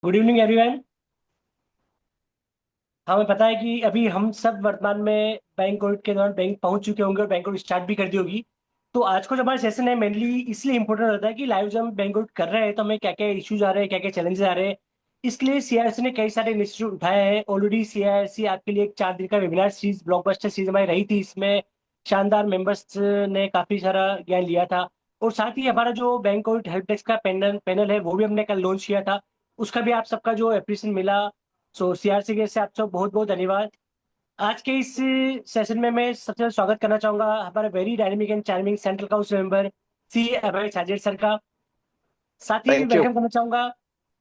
Good evening everyone. हमें पता है कि अभी हम सब वर्तमान में बैंक कोविड के दौरान बैंक पहुंच चुके होंगे और बैंक कोविड स्टार्ट भी कर दी होगी। तो आज को जो हमारा सेशन है मेनली इसलिए इंपॉर्टेंट होता है कि लाइव जब हम बैंक कोविड कर रहे हैं तो हमें क्या क्या इश्यूज आ रहे हैं, क्या क्या चैलेंजेस आ रहे हैं। इसके लिए सीआरसी ने कई सारे इनिशिएटिव उठाए हैं। ऑलरेडी सीआरसी आपके लिए एक 4 दिन का वेबिनार सीरीज ब्लॉकबस्टर सीरीज हमारी रही थी। इसमें शानदार मेंबर्स ने काफी सारा ज्ञान लिया था। और साथ ही हमारा जो बैंक कोविड हेल्प डेस्क का पैनल पैनल है वो भी हमने कल लॉन्च किया था। उसका भी आप सबका जो अप्रिसिएशन मिला। सो सीआरसी के से आप सब बहुत बहुत धन्यवाद। आज के इस सेशन में मैं सबसे पहले स्वागत करना चाहूंगा हमारे very dynamic and charming central council member C Abhay Chhajed sir का। साथ ही थैंक यू। वेलकम करना चाहूंगा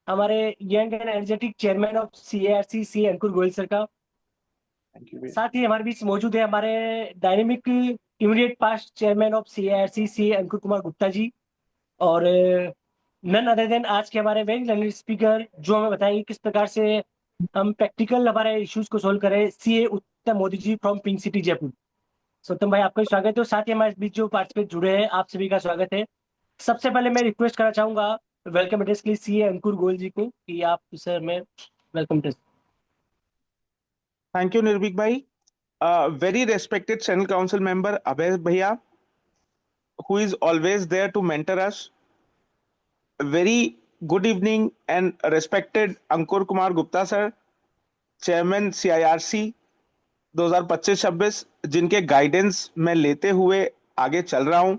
हमारे young and energetic chairman of CARC C Ankur Goyal sir का। थैंक यू भैया। साथ ही हमारे बीच मौजूद है हमारे dynamic immediate past chairman of CARC C Ankur Kumar Gupta ji. और नन अदर देन आज के हमारे वेरी लर्निंग स्पीकर जो हमें बताएंगे किस प्रकार से हम प्रैक्टिकल हमारे इश्यूज को सोल्व करें, सीए उत्तम मोदी जी फ्रॉम पिंक सिटी जयपुर। सो उत्तम भाई आपका भी स्वागत है और साथ ही हमारे बीच जो पार्टिसिपेट जुड़े हैं आप सभी का स्वागत है। सबसे पहले मैं रिक्वेस्ट करना चाहूंगा वेलकम एड्रेस के लिए सीए अंकुर गोयल जी को कि आप सर मैं welcome address. Thank you Nirbhik भाई। Very respected central council member Abhay भैया, who is always there to mentor us. Very good evening and respected Ankur Kumar Gupta sir, chairman CIRC 2025-26, जिनके गाइडेंस मैं लेते हुए आगे चल रहा हूं।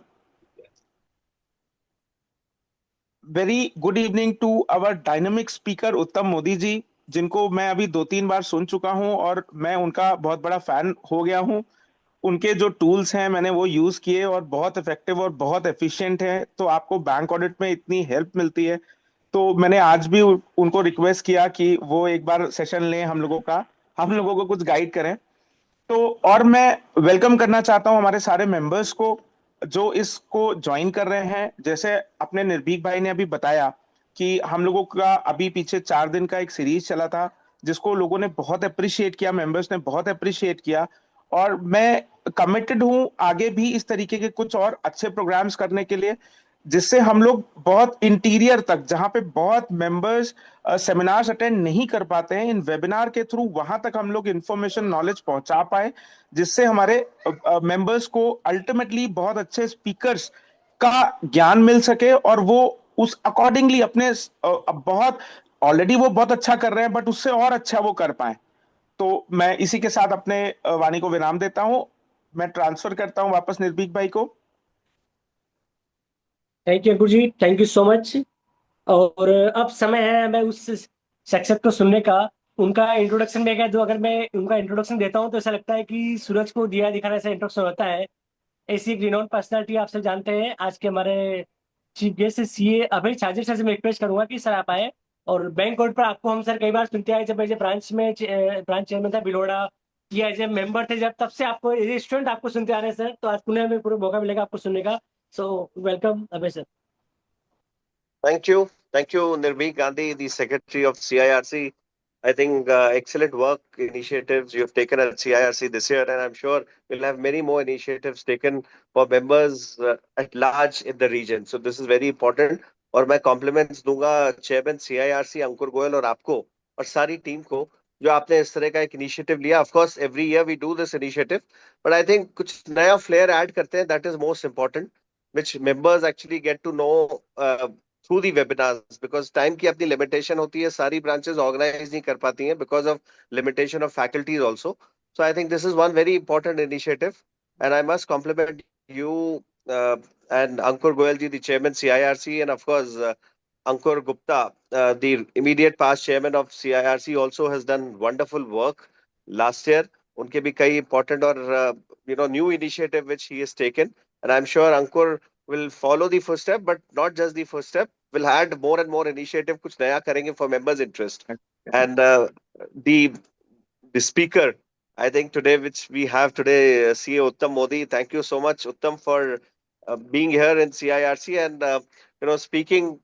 Very good evening to our dynamic speaker Uttam Modi जी, जिनको मैं अभी 2-3 बार सुन चुका हूं और मैं उनका बहुत बड़ा फैन हो गया हूं। उनके जो टूल्स हैं मैंने वो यूज किए और बहुत इफेक्टिव और बहुत एफिशिएंट है। तो आपको बैंक ऑडिट में इतनी हेल्प मिलती है, तो मैंने आज भी उनको रिक्वेस्ट किया कि वो एक बार सेशन लें हम लोगों का, हम लोगों को कुछ गाइड करें। तो और मैं वेलकम करना चाहता हूं हमारे सारे मेंबर्स को जो इसको ज्वाइन कर रहे हैं। जैसे अपने निर्भीक भाई ने अभी बताया कि हम लोगों का अभी पीछे 4 दिन का एक सीरीज चला था, जिसको लोगों ने बहुत अप्रिशिएट किया, मेंबर्स ने बहुत अप्रिशिएट किया। और मैं कमिटेड हूं आगे भी इस तरीके के कुछ और अच्छे प्रोग्राम्स करने के लिए, जिससे हम लोग बहुत इंटीरियर तक, जहां पे बहुत मेंबर्स सेमिनार्स अटेंड नहीं कर पाते हैं, इन वेबिनार के थ्रू वहां तक हम लोग इंफॉर्मेशन नॉलेज पहुंचा पाए, जिससे हमारे मेंबर्स को अल्टीमेटली बहुत अच्छे स्पीकर्स का ज्ञान मिल सके और वो उस अकॉर्डिंगली अपने बहुत ऑलरेडी वो बहुत अच्छा कर रहे हैं बट उससे और अच्छा वो कर पाए। तो मैं इसी के साथ अपने वाणी को विराम देता हूं। मैं ट्रांसफर करता हूं वापस निर्भीक भाई को। Thank you Ankur ji, thank you so much. और अब समय है मैं उस सेक्शन को सुनने का। उनका इंट्रोडक्शन में क्या है, जो अगर मैं उनका इंट्रोडक्शन देता हूँ तो ऐसा लगता है कि सूरज को दिया दिखाना ऐसा इंट्रोडक्शन होता है। ऐसी एक रिनोन पर्सनालिटी आप सब जानते हैं। आज के हमारे चीफ गेस्ट सीए अभय छाजेड़ सर से मैं रिक्वेस्ट करूंगा कि सर आप आए। और बैंक कोड पर आपको हम सर कई बार सुनते आए, जब एज ए ब्रांच में ब्रांच चेयरमैन था बिलोड़ा या एज ए मेंबर थे, जब तब से आपको एज ए स्टूडेंट आपको सुनते आ रहे हैं सर। तो आज पुणे में पूरा मौका मिलेगा आपको सुनने का। So welcome Abhay sir. Thank you. Thank you, Nirmeek Gandhi, the Secretary of CIRC. I think excellent work initiatives you have taken at CIRC this year, and I'm sure we'll have many more initiatives taken for members at large in the region. So this is very important. और मैं compliments दूंगा chairman CIRC अंकुर गोयल और आपको और सारी team को जो आपने इस तरह का एक इनिशिएटिव लिया। Of course every year we do this initiative, but I think कुछ नया फ्लेयर ऐड करते हैं, that is most important, which members actually get to know through the webinars, because time की अपनी लिमिटेशन होती है, सारी ब्रांचेस ऑर्गेनाइज नहीं कर पाती हैं because of limitation of faculties also. So I think this is one very important initiative and I must compliment you and Ankur Goyal ji, the chairman CIRC, and of course Ankur Gupta, the immediate past chairman of CIRC, also has done wonderful work last year. उनके भी कई important और new initiative which he has taken, and I'm sure Ankur will follow the first step, but not just the first step. We'll add more and more initiative, कुछ नया करेंगे for members' interest. And the the speaker, I think today, which we have today, CA Uttam Modi. Thank you so much, Uttam, for being here in CIRC and speaking.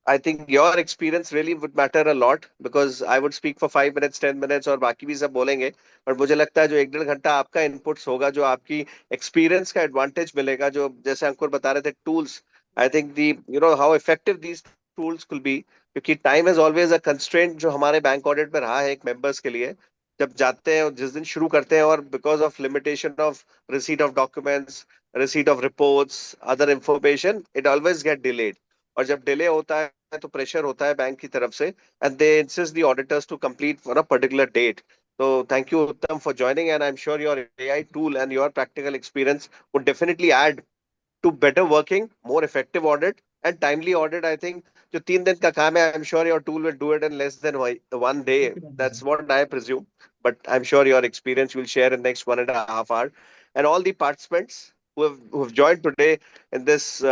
I think your experience really would matter a lot because I would speak for 5 minutes, 10 minutes और बाकी भी सब बोलेंगे. पर मुझे लगता है जो 1-1.5 घंटा आपका इनपुट्स होगा, जो आपकी एक्सपीरियंस का एडवांटेज मिलेगा, जो जैसे अंकुर बता रहे थे tools, I think the how effective these tools could be. क्योंकि time is always a constraint जो हमारे बैंक ऑडिट में रहा है एक मेंबर्स के लिए। जब जाते हैं और जिस दिन शुरू करते हैं और because of limitation of receipt of documents, receipt of reports, other information, it always get delayed. और जब डिले होता है तो प्रेशर होता है बैंक की तरफ से, and they insist the auditors to complete for a particular date. So thank you, Uttam, for joining, and I'm sure your AI tool and your practical experience would definitely add to better working, more effective audit, and timely audit. I think जो 3 दिन का काम है, I'm sure your tool will do it in less than one day. That's what I presume. But I'm sure your experience will share in next 1.5 hours. And all the participants who have joined today in this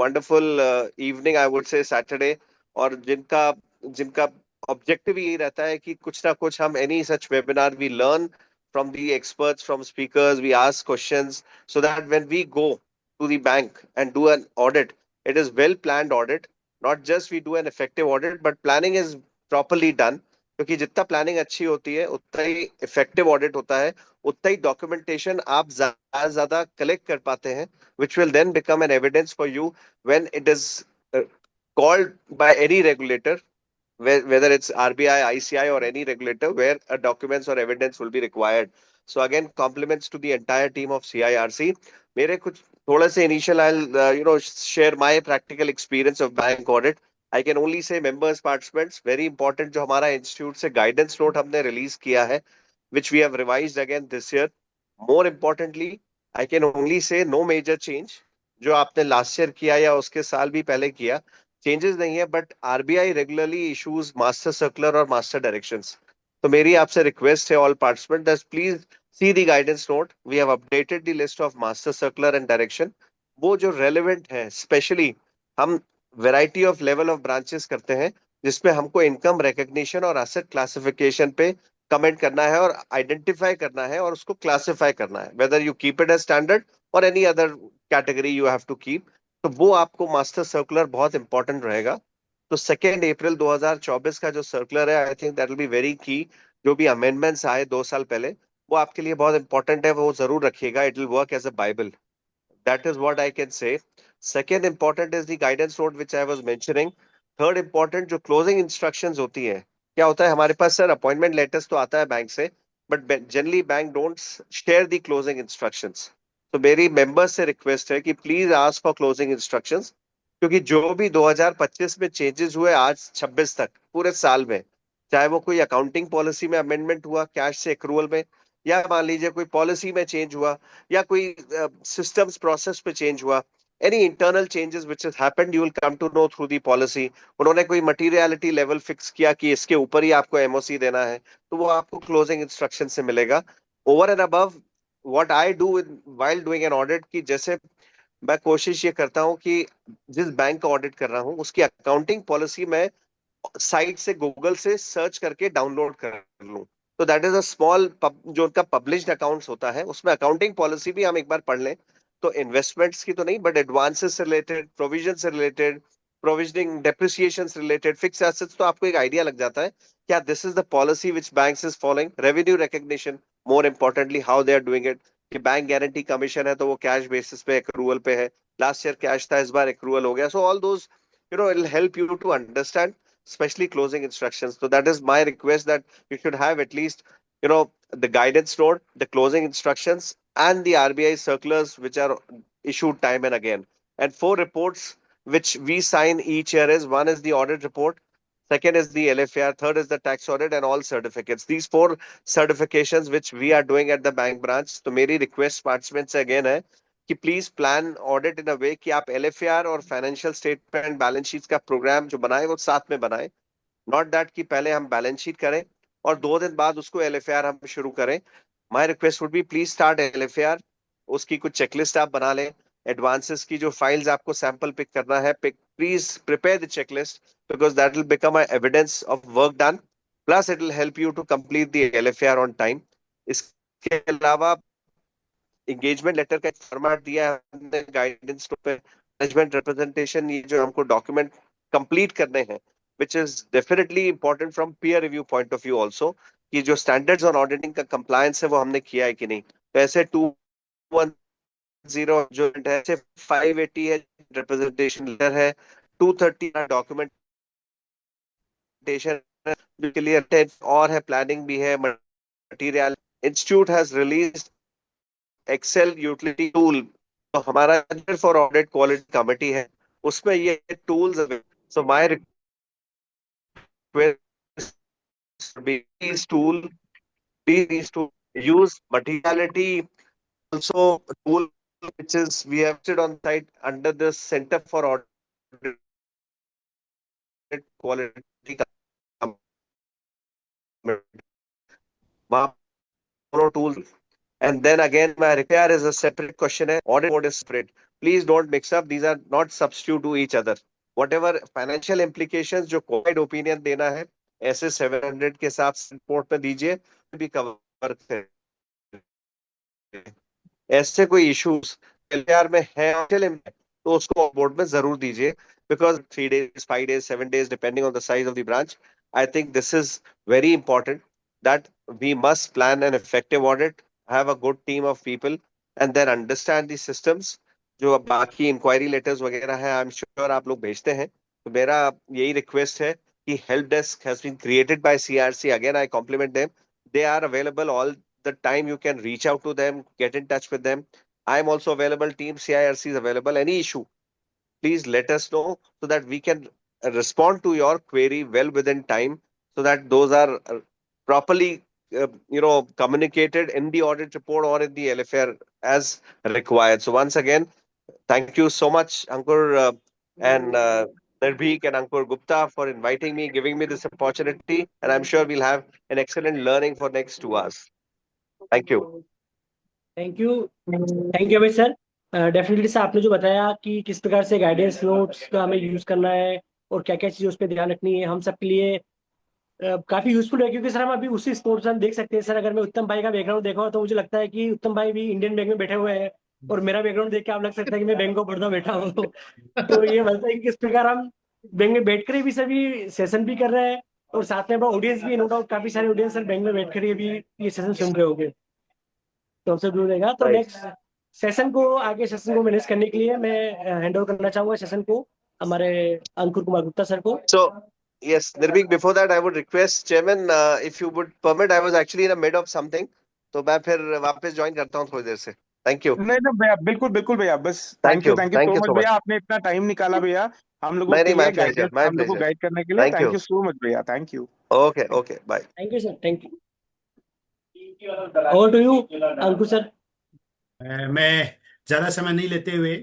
wonderful evening, I would say Saturday, और जिनका जिनका objective यही रहता है कि कुछ ना कुछ हम any such webinar we learn from the experts, from speakers, we ask questions so that when we go to the bank and do an audit, it is well planned audit. Not just we do an effective audit, but planning is properly done. क्योंकि जितना planning अच्छी होती है उतना ही effective audit होता है, उतना ही documentation आप ज्यादा ज्यादा कलेक्ट कर पाते हैं, which will then become an evidence for you when it is called by any regulator, whether it's RBI, ICI, or any regulator, where documents or evidence will be required. So again, compliments to the entire team of CIRC. मेरे कुछ थोड़ा से initial, I'll share my practical experience of bank audit. I can only say members, participants, very important जो हमारा institute से guidance note हमने release किया है, which we have revised again this year. More importantly, I can only say no major change. जो आपने last year किया या उसके साल भी पहले किया, चेंजेस नहीं है, but RBI regularly issues master circular और मास्टर डायरेक्शंस। तो मेरी आपसे रिक्वेस्ट है all participant that please see the guidance note. We have updated the list of master circular and direction. वो जो रेलेवेंट है, स्पेशली हम variety of level of branches करते हैं जिसमें हमको इनकम रिकग्निशन और एसेट क्लासिफिकेशन पे कमेंट करना है और आइडेंटिफाई करना है और उसको क्लासिफाई करना है, whether you keep it as standard और any other category you have to keep. तो वो आपको मास्टर सर्कुलर बहुत इंपॉर्टेंट रहेगा। तो 2 अप्रैल 2024 का जो सर्कुलर है, I think that will be very की। जो भी अमेंडमेंट्स आए 2 साल पहले, वो आपके लिए बहुत इंपॉर्टेंट है, वो जरूर रखिएगा। It will work as a Bible. That is what I can say. Second important is the guidance note which I was mentioning. Third important जो क्लोजिंग इंस्ट्रक्शंस होती है, क्या होता है हमारे पास सर अपॉइंटमेंट लेटर्स तो आता है बैंक से, but generally bank don't share the closing instructions. तो मेरी मेंबर्स से रिक्वेस्ट है कि please ask for closing instructions, क्योंकि जो भी 2025 में चेंजेस हुए आज 26 तक पूरे साल में, चाहे वो कोई अकाउंटिंग पॉलिसी में अमेंडमेंट हुआ कैश से एक्रूअल में, या मान लीजिए कोई पॉलिसी में चेंज हुआ, या कोई सिस्टम्स प्रोसेस पे चेंज हुआ, any internal changes which has happened, you will come to know through the policy. उन्होंने कोई मटीरियलिटी लेवल फिक्स किया कि इसके ऊपर ही आपको एमओसी देना है, तो वो आपको क्लोजिंग इंस्ट्रक्शन से मिलेगा। Over and above what I do while doing an audit, की जैसे मैं कोशिश ये करता हूँ कि जिस बैंक का ऑडिट कर रहा हूँ उसकी अकाउंटिंग पॉलिसी मैं साइट से गूगल से सर्च करके डाउनलोड कर लूँ। तो दैट इज अ स्मॉल, जो उनका पब्लिश्ड अकाउंट्स होता है उसमें अकाउंटिंग पॉलिसी भी हम एक बार पढ़ लें, तो इन्वेस्टमेंट्स की तो नहीं, बट एडवांसेस से रिलेटेड, प्रोविजन से रिलेटेड, प्रोविजनिंग, डेप्रिसिएशन से रिलेटेड, फिक्स एसेट्स, तो आपको एक आइडिया लग जाता है क्या this is the policy which banks is following. Revenue recognition, more importantly how they are doing it. कि बैंक गारंटी कमीशन है तो वो कैश बेसिस पे एक्रूअल पे है, लास्ट ईयर कैश था, इस बार एक्रूअल हो गया। So all those it'll help you to understand, especially closing instructions. So that is my request, that you should have at least, the guidance note, the closing instructions, and the RBI circulars which are issued time and again. And 4 reports which we sign each year is: one is the audit report, second is the LFAR, third is the tax audit, and all certificates. These 4 certifications which we are doing at the bank branch. So मेरी request participants से again है कि please plan audit इन अ वे कि आप एलएफएआर और financial statement balance sheet का programme जो बनाए वो साथ में बनाए। नॉट दैट कि पहले हम बैलेंस शीट करें और 2 दिन बाद उसको एलएफएआर हम शुरू करें। My request would be please start LFAR, उसकी कुछ चेकलिस्ट आप बना लें। एडवांसेस की जो फाइल्स आपको सैंपल पिक करना है, please prepare the checklist, because that will become a evidence of work done, plus it will help you to complete the LFAR on time. इसके अलावा एंगेजमेंट लेटर का एक फॉर्मेट दिया है हमने गाइडेंस पे, मैनेजमेंट रिप्रेजेंटेशन, ये जो हमको डॉक्यूमेंट कंप्लीट करने हैं, which is definitely important from peer review point of view also, कि जो स्टैंडर्ड्स ऑन ऑडिटिंग का कंप्लायंस है वो हमने किया है कि नहीं। तो ऐसे 210 जो है, ऐसे 580 है रिप्रेजेंटेशन लेटर है, 230 डॉक्यूमेंट के लिए टेट और है, प्लानिंग भी है, material. Institute has release excel utility tool. तो हमारा फॉर ऑडिट क्वालिटी कमेटी है, उसमें ये tools. So my request these tool, these to use materiality. Also tool which is we have stood on site under the Center for Audit Quality tools. And then again, my repair is a separate question. Audit mode is separate. Please don't mix up. These are not substitute to each other. Whatever financial implications जो Covid opinion देना है, ऐसे 700 के हिसाब से report में दीजिए, भी कवर करें। ऐसे कोई इश्यूज एलआर में है तो उसको बोर्ड में जरूर दीजिए, because 3 days 5 days 7 days depending on the size of the branch. I think this is very important that we must plan an effective audit, have a good team of people and then understand the systems. जो बाकी inquiry letters वगैरह है, I am sure आप लोग भेजते हैं, तो मेरा यही रिक्वेस्ट है कि help desk has been created by CRC. Again I compliment them, they are available all the time. You can reach out to them, get in touch with them. I'm also available. Team CIRC is available. Any issue, please let us know so that we can respond to your query well within time, so that those are properly communicated in the audit report or in the LFR as required. So once again, thank you so much, Ankur and Nirbhik and Ankur Gupta, for inviting me, giving me this opportunity, and I'm sure we'll have an excellent learning for next 2 hours. Thank you. Thank you Amit sir. Definitely sir, आपने जो बताया कि किस प्रकार से guidance notes का हमें use करना है और क्या क्या चीज़ें उस पर ध्यान रखनी है, हम सब के लिए काफ़ी यूजफुल है। क्योंकि सर हम अभी उसी स्पोर्ट्स हम देख सकते हैं सर, अगर मैं उत्तम भाई का बैकग्राउंड देखा तो मुझे लगता है कि उत्तम भाई भी इंडियन बैंक में बैठे हुए हैं, और मेरा बैकग्राउंड देख के आप लग सकता है कि मैं बैंक ऑफ बड़ौदा बैठा हूँ। तो ये बताता है कि किस प्रकार हम बैंक में बैठकर भी सभी सेशन भी कर रहे हैं, और साथ में ऑडियंस भी, नो डाउट काफ़ी सारे ऑडियंस सर बैंक में बैठकर ये भी ये सेशन सुन रहे होंगे, तो हमसे दूर रहेगा। तो Right. नेक्स्ट आगे सेशन को मैनेज करने के लिए मैं हैंड ओवर करना चाहूंगा सेशन को हमारे अंकुर कुमार गुप्ता सर को। So, yes, Nirbhik, before that, I would request Chairman, if you would permit, I was actually in the mid of something. तो मैं फिर वापस ज्वाइन करता हूँ थोड़ी देर से। Thank you. नहीं ना भैया, बिल्कुल बिल्कुल भैया, बस thank you, thank you thank so you much so भैया, मच। आपने इतना टाइम निकाला भैया हम लोगों नहीं के नहीं, माय लिए, प्लेजर, गाइडेंस माय हम लोग को प्लेजर। गाइड करने के लिए। Thank thank you. You so much भैया, thank you. Okay okay, bye. Thank you sir, thank you. Over to you Ankur sir. मैं ज़्यादा समय नहीं लेते हुए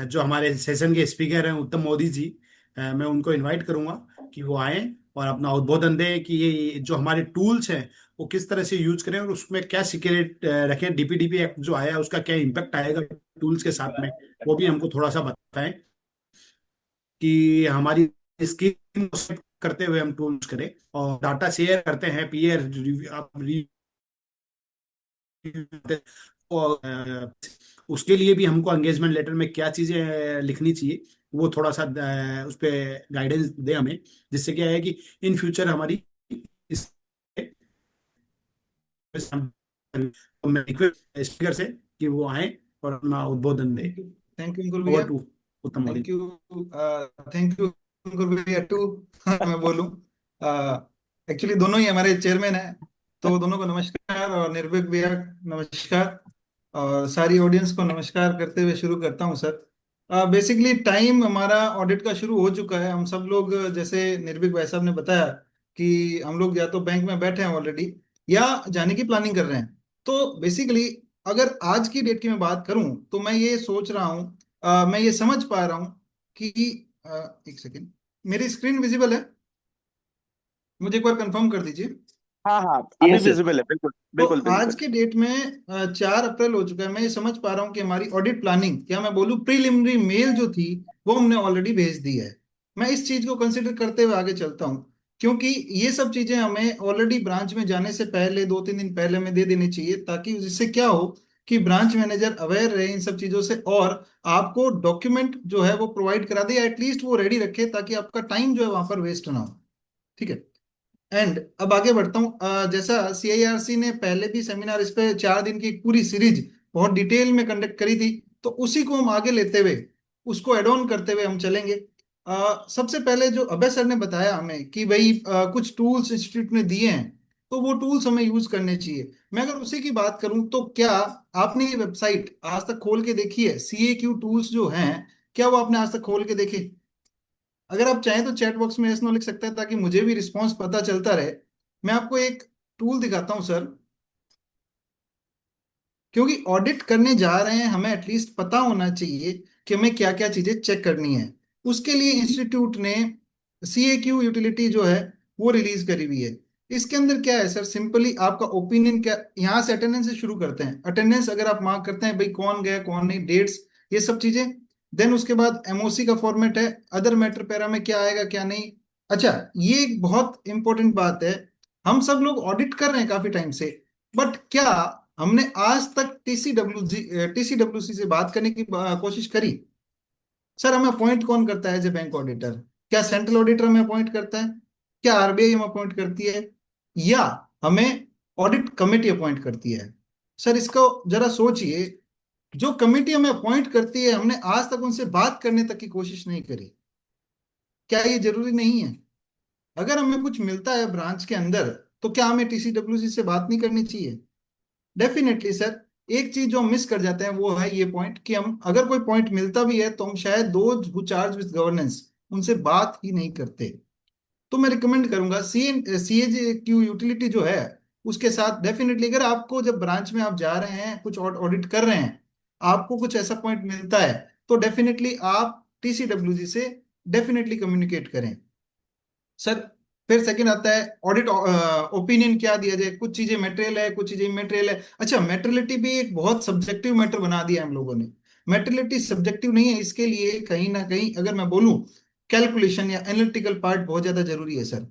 जो हमारे सेशन के स्पीकर हैं उत्तम मोदी जी, मैं उनको इनवाइट करूंगा कि वो आए और अपना उद्बोधन दें कि ये जो हमारे टूल्स हैं वो किस तरह से यूज करें और उसमें क्या सीक्रेट रखें। डीपीडीपी एक्ट जो आया है उसका क्या इम्पैक्ट आएगा टूल्स के साथ में, वो भी हमको थोड़ा सा बताएं कि हमारी स्किल करते हुए हम टूल्स करें और डाटा शेयर करते हैं, पीयर और उसके लिए भी हमको एंगेजमेंट लेटर में क्या चीजें लिखनी चाहिए वो थोड़ा सा उस पर गाइडेंस दे हमें, जिससे क्या है कि इन फ्यूचर हमारी इस तो मैं रिक्वेस्ट स्पीकर से कि वो आए और अपना उद्बोधन दे। थैंक यू अंकुर ओवर भैया। टू उत्तम मोदी। थैंक यू अंकुर भैया टू। मैं बोलूं, एक्चुअली दोनों ही हमारे चेयरमैन हैं, तो दोनों को नमस्कार, और निर्भीक भैया नमस्कार, और सारी ऑडियंस को नमस्कार करते हुए शुरू करता हूं सर। बेसिकली टाइम हमारा ऑडिट का शुरू हो चुका है। हम सब लोग, जैसे निर्भीक भाई साहब ने बताया, कि हम लोग या तो बैंक में बैठे हैं ऑलरेडी या जाने की प्लानिंग कर रहे हैं। तो बेसिकली अगर आज की डेट की मैं बात करूं तो मैं ये सोच रहा हूं, मैं ये समझ पा रहा हूं कि एक सेकेंड, मेरी स्क्रीन विजिबल है? मुझे एक बार कंफर्म कर दीजिए। हाँ हाँ, अभी यस सर। विजिबल है, बिल्कुल तो बिल्कुल आज बिल्कुल। के डेट में 4 अप्रैल हो चुका है। मैं ये समझ पा रहा हूँ कि हमारी ऑडिट प्लानिंग, या मैं बोलूँ प्रीलिमिनरी मेल जो थी, वो हमने ऑलरेडी भेज दी है। मैं इस चीज को कंसिडर करते हुए आगे चलता हूँ, क्योंकि ये सब चीजें हमें ऑलरेडी ब्रांच में जाने से पहले 2-3 दिन पहले में दे देनी चाहिए, ताकि जिससे क्या हो कि ब्रांच मैनेजर अवेयर रहे इन सब चीजों से, और आपको डॉक्यूमेंट जो है वो प्रोवाइड करा दे, एटलीस्ट वो रेडी रखे, ताकि आपका टाइम जो है वहां पर वेस्ट ना हो। ठीक है। एंड अब आगे बढ़ता हूँ। जैसा सीआईआरसी ने पहले भी सेमिनार इस पे 4 दिन की एक पूरी सीरीज बहुत डिटेल में कंडक्ट करी थी, तो उसी को हम आगे लेते हुए, उसको एड ऑन करते हुए हम चलेंगे। सबसे पहले जो अभय सर ने बताया हमें कि भाई कुछ टूल्स इंस्टीट्यूट ने दिए हैं, तो वो टूल्स हमें यूज करने चाहिए। मैं अगर उसी की बात करूं तो क्या आपने ये वेबसाइट आज तक खोल के देखी है? CAQ टूल्स जो हैं, क्या वो आपने आज तक खोल के देखे? अगर आप चाहें तो चैट बॉक्स में इसनो लिख सकते हैं ताकि मुझे भी रिस्पॉन्स पता चलता रहे। मैं आपको एक टूल दिखाता हूं सर, क्योंकि ऑडिट करने जा रहे हैं हमें एटलीस्ट पता होना चाहिए कि हमें क्या क्या चीजें चेक करनी है। उसके लिए इंस्टीट्यूट ने CAQ यूटिलिटी जो है वो रिलीज करी हुई है। इसके अंदर क्या है सर, सिंपली आपका ओपिनियन क्या, यहाँ से अटेंडेंस से शुरू करते हैं। अटेंडेंस अगर आप मार्क करते हैं भाई कौन गया कौन नहीं, डेट्स, ये सब चीजें। देन उसके बाद MOC का फॉर्मेट है, अदर मैटर पैरा में क्या आएगा क्या नहीं। अच्छा, ये एक बहुत इंपॉर्टेंट बात है, हम सब लोग ऑडिट कर रहे हैं काफी टाइम से, बट क्या हमने आज तक TCWC से बात करने की कोशिश करी? सर हमें अपॉइंट कौन करता है एज ए बैंक ऑडिटर? क्या सेंट्रल ऑडिटर हमें अपॉइंट करता है? क्या RBI हमें अपॉइंट करती है? या हमें ऑडिट कमेटी अपॉइंट करती है? सर इसको जरा सोचिए, जो कमेटी हमें अपॉइंट करती है हमने आज तक उनसे बात करने तक की कोशिश नहीं करी। क्या ये जरूरी नहीं है? अगर हमें कुछ मिलता है ब्रांच के अंदर, तो क्या हमें TCWC से बात नहीं करनी चाहिए? Definitely sir. एक चीज जो हम मिस कर जाते हैं वो है ये पॉइंट कि हम अगर कोई पॉइंट मिलता भी है तो हम शायद दो हु चार्ज विद गवर्नेंस उनसे बात ही नहीं करते। तो मैं रिकमेंड करूंगा CAQ यूटिलिटी जो है उसके साथ डेफिनेटली, अगर आपको जब ब्रांच में आप जा रहे हैं कुछ ऑडिट कर रहे हैं, आपको कुछ ऐसा पॉइंट मिलता है, तो डेफिनेटली आप TCWC से डेफिनेटली कम्युनिकेट करें। सर फिर सेकंड आता है ऑडिट ओपिनियन क्या दिया जाए। कुछ चीजें मेटेरियल है, कुछ चीजें इमेटेरियल है। अच्छा, मेटेरियलिटी भी एक बहुत सब्जेक्टिव मैटर बना दिया हम लोगों ने। मेटेरियलिटी सब्जेक्टिव नहीं है, इसके लिए कहीं ना कहीं अगर मैं बोलूं, कैलकुलेशन या एनालिटिकल पार्ट बहुत ज्यादा जरूरी है सर।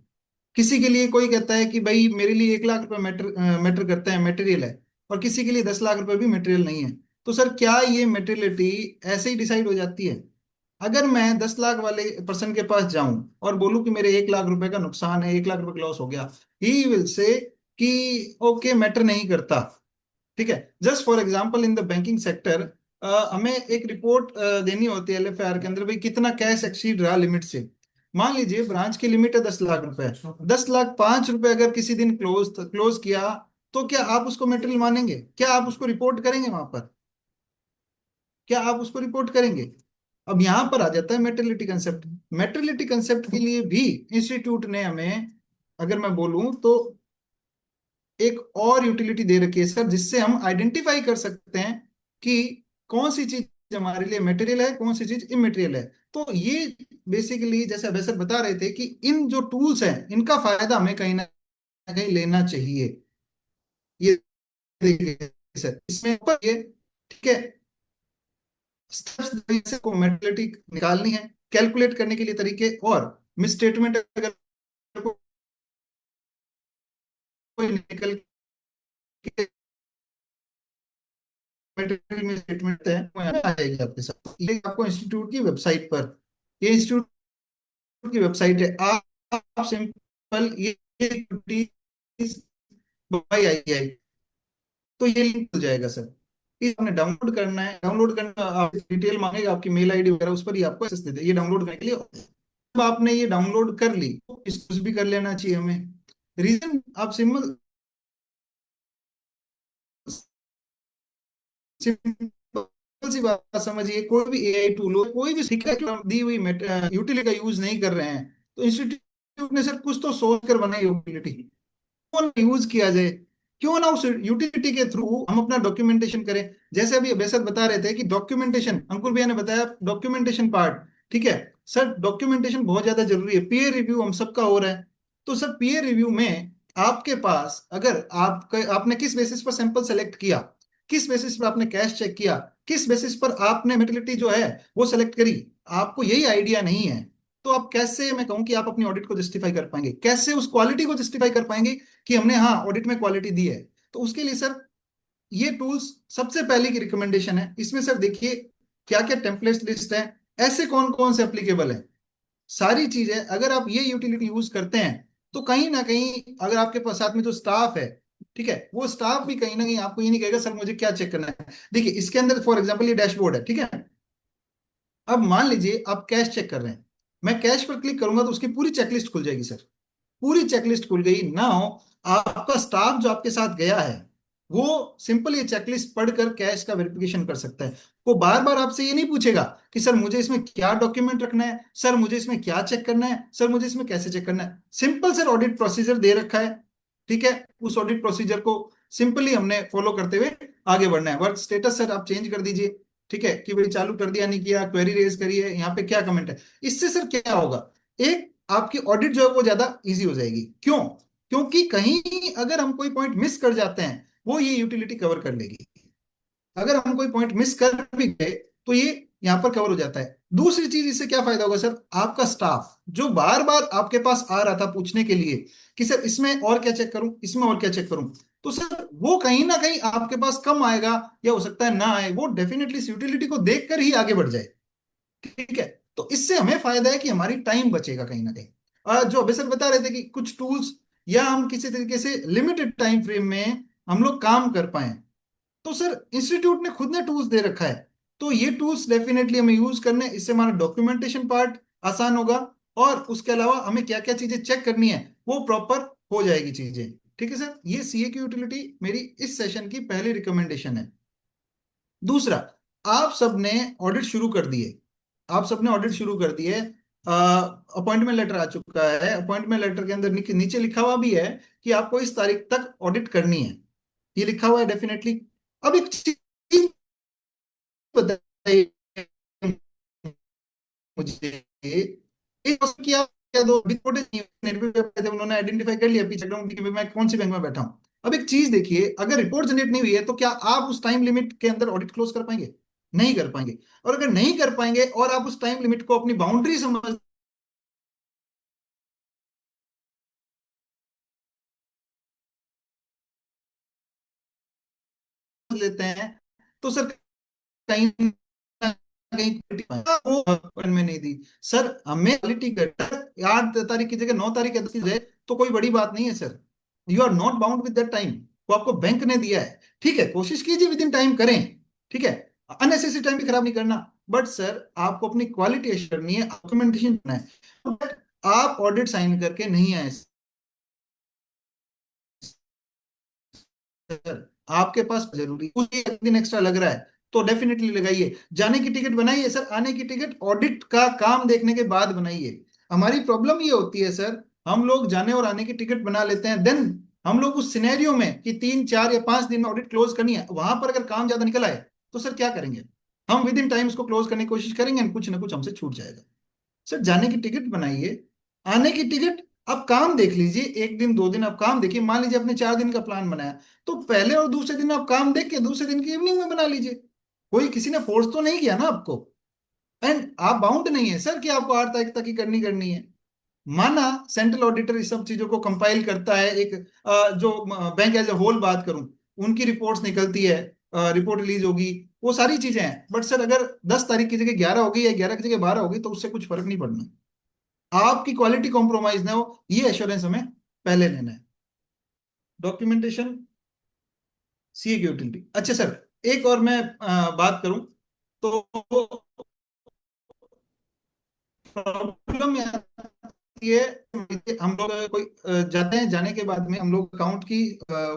किसी के लिए कोई कहता है कि भाई मेरे लिए 1 लाख रुपए मैटर मैटर करता है, मटेरियल है, और किसी के लिए 10 लाख रुपए भी मटेरियल नहीं है। तो सर क्या ये मेटेरियलिटी ऐसे ही डिसाइड हो जाती है? अगर मैं 10 लाख वाले पर्सन के पास जाऊं और बोलूं कि मेरे 1 लाख रुपए का नुकसान है, 1 लाख रुपए का लॉस हो गया, ही विल से कि ओके मैटर नहीं करता। ठीक है, just for example in the banking sector हमें एक रिपोर्ट देनी होती है LFIR के अंदर, भाई कितना कैश एक्सीड रहा लिमिट से। मान लीजिए ब्रांच की लिमिट है 10 लाख रुपए, 10 लाख 5 रुपए अगर किसी दिन क्लोज किया, तो क्या आप उसको मेटेरियल मानेंगे? क्या आप उसको रिपोर्ट करेंगे वहां पर? क्या आप उसको रिपोर्ट करेंगे? अब यहां पर आ जाता है मेटरलिटी कंसेप्ट। मेटरलिटी कंसेप्ट के लिए भी इंस्टीट्यूट ने हमें, अगर मैं बोलूं तो, एक और यूटिलिटी दे रखी है सर, जिससे हम आइडेंटिफाई कर सकते हैं कि कौन सी चीज हमारे लिए मटेरियल है, कौन सी चीज इमटेरियल है। तो ये बेसिकली जैसे अभय सर बता रहे थे कि इन जो टूल्स हैं इनका फायदा हमें कहीं ना कहीं लेना चाहिए। ये देखिए सर, इसमें ऊपर ये, ठीक है, स्टेप्स को मेटरलिटी निकालनी है, कैलकुलेट करने के लिए तरीके, और मिस स्टेटमेंट अगर कोई निकल के मेटेरियल में स्टेटमेंट है वो यहाँ आएगी आपके साथ, ये आपको इंस्टीट्यूट की वेबसाइट पर, ये इंस्टीट्यूट की वेबसाइट है। आप सिंपल ये बाई आई, तो ये लिंक खुल जाएगा सर। ये आपने डाउनलोड करना है, डाउनलोड करना आप डिटेल मांगेगा, आपकी मेल ID वगैरह, उस पर ही आपको एक्सेस देते हैं ये डाउनलोड करने के लिए। जब आपने ये डाउनलोड कर ली तो इसको भी कर लेना चाहिए हमें। रीजन आप सिंपल सिंपल सी बात समझिए, कोई भी AI टूल हो, कोई भी सीखा दी हुई यूटिलिटी का यूज नहीं कर रहे हैं, तो इंस्टीट्यूट ने सर कुछ तो सोच कर बनाई यूटिलिटी, क्यों ना यूज किया जाए, क्यों ना उस यूटिलिटी के थ्रू हम अपना डॉक्यूमेंटेशन करें। जैसे अभी बेसर बता रहे थे कि डॉक्यूमेंटेशन, अंकुर भैया ने बताया डॉक्यूमेंटेशन पार्ट, ठीक है सर, डॉक्यूमेंटेशन बहुत ज्यादा जरूरी है। पीयर रिव्यू हम सबका हो रहा है, तो सर पीयर रिव्यू में आपके पास अगर आपने किस बेसिस पर सैंपल सेलेक्ट किया, किस बेसिस पर आपने कैश चेक किया, किस बेसिस पर आपने मेटेरियलिटी जो है वो सेलेक्ट करी, आपको यही आइडिया नहीं है, तो आप कैसे, मैं कहूं कि आप अपनी ऑडिट को जस्टिफाई कर पाएंगे, कैसे उस क्वालिटी को जस्टिफाई कर पाएंगे कि हमने हाँ ऑडिट में क्वालिटी दी है। तो उसके लिए सर ये टूल्स सबसे पहले की रिकमेंडेशन है। इसमें सर देखिए क्या क्या टेम्पलेट लिस्ट है, ऐसे कौन कौन से एप्लीकेबल है, सारी चीजें अगर आप ये यूटिलिटी यूज करते हैं, तो कहीं ना कहीं अगर आपके पास साथ में जो स्टाफ है, ठीक है, वो स्टाफ भी कहीं ना कहीं आपको ये नहीं कहेगा सर मुझे क्या चेक करना है। देखिए इसके अंदर फॉर एग्जाम्पल ये डैशबोर्ड है, ठीक है। अब मान लीजिए आप कैश चेक कर रहे हैं, मैं कैश पर क्लिक करूंगा तो उसकी पूरी चेकलिस्ट खुल जाएगी सर, पूरी चेकलिस्ट खुल गई। नाउ आपका स्टाफ जो आपके साथ गया है वो सिंपल ये चेकलिस्ट पढ़कर कैश का वेरिफिकेशन कर सकता है। वो बार बार आपसे ये नहीं पूछेगा कि सर मुझे इसमें क्या डॉक्यूमेंट रखना है, सर मुझे इसमें क्या चेक करना है, सर मुझे इसमें कैसे चेक करना है। सिंपल सर ऑडिट प्रोसीजर दे रखा है, ठीक है, उस ऑडिट प्रोसीजर को सिंपली हमने फॉलो करते हुए आगे बढ़ना है। वर्क स्टेटस सर आप चेंज कर दीजिए, ठीक है, कि भाई चालू कर दिया नहीं किया, क्वेरी रेज करी है, यहाँ पे क्या कमेंट है। इससे सर क्या होगा, एक आपकी ऑडिट जो है वो ज्यादा इजी हो जाएगी। क्यों? क्योंकि कहीं अगर हम कोई पॉइंट मिस कर जाते हैं वो ये यूटिलिटी कवर कर लेगी। अगर हम कोई पॉइंट मिस कर भी गए तो ये यहाँ पर कवर हो जाता है। दूसरी चीज, इससे क्या फायदा होगा सर, आपका स्टाफ जो बार बार आपके पास आ रहा था पूछने के लिए कि सर इसमें और क्या चेक करूं, इसमें और क्या चेक करूं, तो सर वो कहीं ना कहीं आपके पास कम आएगा, या हो सकता है ना आए, वो डेफिनेटली इस यूटिलिटी को देखकर ही आगे बढ़ जाए। ठीक है, तो इससे हमें फायदा है कि हमारी टाइम बचेगा कहीं ना कहीं। जो अभी सर बता रहे थे कि कुछ टूल्स या हम किसी तरीके से लिमिटेड टाइम फ्रेम में हम लोग काम कर पाए, तो सर इंस्टीट्यूट ने खुद ने टूल्स दे रखा है, तो ये टूल्स डेफिनेटली हमें यूज करने, इससे हमारा डॉक्यूमेंटेशन पार्ट आसान होगा, और उसके अलावा हमें क्या क्या चीजें चेक करनी है वो प्रॉपर हो जाएगी चीजें। ठीक है सर, ये सीए की यूटिलिटी मेरी इस सेशन की पहली रिकमेंडेशन है। दूसरा, आप सबने ऑडिट शुरू कर दिए, आप सबने ऑडिट शुरू कर दिए, अपॉइंटमेंट लेटर आ चुका है, अपॉइंटमेंट लेटर के अंदर नीचे लिखा हुआ भी है कि आपको इस तारीख तक ऑडिट करनी है, ये लिखा हुआ है डेफिनेटली। अब एक चीज बताइए मुझे, एक क्वेश्चन किया क्या, दो रिपोर्ट थे, उन्होंने आइडेंटिफाई कर लिया पीछे ग्राउंड कि मैं कौन सी बैंक में बैठा हूं। अब एक चीज देखिए, अगर रिपोर्ट जनरेट नहीं हुई है तो क्या आप उस टाइम लिमिट के अंदर ऑडिट क्लोज कर पाएंगे? नहीं कर पाएंगे। और अगर नहीं कर पाएंगे और आप उस टाइम लिमिट को अपनी बाउंड्री समझ लेते हैं, तो सर कहीं ना कहीं वो में नहीं दी। सर हमें क्वालिटी कर 8 तारीख की जगह 9 तारीख की रसीद है तो कोई बड़ी बात नहीं है sir, you are not bound with that time, वो आपको बैंक ने दिया है। ठीक है, कोशिश कीजिए विद इन टाइम करें, ठीक है, अननेसेसरी टाइम भी खराब नहीं करना, बट सर आपको अपनी क्वालिटी एश्योर करनी है, डॉक्यूमेंटेशन करना है। बट आप ऑडिट साइन करके नहीं आए सर, आपके पास जरूरी कुछ एक दिन एक्स्ट्रा लग रहा है तो डेफिनेटली लगाइए। जाने की टिकट बनाइए सर, आने की टिकट ऑडिट का काम देखने के बाद बनाइए। हमारी प्रॉब्लम ये होती है सर, हम लोग जाने और आने की टिकट बना लेते हैं, देन हम लोग उस सिनेरियो में कि 3 4 या 5 दिन में ऑडिट क्लोज करनी है, वहां पर अगर काम ज्यादा निकल आए तो सर क्या करेंगे? हम विद इन टाइम उसको क्लोज करने की कोशिश करेंगे and कुछ ना कुछ हमसे छूट जाएगा। सर जाने की टिकट बनाइए, आने की टिकट आप काम देख लीजिए, 1 दिन 2 दिन आप काम देखिए, मान लीजिए आपने 4 दिन का प्लान बनाया, तो पहले और दूसरे दिन आप काम देख के दूसरे दिन की इवनिंग में बना लीजिए। कोई किसी ने फोर्स तो नहीं किया ना आपको, एंड आप बाउंड नहीं है सर कि आपको 8 तारीख तक ही करनी है। माना सेंट्रल ऑडिटर इस सब चीजों को कंपाइल करता है, एक जो बैंक एज ए होल बात करूं, उनकी रिपोर्ट्स निकलती है, रिपोर्ट रिलीज होगी, वो सारी चीजें हैं, बट सर अगर 10 तारीख की जगह 11 होगी या 11 की जगह 12 होगी तो उससे कुछ फर्क नहीं पड़ना, आपकी क्वालिटी कॉम्प्रोमाइज ना हो, ये एश्योरेंस हमें पहले लेना है। डॉक्यूमेंटेशन, सीए की यूटिलिटी। अच्छा सर, एक और मैं बात करूं तो प्रॉब्लम ये, हम लोग कोई जाते हैं, जाने के बाद में हम लोग अकाउंट की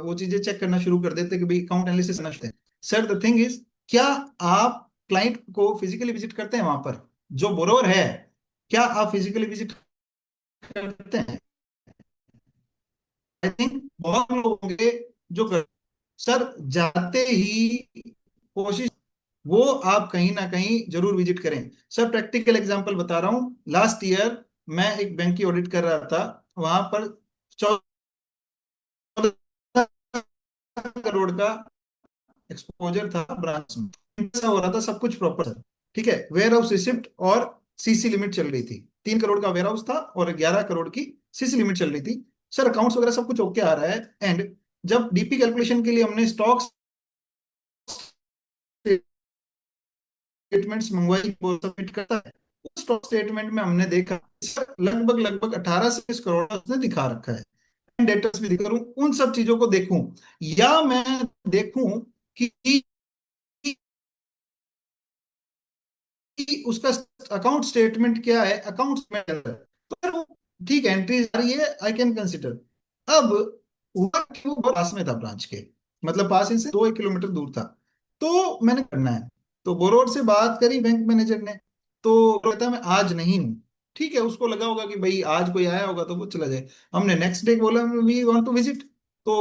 वो चीजें चेक करना शुरू कर देते हैं कि भाई अकाउंट एनालिसिस करना शुरू करते हैं। सर द थिंग इज, क्या आप क्लाइंट को फिजिकली विजिट करते हैं वहां पर, जो बोरोवर है, क्या आप फिजिकली विजिट करते हैं? आई थिंक बहुत लोग होंगे जो सर जाते ही कोशिश, वो आप कहीं ना कहीं जरूर विजिट करें। सर प्रैक्टिकल एग्जांपल बता रहा हूं, लास्ट ईयर मैं एक बैंक की ऑडिट कर रहा था, वहां पर 14 करोड़ का एक्सपोजर था ब्रांच में, ऐसा हो रहा था, सब कुछ प्रॉपर था, ठीक है, वेयर हाउस रिसिप्ट और सीसी लिमिट चल रही थी, 3 करोड़ का वेयर हाउस था और 11 करोड़ की सीसी लिमिट चल रही थी। सर अकाउंट्स वगैरह सब कुछ ओके आ रहा है, एंड जब डीपी कैलकुलेशन के लिए हमने स्टॉक्स स्टेटमेंट्स मंगवाई, वो सबमिट करता है, उस स्टॉक स्टेटमेंट में हमने देखा सर लगभग लगभग 18 से 20 करोड़ उसने दिखा रखा है, डेटर्स भी करूं, उन सब चीजों को देखूं, या मैं देखूं कि कि उसका अकाउंट स्टेटमेंट क्या है, अकाउंट में तो फिर वो ठीक है, एंट्री आ रही है, आई कैन कंसिडर। अब हुआ कि वो बहुत पास में था ब्रांच के, मतलब पास इनसे 2 1 किलोमीटर दूर था। तो मैंने करना है, तो बोरोर से बात करी बैंक मैनेजर ने, तो कहता मैं आज नहीं हूँ। ठीक है, उसको लगा होगा कि भाई आज कोई आया होगा तो वो चला जाए। हमने नेक्स्ट डे बोला वी वांट टू विजिट। तो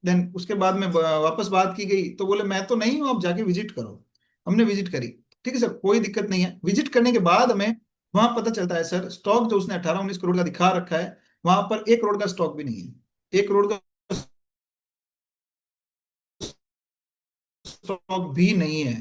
देन उसके बाद में वापस बात की गई, तो बोले मैं तो नहीं हूँ, आप जाके विजिट करो। हमने विजिट करी। ठीक है सर, कोई दिक्कत नहीं है। विजिट करने के बाद हमें वहां पता चलता है सर, स्टॉक जो उसने 18 19 करोड़ का दिखा रखा है, वहां पर 1 करोड़ का स्टॉक भी नहीं है। 1 करोड़ का स्टॉक भी नहीं है।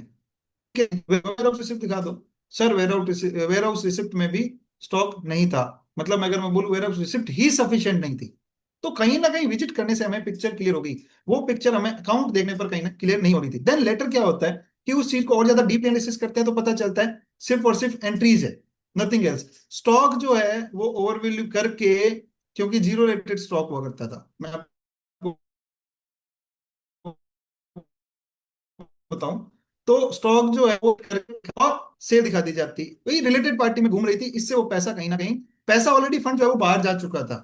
वेयर हाउस रिसिप्ट दिखा दो। सर वेयर हाउस रिसिप्ट में भी स्टॉक नहीं था। मतलब अगर मैं बोलूं वेयर हाउस रिसिप्ट ही सफिशिएंट नहीं थी। तो कहीं ना कहीं विजिट करने से हमें पिक्चर क्लियर हो गई। वो पिक्चर हमें अकाउंट देखने पर कहीं ना क्लियर नहीं हो रही थी। देन लेटर क्या होता है कि उस चीज को और ज्यादा डीप एनालिसिस करते हैं तो पता चलता है सिर्फ और सिर्फ एंट्रीज है, नथिंग एल्स। स्टॉक जो है वो ओवरवैल्यू करके, क्योंकि जीरो रेटेड स्टॉक हुआ करता था, मैं आपको बताऊं, तो स्टॉक जो है वो सेल दिखा दी जाती, वही रिलेटेड पार्टी में घूम रही थी, इससे वो पैसा कहीं ना कहीं, पैसा ऑलरेडी फंड जो है वो बाहर जा चुका था।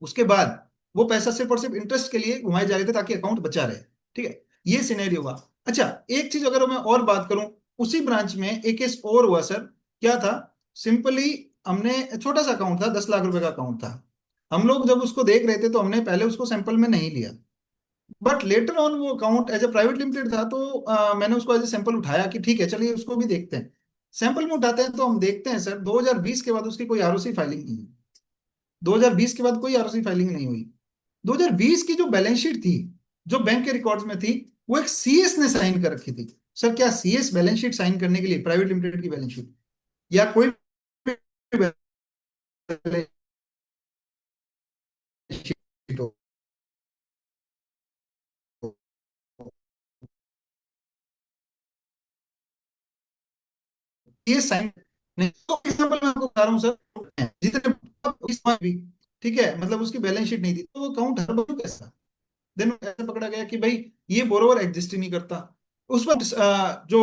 उसके बाद वो पैसा सिर्फ और सिर्फ इंटरेस्ट के लिए घुमाए जा रहे थे ताकि अकाउंट बचा रहे। ठीक है, ये सिनेरियो हुआ। अच्छा, एक चीज अगर मैं और बात करूं, उसी ब्रांच में एक केस और हुआ सर। क्या था, सिंपली हमने, छोटा सा अकाउंट था, 10 लाख रुपए का अकाउंट था। हम लोग जब उसको देख रहे थे तो हमने पहले उसको सैंपल में नहीं लिया, बट लेटर ऑन वो account as a private limited था, तो मैंने उसको एज ए सैंपल उठाया कि ठीक है चलिए उसको भी देखते हैं। सैंपल में उठाते हैं तो हम देखते हैं सर 2020 के बाद उसकी कोई आरओसी फाइलिंग नहीं हुई। 2020 के बाद कोई आरओसी फाइलिंग नहीं हुई। 2020 की जो बैलेंस शीट थी, जो बैंक के रिकॉर्ड्स में थी, वो एक सीएस ने साइन कर रखी थी। सर क्या सीएस बैलेंस शीट साइन करने के लिए, प्राइवेट लिमिटेड की बैलेंस शीट या कोई बैलेंस शीट हो, ये साइन नहीं, तो एग्जांपल मैं आपको बता रहा हूँ सर, जितने इस भी, ठीक है, मतलब उसकी बैलेंस शीट नहीं थी तो वो अकाउंट हर बार कैसा, देन ऐसा पकड़ा गया कि भाई ये बोरोवर एग्जिस्ट ही नहीं करता। उस पर जो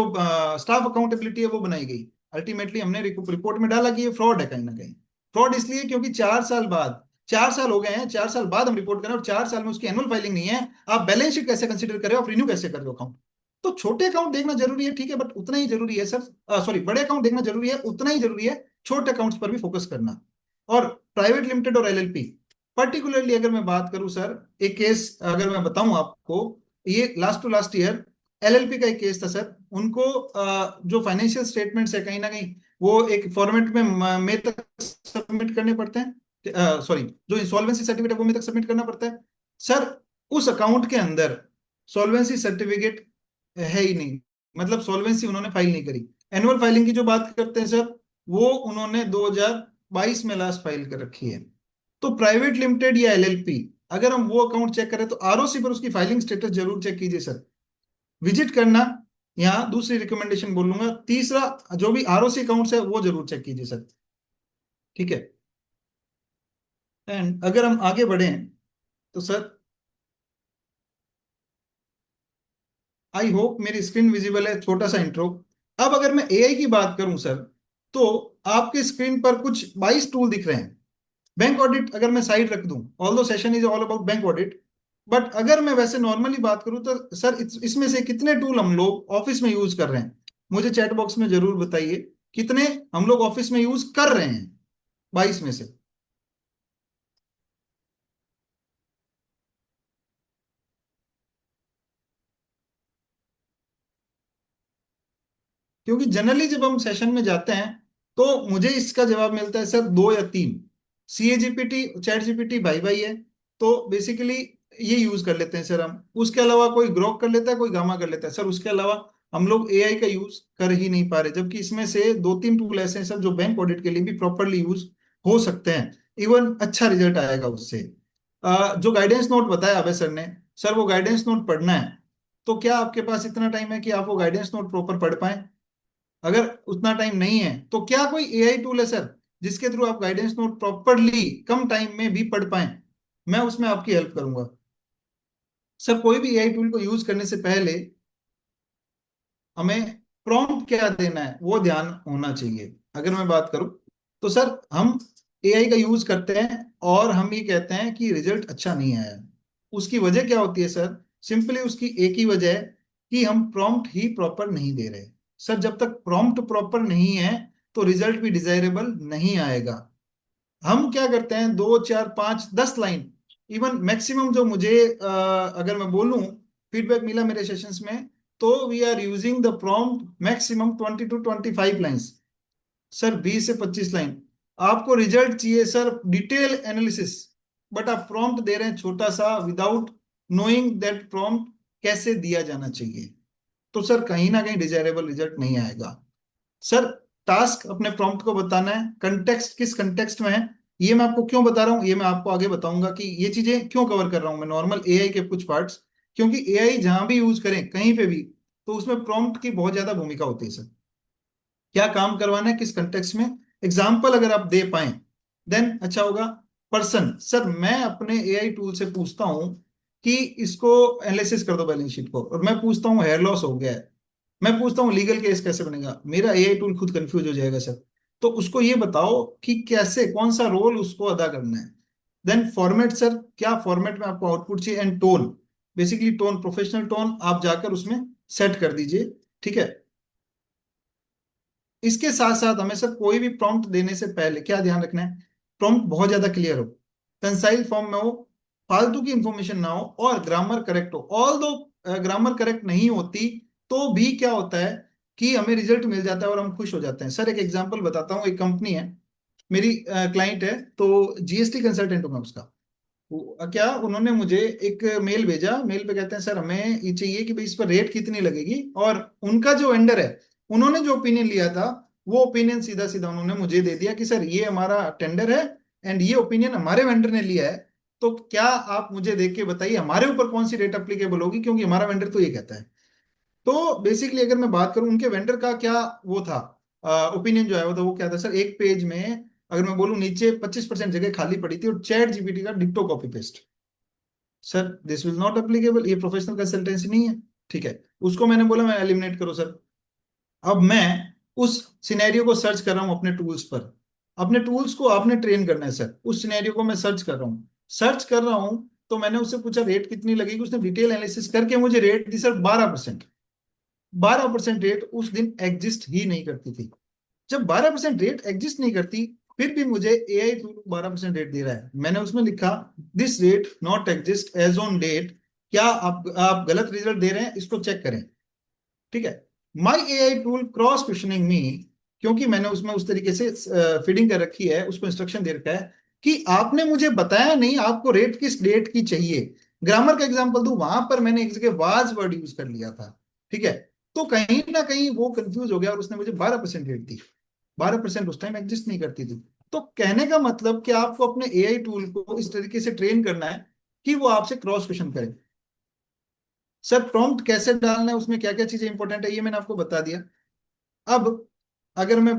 स्टाफ अकाउंटेबिलिटी है वो बनाई गई। अल्टीमेटली हमने रिपोर्ट में डाला कि ये फ्रॉड है कहीं ना कहीं। फ्रॉड इसलिए क्योंकि 4 साल बाद, 4 साल हो गए हैं, 4 साल बाद हम रिपोर्ट करें और 4 साल में उसकी एनुअल फाइलिंग नहीं है, आप बैलेंस शीट कैसे कंसिडर करें, आप रिन्यू कैसे कर रहे हो अकाउंट। तो छोटे अकाउंट देखना जरूरी है, ठीक है, बट उतना ही जरूरी है सर, सॉरी, बड़े अकाउंट देखना जरूरी है, उतना ही जरूरी है छोटे अकाउंट्स पर भी फोकस करना। और प्राइवेट लिमिटेड और एलएलपी पर्टिकुलरली अगर मैं बात करूं सर, एक केस अगर मैं बताऊं आपको, ये last to last year LLP का एक केस था सर। उनको जो फाइनेंशियल स्टेटमेंट्स है कहीं ना कहीं वो एक फॉर्मेट में मई तक सबमिट करने पड़ते हैं, सॉरी, जो इंसॉल्वेंसी सर्टिफिकेट है वो मई तक सबमिट करना पड़ता है। सर उस अकाउंट के अंदर सॉल्वेंसी सर्टिफिकेट है ही नहीं, मतलब सॉल्वेंसी उन्होंने फाइल नहीं करी। एनुअल फाइलिंग की जो बात करते हैं सर, वो उन्होंने 2022 में लास्ट फाइल कर रखी है। तो प्राइवेट लिमिटेड या एलएलपी, अगर हम वो अकाउंट चेक करें तो आरओसी पर उसकी फाइलिंग स्टेटस जरूर चेक कीजिए सर, विजिट करना। यहाँ दूसरी रिकमेंडेशन बोलूंगा, तीसरा जो भी आरओसी अकाउंट्स है वो जरूर चेक कीजिए सर। ठीक है, एंड अगर हम आगे बढ़े तो सर, आई होप मेरी स्क्रीन विजिबल है, छोटा सा इंट्रो। अब अगर मैं एआई की बात करूं सर, तो आपके स्क्रीन पर कुछ 22 टूल दिख रहे हैं। बैंक ऑडिट अगर मैं साइड रख दूं, ऑल दो session is all about bank audit, but अगर मैं वैसे नॉर्मली बात करूं तो सर इसमें से कितने टूल हम लोग ऑफिस में यूज कर रहे हैं, मुझे चैट बॉक्स में जरूर बताइए कितने हम लोग ऑफिस में यूज कर रहे हैं 22 में से। क्योंकि जनरली जब हम सेशन में जाते हैं तो मुझे इसका जवाब मिलता है सर 2 या 3। CAGPT, चैट जीपीटी भाई भाई है, तो बेसिकली ये यूज कर लेते हैं सर हम। उसके अलावा कोई ग्रोक कर लेता है, कोई गामा कर लेता है सर, उसके अलावा हम लोग एआई का यूज कर ही नहीं पा रहे, जबकि इसमें से 2 3 टूल ऐसे हैं सर जो बैंक ऑडिट के लिए भी प्रॉपरली यूज हो सकते हैं। इवन अच्छा रिजल्ट आएगा उससे। जो गाइडेंस नोट बताया अभय सर ने, सर वो गाइडेंस नोट पढ़ना है, तो क्या आपके पास इतना टाइम है कि आप वो गाइडेंस नोट प्रॉपर पढ़ पाए? अगर उतना टाइम नहीं है तो क्या कोई एआई टूल है सर जिसके थ्रू आप गाइडेंस नोट प्रॉपरली कम टाइम में भी पढ़ पाए? मैं उसमें आपकी हेल्प करूंगा। सर कोई भी एआई टूल को यूज करने से पहले हमें प्रॉम्प्ट क्या देना है वो ध्यान होना चाहिए। अगर मैं बात करूं तो सर हम एआई का यूज करते हैं और हम ये कहते हैं कि रिजल्ट अच्छा नहीं आया। उसकी वजह क्या होती है सर? सिंपली उसकी एक ही वजह है कि हम प्रॉम्प्ट ही प्रॉपर नहीं दे रहे। सर जब तक प्रॉम्प्ट प्रॉपर नहीं है तो रिजल्ट भी डिजायरेबल नहीं आएगा। हम क्या करते हैं, 2 4 5 10 लाइन, इवन मैक्सिमम जो मुझे अगर मैं बोलूं फीडबैक मिला मेरे सेशंस में, तो we are using the prompt maximum 20 to 25 lines. Sir 20 से 25 लाइन। आपको रिजल्ट चाहिए सर डिटेल एनालिसिस, बट आप प्रॉम्प्ट दे रहे हैं छोटा सा, विदाउट नोइंग दैट प्रॉम्प्ट कैसे दिया जाना चाहिए। तो सर कहीं ना कहीं डिजायरेबल रिजल्ट नहीं आएगा। सर टास्क अपने प्रॉम्प्ट को बताना है, कंटेक्स्ट किस कंटेक्स्ट में है ये मैं आपको क्यों बता रहा हूँ, ये मैं आपको आगे बताऊंगा कि ये चीजें क्यों कवर कर रहा हूं मैं नॉर्मल एआई के कुछ पार्ट्स। क्योंकि एआई जहां भी यूज करें कहीं पे भी, तो उसमें प्रॉम्प्ट की बहुत ज्यादा भूमिका होती है सर। क्या काम करवाना है किस कंटेक्स्ट में, एग्जाम्पल अगर आप दे पाए देन अच्छा होगा। पर्सन, सर मैं अपने एआई टूल से पूछता हूँ कि इसको एनालिसिस कर दो बैलेंस शीट को, और मैं पूछता हूँ हेयर लॉस हो गया है, मैं पूछता हूँ लीगल केस कैसे बनेगा, मेरा एआई टूल खुद कंफ्यूज हो जाएगा सर। तो उसको ये बताओ कि कैसे कौन सा रोल उसको अदा करना है। देन फॉर्मेट, सर क्या फॉर्मेट में आपको आउटपुट चाहिए, and tone, basically tone, professional tone आप जाकर उसमें सेट कर दीजिए। ठीक है। इसके साथ साथ हमें सर कोई भी प्रॉम्प्ट देने से पहले क्या ध्यान रखना है, प्रॉम्प्ट बहुत ज्यादा क्लियर हो, कंसाइल फॉर्म में हो, फालतू की इंफॉर्मेशन ना हो, और ग्रामर करेक्ट हो। ऑल दो ग्रामर करेक्ट नहीं होती तो भी क्या होता है कि हमें रिजल्ट मिल जाता है और हम खुश हो जाते हैं। सर एक एग्जांपल बताता हूँ, एक कंपनी है मेरी, क्लाइंट है, तो जीएसटी कंसल्टेंट हूँ मैं उसका। क्या उन्होंने मुझे एक मेल भेजा, मेल पे कहते हैं सर हमें ये चाहिए कि भाई इस पर रेट कितनी लगेगी, और उनका जो वेंडर है उन्होंने जो ओपिनियन लिया था वो ओपिनियन सीधा सीधा उन्होंने मुझे दे दिया कि सर ये हमारा टेंडर है एंड ये ओपिनियन हमारे वेंडर ने लिया है, तो क्या आप मुझे देख के बताइए हमारे ऊपर कौन सी रेट अप्लीकेबल होगी, क्योंकि हमारा वेंडर तो ये कहता है। तो बेसिकली अगर मैं बात करूं उनके वेंडर का क्या वो था, ओपिनियन जो है वो क्या था सर, एक पेज में अगर मैं बोलूं नीचे 25% जगह खाली पड़ी थी और चैट जीपीटी का ditto copy paste. Sir this will not applicable, ये प्रोफेशनल कंसल्टेंसी नहीं है। ठीक है, उसको मैंने बोला मैं एलिमिनेट करो सर। अब मैं उस सिनेरियो को सर्च कर रहा हूं अपने टूल्स पर, अपने टूल्स को आपने ट्रेन करना है सर, उस सिनेरियो को मैं सर्च कर रहा हूँ, सर्च कर रहा हूँ। तो मैंने उससे पूछा रेट कितनी लगेगी, उसने डिटेल एनालिसिस करके मुझे रेट दी सर 12%। 12% रेट उस दिन एग्जिस्ट ही नहीं करती थी। जब 12% रेट एग्जिस्ट नहीं करती, फिर भी मुझे एआई टूल 12% रेट दे रहा है, मैंने उसमें लिखा this rate not exist as on date, क्या आप गलत रिजल्ट दे रहे हैं, इसको चेक करें। ठीक है। माई AI tool cross questioning me, क्योंकि मैंने उसमें उस तरीके से फीडिंग कर रखी है, उसको इंस्ट्रक्शन दे रखा है कि आपने मुझे बताया नहीं आपको रेट किस डेट की चाहिए। ग्रामर का एग्जांपल दूं, वहां पर मैंने एक जगह वाज वर्ड यूज कर लिया था। ठीक है। तो कहीं ना कहीं वो कंफ्यूज हो गया और उसने मुझे 12% रेट दी। 12% उस टाइम एग्जिस्ट नहीं करती थी। तो कहने का मतलब कि आपको अपने एआई टूल को इस तरीके से ट्रेन करना है कि वो आपसे क्रॉस क्वेश्चन करे। सर प्रॉम्प्ट कैसे डालना है, उसमें क्या क्या चीजें इंपॉर्टेंट है, ये मैंने आपको बता दिया। अब अगर मैं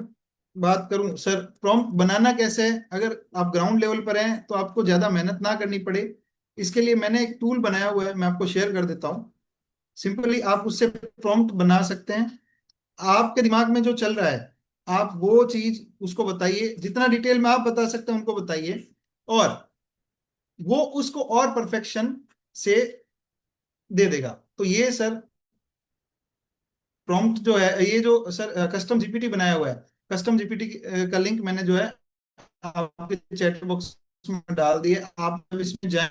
बात करूं सर प्रॉम्प्ट बनाना कैसे है, अगर आप ग्राउंड लेवल पर हैं तो आपको ज्यादा मेहनत ना करनी पड़े, इसके लिए मैंने एक टूल बनाया हुआ है, मैं आपको शेयर कर देता हूं। सिंपली आप उससे प्रॉम्प्ट बना सकते हैं। आपके दिमाग में जो चल रहा है आप वो चीज उसको बताइए, जितना डिटेल में आप बता सकते हैं उनको बताइए, और वो उसको और परफेक्शन से दे देगा। तो ये सर प्रॉम्प्ट जो है, ये जो सर कस्टम जीपीटी बनाया हुआ है, कस्टम जीपीटी का लिंक मैंने जो है आपके चैट बॉक्स में डाल दिए। आप जब इसमें जाएं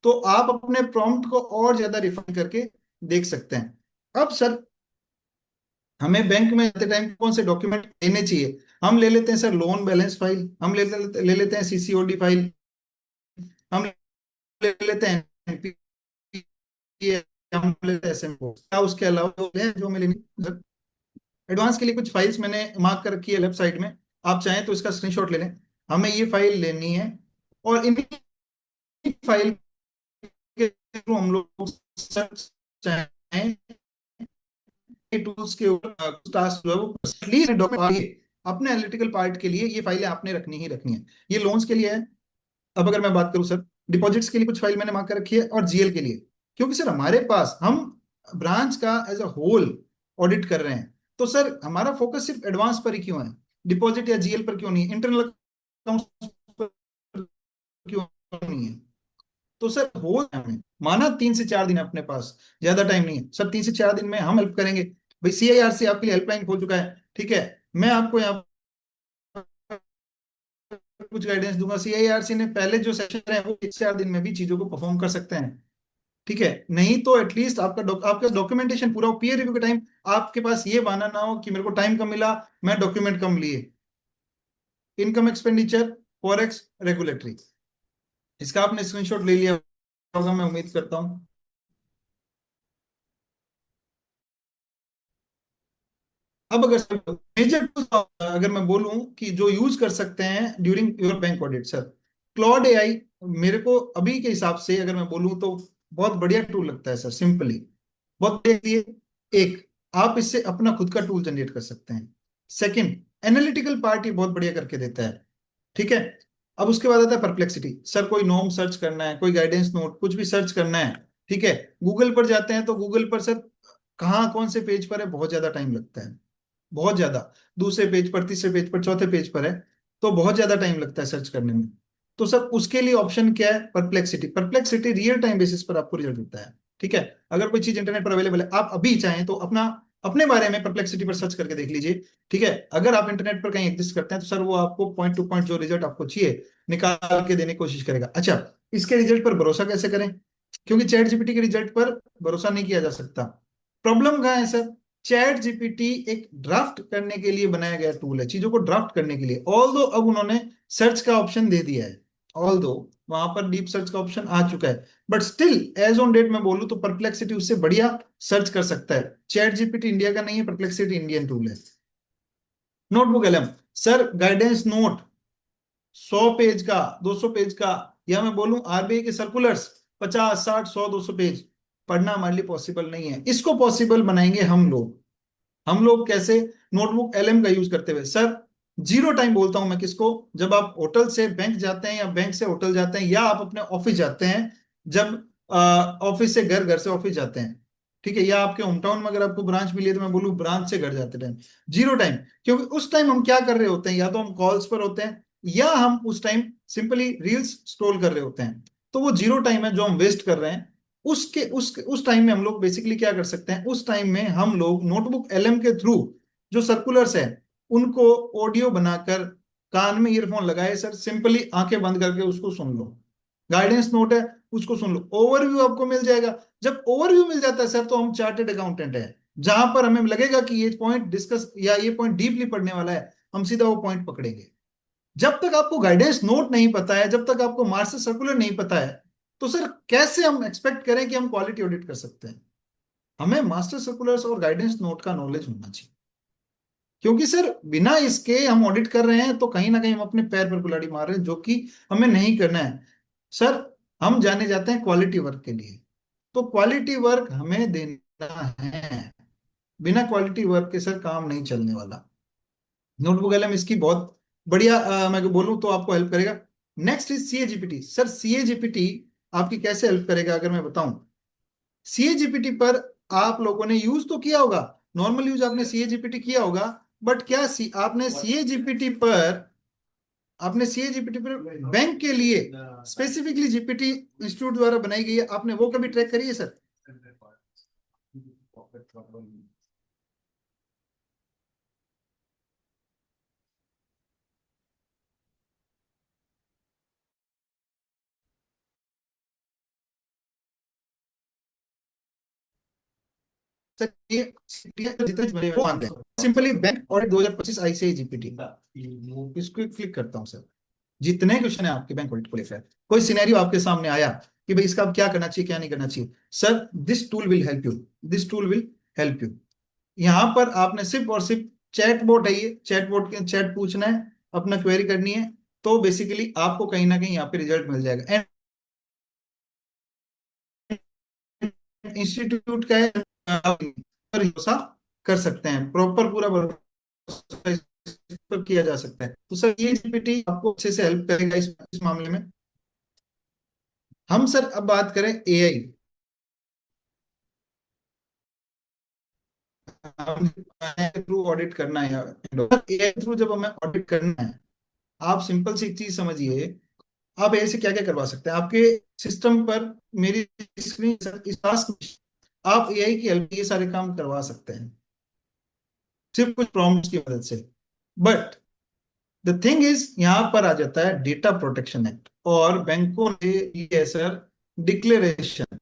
तो आप अपने प्रॉम्प्ट को और ज्यादा रिफाइन करके देख सकते हैं। अब सर हमें बैंक में जाते टाइम कौन से डॉक्यूमेंट लेने चाहिए, हम ले लेते हैं सर लोन बैलेंस फाइल, हम ले लेते हैं सीसीओडी फाइल, हम ले लेते हैं NPA, हम ले लेते हैं SMO। क्या उसके अलावा जो हमें लेनी, एडवांस के लिए कुछ फाइल्स मैंने मार्क कर रखी है लेफ्ट साइड में, आप चाहें तो इसका स्क्रीनशॉट ले लें। हमें ये फाइल लेनी है और इन फाइल के थ्रू हम लोग सर्च चाहें टूल्स के ऊपर टास्क जो है वो प्लीज अपने एनालिटिकल पार्ट के लिए ये फाइलें आपने रखनी ही रखनी है। ये लोन्स के लिए है। अब अगर मैं बात करूं सर डिपॉजिट्स के लिए कुछ फाइल मैंने मार्क कर रखी है, और जीएल के लिए, क्योंकि सर हमारे पास हम ब्रांच का एज अ होल ऑडिट कर रहे हैं, तो सर हमारा फोकस सिर्फ एडवांस पर ही क्यों है, डिपॉजिट या जीएल पर क्यों नहीं है, इंटरनल अकाउंट पर क्यों नहीं है? तो सर हो हमें माना 3 से 4 दिन अपने पास, ज्यादा टाइम नहीं है सर, 3 से 4 दिन में हम हेल्प करेंगे। भाई सीआईआरसी आपके लिए हेल्पलाइन खोल चुका है, ठीक है, मैं आपको यहाँ कुछ गाइडेंस दूंगा। सीआईआरसी ने पहले जो सेशन है वो 3 से 4 दिन में भी चीजों को परफॉर्म कर सकते हैं, ठीक है। नहीं तो एटलीस्ट आपका डॉक्यूमेंटेशन पूरा हो, पीयर रिव्यू के टाइम आपके पास ये बहाना ना हो कि मेरे को टाइम कम मिला, मैं डॉक्यूमेंट कम लिए। इनकम एक्सपेंडिचर, फॉरेक्स, रेगुलेटरी, इसका आपने स्क्रीनशॉट ले लिया होगा मैं उम्मीद करता हूं। अब अगर मेजर अगर मैं बोलूं कि जो यूज कर सकते हैं during your bank audit, sir Claude AI मेरे को अभी के हिसाब से अगर मैं बोलूं तो बहुत बढ़िया टूल लगता है सर, सिंपली बहुत बढ़िया। एक, आप इससे अपना खुद का टूल जनरेट कर सकते हैं। सेकंड, एनालिटिकल पार्ट ये बहुत बढ़िया करके देता है, ठीक है। अब उसके बाद आता है परप्लेक्सिटी, सर कोई नॉर्म सर्च करना है, कोई गाइडेंस नोट, कुछ भी सर्च करना है, ठीक है, गूगल पर जाते हैं तो गूगल पर सर कहाँ कौन से पेज पर है, बहुत ज्यादा टाइम लगता है, बहुत ज्यादा, दूसरे पेज पर, तीसरे पेज पर, चौथे पेज पर है, तो बहुत ज्यादा टाइम लगता है सर्च करने में। तो सर उसके लिए ऑप्शन क्या है, perplexity. Perplexity real time basis पर आपको रिजल्ट देता है, ठीक है। अगर कोई चीज इंटरनेट पर अवेलेबल है, आप अभी चाहें तो अपना अपने बारे में परप्लेक्सिटी पर सर्च करके देख लीजिए, ठीक है। अगर आप इंटरनेट पर कहीं एग्जिस्ट करते हैं तो सर वो आपको पॉइंट टू पॉइंट जो रिजल्ट आपको चाहिए निकाल के देने की कोशिश करेगा। अच्छा, इसके रिजल्ट पर भरोसा कैसे करें, क्योंकि चैट जीपीटी के रिजल्ट पर भरोसा नहीं किया जा सकता। प्रॉब्लम कहाँ है सर, चैट जीपीटी एक ड्राफ्ट करने के लिए बनाया गया टूल है, चीजों को ड्राफ्ट करने के लिए। ऑल दो अब उन्होंने सर्च का ऑप्शन दे दिया है, ऑल दो वहां पर डीप सर्च का ऑप्शन आ चुका है, but still as on date मैं बोलूं तो परप्लेक्सिटी उससे बढ़िया सर्च कर सकता है। चैट जीपीटी इंडिया का नहीं है, परप्लेक्सिटी इंडियन टूल है। Notebook LM, sir guidance note 100 page का, 200 पेज का, या मैं बोलूं आरबीआई के सर्कुलर्स 50, 60, 100, 200 पेज पढ़ना हमारे लिए पॉसिबल नहीं है। इसको पॉसिबल बनाएंगे हम लोग। हम लोग कैसे, नोटबुक एलएम का यूज करते हुए सर, जीरो टाइम बोलता हूं मैं किसको, जब आप होटल से बैंक जाते हैं या बैंक से होटल जाते हैं, या आप अपने ऑफिस जाते हैं, जब ऑफिस से घर, घर से ऑफिस जाते हैं, ठीक है, या आपके होम टाउन में अगर आपको ब्रांच मिली है तो मैं बोलूँ ब्रांच से घर जाते टाइम, जीरो टाइम। क्योंकि उस टाइम हम क्या कर रहे होते हैं, या तो हम कॉल्स पर होते हैं या हम उस टाइम सिंपली रील्स स्क्रॉल कर रहे होते हैं। तो वो जीरो टाइम है जो हम वेस्ट कर रहे हैं। उसके उस टाइम में हम लोग बेसिकली क्या कर सकते हैं, उस टाइम में हम लोग नोटबुक एलएम के थ्रू जो सर्कुलर्स है उनको ऑडियो बनाकर कान में ईयरफोन लगाए सर, सिंपली आंखें बंद करके उसको सुन लो। गाइडेंस नोट है उसको सुन लो, ओवरव्यू आपको मिल जाएगा। जब ओवरव्यू मिल जाता है सर तो हम चार्टेड अकाउंटेंट है, जहां पर हमें लगेगा कि ये पॉइंट डिस्कस या ये पॉइंट डीपली पढ़ने वाला है, हम सीधा वो पॉइंट पकड़ेंगे। जब तक आपको गाइडेंस नोट नहीं पता है, जब तक आपको मास्टर सर्कुलर नहीं पता है, तो सर कैसे हम एक्सपेक्ट करें कि हम क्वालिटी ऑडिट कर सकते हैं। हमें मास्टर सर्कुलर्स और गाइडेंस नोट का नॉलेज होना चाहिए, क्योंकि सर बिना इसके हम ऑडिट कर रहे हैं तो कहीं ना कहीं हम अपने पैर पर कुल्हाड़ी मार रहे हैं, जो कि हमें नहीं करना है। सर हम जाने जाते हैं क्वालिटी वर्क के लिए, तो क्वालिटी वर्क हमें देना है, बिना क्वालिटी वर्क के सर काम नहीं चलने वाला। नोटबुक एलएम इसकी बहुत बढ़िया मैं बोलूं तो आपको हेल्प करेगा। Next is CA GPT, sir CA GPT आपकी कैसे हेल्प करेगा अगर मैं बताऊं। सीए जीपीटी पर आप लोगों ने यूज तो किया होगा, नॉर्मल यूज आपने सीए जीपीटी किया होगा, बट क्या आपने सीए जीपीटी पर बैंक के लिए स्पेसिफिकली जीपीटी इंस्टीट्यूट द्वारा बनाई गई है, आपने वो कभी ट्रैक करी है सर? सर ये जितने बड़े वो आते हैं simply bank audit 2025 ICI GPT, इसको क्लिक करता हूं सर। जितने क्वेश्चन है आपके बैंक ऑडिट को लेकर, कोई सिनेरियो आपके सामने आया कि भाई इसका अब क्या करना चाहिए क्या नहीं करना चाहिए, sir this tool will help you, this tool will help you. यहाँ पर आपने सिर्फ और सिर्फ चैट बोट है, ये चैट बोट के चैट पूछना है, अपना क्वेरी करनी है, तो बेसिकली आपको कहीं ना कहीं यहाँ पे रिजल्ट मिल जाएगा। एंड इंस्टीट्यूट का है, आप भरोसा कर सकते हैं, प्रॉपर पूरा भरोसा इस पर किया जा सकता है। तो सर ये जीपीटी आपको अच्छे से हेल्प करेगा इस मामले में। हम सर अब बात करें एआई। थ्रू ऑडिट करना है, एआई थ्रू जब हमें ऑडिट करना है, आप सिंपल सी एक चीज समझिए, आप ऐसे क्या क्या करवा सकते हैं आपके सिस्टम पर, मेरी स्क्रीन इस टास्क में आप एआई की हेल्प ये सारे काम करवा सकते हैं सिर्फ कुछ प्रॉम्प्ट्स की मदद से। बट द थिंग इज, यहां पर आ जाता है डेटा प्रोटेक्शन एक्ट, और बैंकों ने ये है सर डिक्लेरेशन,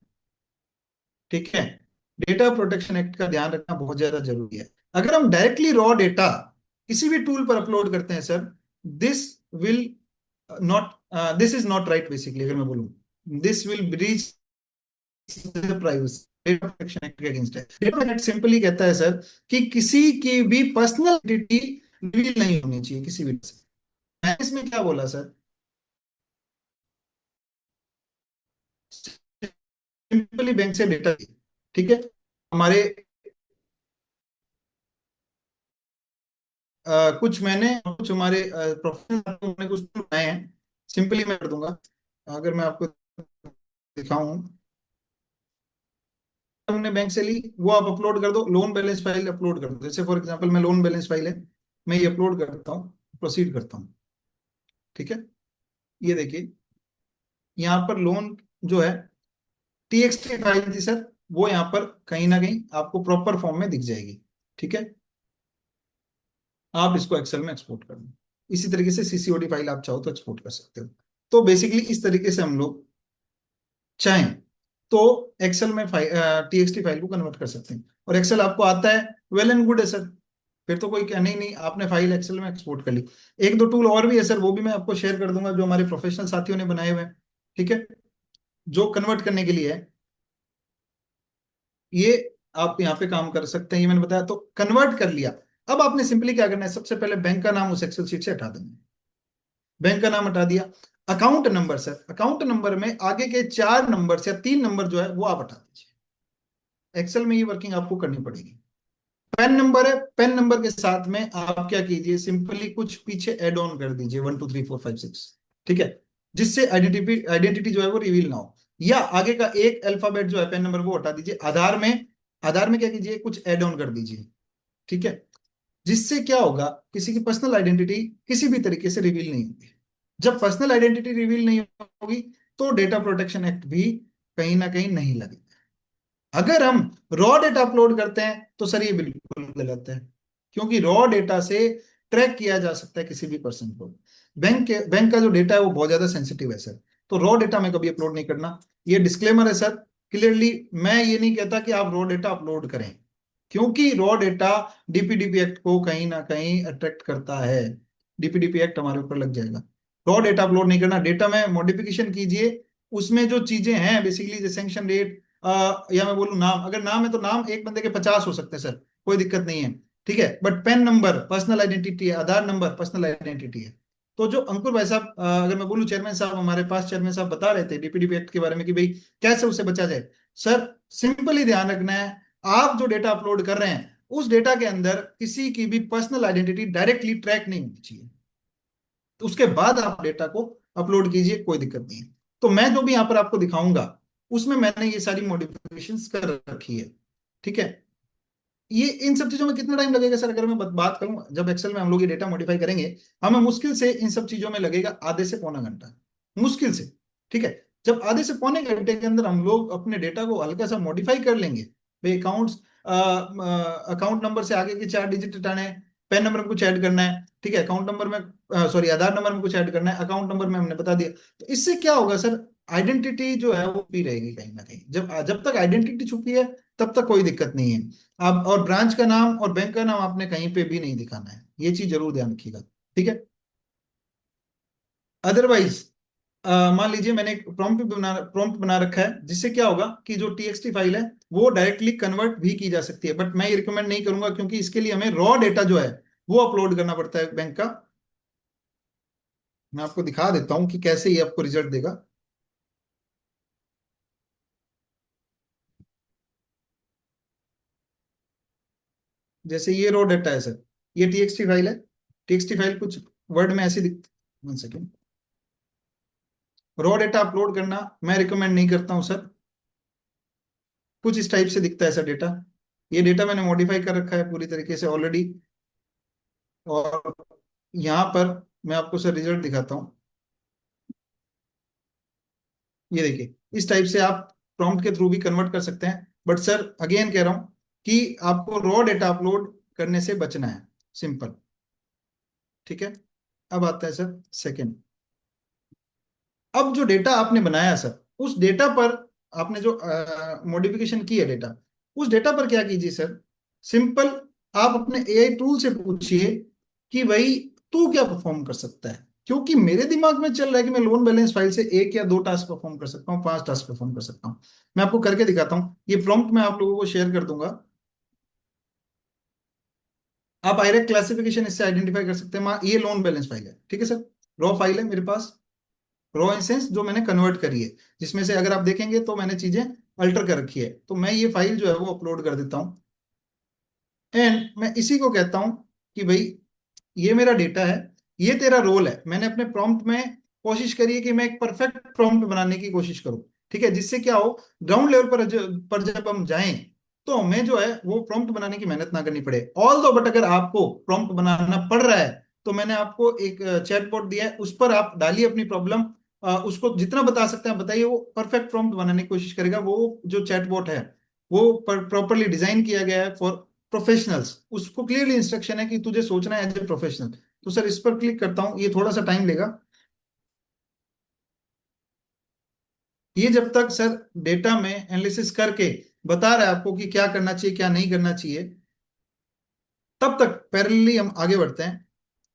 ठीक है। डेटा प्रोटेक्शन एक्ट का ध्यान रखना बहुत ज्यादा जरूरी है। अगर हम डायरेक्टली रॉ डेटा किसी भी टूल पर अपलोड करते हैं sir, this will not, this is not right basically, अगर मैं बोलूं, this will breach the privacy. Data protection act के अगेंस्ट है। डेटा एक्ट सिंपली कहता है सर कि किसी की भी पर्सनल आइडेंटिटी रिवील नहीं होनी चाहिए किसी भी से। मैंने इसमें क्या बोला सर, सिंपली बैंक से डेटा, ठीक है, हमारे कुछ मैंने कुछ हमारे प्रोफेशनल कुछ बनाए हैं, सिंपली मैं कर दूंगा। अगर मैं आपको दिखाऊं, हमने बैंक से ली, वो आप अपलोड कर दो, लोन बैलेंस फाइल अपलोड कर दो। जैसे फॉर एग्जांपल मैं लोन बैलेंस फाइल है, मैं ये अपलोड करता हूँ, प्रोसीड करता हूँ, ठीक है। ये देखिए, यहाँ पर लोन जो है टीएक्सटी फाइल थी सर, वो यहाँ पर कहीं ना कहीं आपको प्रॉपर फॉर्म में दिख जाएगी, ठीक है। आप इसको एक्सेल में एक्सपोर्ट कर दो। इसी तरीके से सीसीओडी फाइल आप चाहो तो एक्सपोर्ट कर सकते हो। तो बेसिकली इस तरीके से हम लोग चाहें तो एक्सेल में टीएक्सटी फाइल को कन्वर्ट कर सकते हैं, और एक्सेल आपको आता है, वेल एंड गुड है सर। फिर तो कोई कहना ही नहीं, आपने फाइल एक्सेल में एक्सपोर्ट कर ली। एक दो टूल और भी है सर, वो भी मैं आपको शेयर कर दूंगा, जो हमारे प्रोफेशनल साथियों ने बनाए हुए हैं, ठीक है, जो कन्वर्ट करने के लिए है। ये आप यहाँ पे काम कर सकते हैं, ये मैंने बताया। तो कन्वर्ट कर लिया, अब आपने सिंपली क्या करना है, सबसे पहले बैंक का नाम उस एक्सेल शीट से हटा देना है। बैंक का नाम हटा दिया। Account number sir, account number में आगे के 4 नंबर या 3 नंबर जो है वो आप हटा दीजिए। एक्सेल में ये वर्किंग आपको करनी पड़ेगी। पेन नंबर है, पेन नंबर के साथ में आप क्या कीजिए, सिंपली कुछ पीछे एड ऑन कर दीजिए 1 2 3 4 5 6, ठीक है, जिससे आइडेंटिटी आइडेंटिटी जो है वो रिवील ना हो। या आगे का एक अल्फाबेट जो है पेन नंबर वो हटा दीजिए। आधार में क्या कीजिए, कुछ एड ऑन कर दीजिए, ठीक है, जिससे क्या होगा, किसी की पर्सनल आइडेंटिटी किसी भी तरीके से रिवील नहीं होगी। जब पर्सनल आइडेंटिटी रिवील नहीं होगी तो डेटा प्रोटेक्शन एक्ट भी कहीं ना कहीं नहीं लगेगा। अगर हम रॉ डेटा अपलोड करते हैं तो सर ये बिल्कुल गलत है, क्योंकि रॉ डेटा से ट्रैक किया जा सकता है किसी भी पर्सन को। बैंक का जो डेटा है वो बहुत ज्यादा सेंसिटिव है सर, तो रॉ डेटा में कभी अपलोड नहीं करना। ये डिस्क्लेमर है सर, क्लियरली। मैं ये नहीं कहता कि आप रॉ डेटा अपलोड करें, क्योंकि रॉ डेटा डीपीडीपी एक्ट को कहीं ना कहीं अट्रैक्ट करता है, डीपीडीपी एक्ट हमारे ऊपर लग जाएगा। रॉ डेटा अपलोड नहीं करना, डेटा में मॉडिफिकेशन कीजिए। उसमें जो चीजें हैं बेसिकली, जो सेंक्शन रेट, या मैं बोलूँ नाम, अगर नाम है तो नाम एक बंदे के 50 हो सकते हैं सर, कोई दिक्कत नहीं है, ठीक है। But PAN number personal identity है, आधार नंबर पर्सनल आइडेंटिटी है। तो जो अंकुर भाई साहब, अगर मैं बोलूँ चेयरमैन साहब, हमारे पास चेयरमैन साहब बता रहे थे डीपीडीपी एक्ट के बारे में कि भाई कैसे उससे बचा जाए। सर सिंपली ध्यान रखना है, आप जो डेटा अपलोड कर रहे हैं उस डेटा के अंदर किसी की भी पर्सनल आइडेंटिटी डायरेक्टली ट्रैक नहीं होनी चाहिए। तो उसके बाद आप डेटा को अपलोड कीजिए, कोई दिक्कत नहीं है। तो मैं जो भी यहाँ पर आपको दिखाऊंगा उसमें मैंने ये सारी मॉडिफिकेशंस कर रखी है, ठीक है। ये इन सब चीजों में कितना टाइम लगेगा सर, अगर मैं बात करूं, जब एक्सेल में हम लोग ये डेटा मॉडिफाई करेंगे, हमें मुश्किल से इन सब चीजों में लगेगा आधे से पौना घंटा, मुश्किल से, ठीक है। जब आधे से पौने घंटे के अंदर हम लोग अपने डेटा को हल्का सा मॉडिफाई कर लेंगे, भाई अकाउंट्स, अकाउंट नंबर से आगे के 4 डिजिट हटाने हैं, पैन नंबर में कुछ ऐड करना है, ठीक है, अकाउंट नंबर में सॉरी आधार नंबर में कुछ ऐड करना है, अकाउंट नंबर में हमने बता दिया। तो इससे क्या होगा सर, आइडेंटिटी जो है वो भी रहेगी कहीं ना कहीं। जब जब तक आइडेंटिटी छुपी है तब तक कोई दिक्कत नहीं है। आप और ब्रांच का नाम और बैंक का नाम आपने कहीं पे भी नहीं दिखाना है, ये चीज जरूर ध्यान रखिएगा, ठीक है। अदरवाइज मान लीजिए मैंने एक प्रॉम्प्ट बना रखा है, जिससे क्या होगा कि जो टीएक्सटी फाइल है वो डायरेक्टली कन्वर्ट भी की जा सकती है, बट मैं ये रिकमेंड नहीं करूंगा, क्योंकि इसके लिए हमें रॉ डेटा जो है वो अपलोड करना पड़ता है बैंक का। मैं आपको दिखा देता हूं कि कैसे ये आपको रिजल्ट देगा। जैसे ये रॉ डेटा है सर, ये टीएक्सटी फाइल है। टीएक्सटी फाइल कुछ वर्ड में ऐसी दिख, 1 सेकेंड, रॉ डेटा अपलोड करना मैं रिकमेंड नहीं करता हूं सर। कुछ इस टाइप से दिखता है सर डेटा, ये डेटा मैंने मॉडिफाई कर रखा है पूरी तरीके से ऑलरेडी। और यहाँ पर मैं आपको सर रिजल्ट दिखाता हूँ। ये देखिए, इस टाइप से आप प्रॉम्प्ट के थ्रू भी कन्वर्ट कर सकते हैं। बट सर अगेन कह रहा हूँ कि आपको रॉ डेटा अपलोड करने से बचना है, सिंपल। ठीक है, अब आता है सर सेकंड। अब जो डेटा आपने बनाया सर, उस डेटा पर आपने जो मॉडिफिकेशन की है डेटा, उस डेटा पर क्या कीजिए सर, सिंपल आप अपने एआई टूल से पूछिए कि भाई तू क्या परफॉर्म कर सकता है। क्योंकि मेरे दिमाग में चल रहा है कि मैं लोन बैलेंस फाइल से 1 या 2 टास्क परफॉर्म कर सकता हूँ, 5 टास्क परफॉर्म कर सकता हूँ। मैं आपको करके दिखाता हूँ, ये प्रॉम्प्ट मैं आप लोगों को शेयर कर दूंगा। आप डायरेक्ट क्लासिफिकेशन इससे आइडेंटिफाई कर सकते हैं। ये लोन बैलेंस फाइल है, ठीक है सर, रॉ फाइल है मेरे पास। रॉ इन सेंस जो मैंने कन्वर्ट करी है, जिसमें से अगर आप देखेंगे तो मैंने चीजें अल्टर कर रखी है। तो मैं ये फाइल जो है वो अपलोड कर देता हूँ। एंड मैं इसी को कहता हूँ कि भाई ये मेरा डेटा है, ये तेरा रोल है। मैंने अपने प्रॉम्प्ट में कोशिश करी है कि मैं एक परफेक्ट प्रॉम्प्ट बनाने की कोशिश करूं, ठीक है, जिससे क्या हो, ग्राउंड लेवल पर जब हम जाएं तो हमें जो है वो प्रॉम्प्ट बनाने की मेहनत ना करनी पड़े। ऑल दो बट अगर आपको प्रॉम्प्ट बनाना पड़ रहा है तो मैंने आपको एक चैटबॉट दिया है, उस पर आप डालिए अपनी प्रॉब्लम। उसको जितना बता सकते हैं बताइए, वो परफेक्ट प्रॉम्प्ट बनाने की कोशिश करेगा। वो जो चैटबॉट है वो प्रॉपरली डिजाइन किया गया है फॉर प्रोफेशनल्स। उसको क्लियरली इंस्ट्रक्शन है कि तुझे सोचना है एज ए प्रोफेशनल। तो सर इस पर क्लिक करता हूं, ये थोड़ा सा टाइम लेगा। ये जब तक सर डेटा में एनालिसिस करके बता रहा है आपको कि क्या करना चाहिए क्या नहीं करना चाहिए, तब तक पैरेलली हम आगे बढ़ते हैं।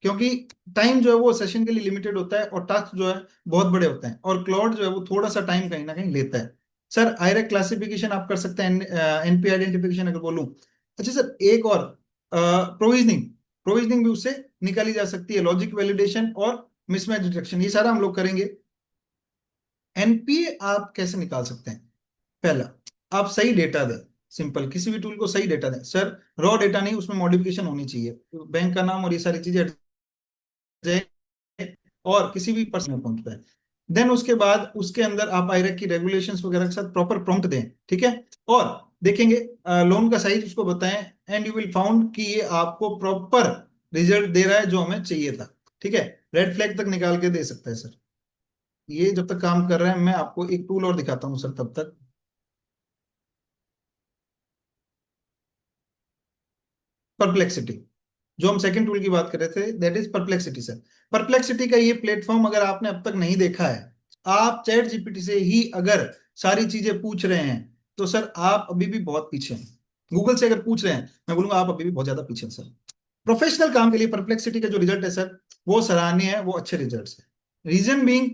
क्योंकि टाइम जो है वो सेशन के लिए लिमिटेड होता है और टास्क जो है बहुत बड़े होते हैं, और क्लाउड जो है वो थोड़ा सा टाइम कहीं ना कहीं लेता है। सर आयरेक क्लासिफिकेशन आप कर सकते हैं, एनपी आइडेंटिफिकेशन अगर बोलूं। अच्छा सर एक और, प्रोविजनिंग, प्रोविजनिंग भी उससे निकाली जा सकती है, लॉजिक वैलिडेशन और मिसमैच डिटेक्शन, ये सारा हम लोग करेंगे। एनपीए आप कैसे निकाल सकते हैं? पहला, आप सही डेटा दें। सिंपल, किसी भी टूल को सही डेटा दें सर, रॉ डेटा नहीं, उसमें मॉडिफिकेशन होनी चाहिए, बैंक का नाम और ये सारी चीजें और किसी भी पर्सन अकाउंट पे। देन उसके बाद उसके अंदर आप आयरक की रेगुलेशंस वगैरह के साथ प्रॉपर प्रॉम्प्ट दें, ठीक है। और देखेंगे लोन का साइज उसको बताएं, एंड यू विल फाउंड कि ये आपको प्रॉपर रिजल्ट दे रहा है जो हमें चाहिए था, ठीक है। रेड फ्लैग तक निकाल के दे सकता है सर। ये जब तक काम कर रहे हैं मैं आपको एक टूल और दिखाता हूँ सर तब तक। परप्लेक्सिटी, जो हम सेकंड टूल की बात कर रहे थे, that is perplexity sir. Perplexity का ये प्लेटफॉर्म अगर आपने अब तक नहीं देखा है, आप चैट जीपीटी से ही अगर सारी चीजें पूछ रहे हैं तो सर आप अभी भी बहुत पीछे हैं। गूगल से अगर पूछ रहे हैं, मैं बोलूंगा आप अभी भी बहुत ज्यादा पीछे हैं सर। प्रोफेशनल काम के लिए परप्लेक्सिटी का जो रिजल्ट है सर वो सराहनीय है, वो अच्छे रिजल्ट है। Reason being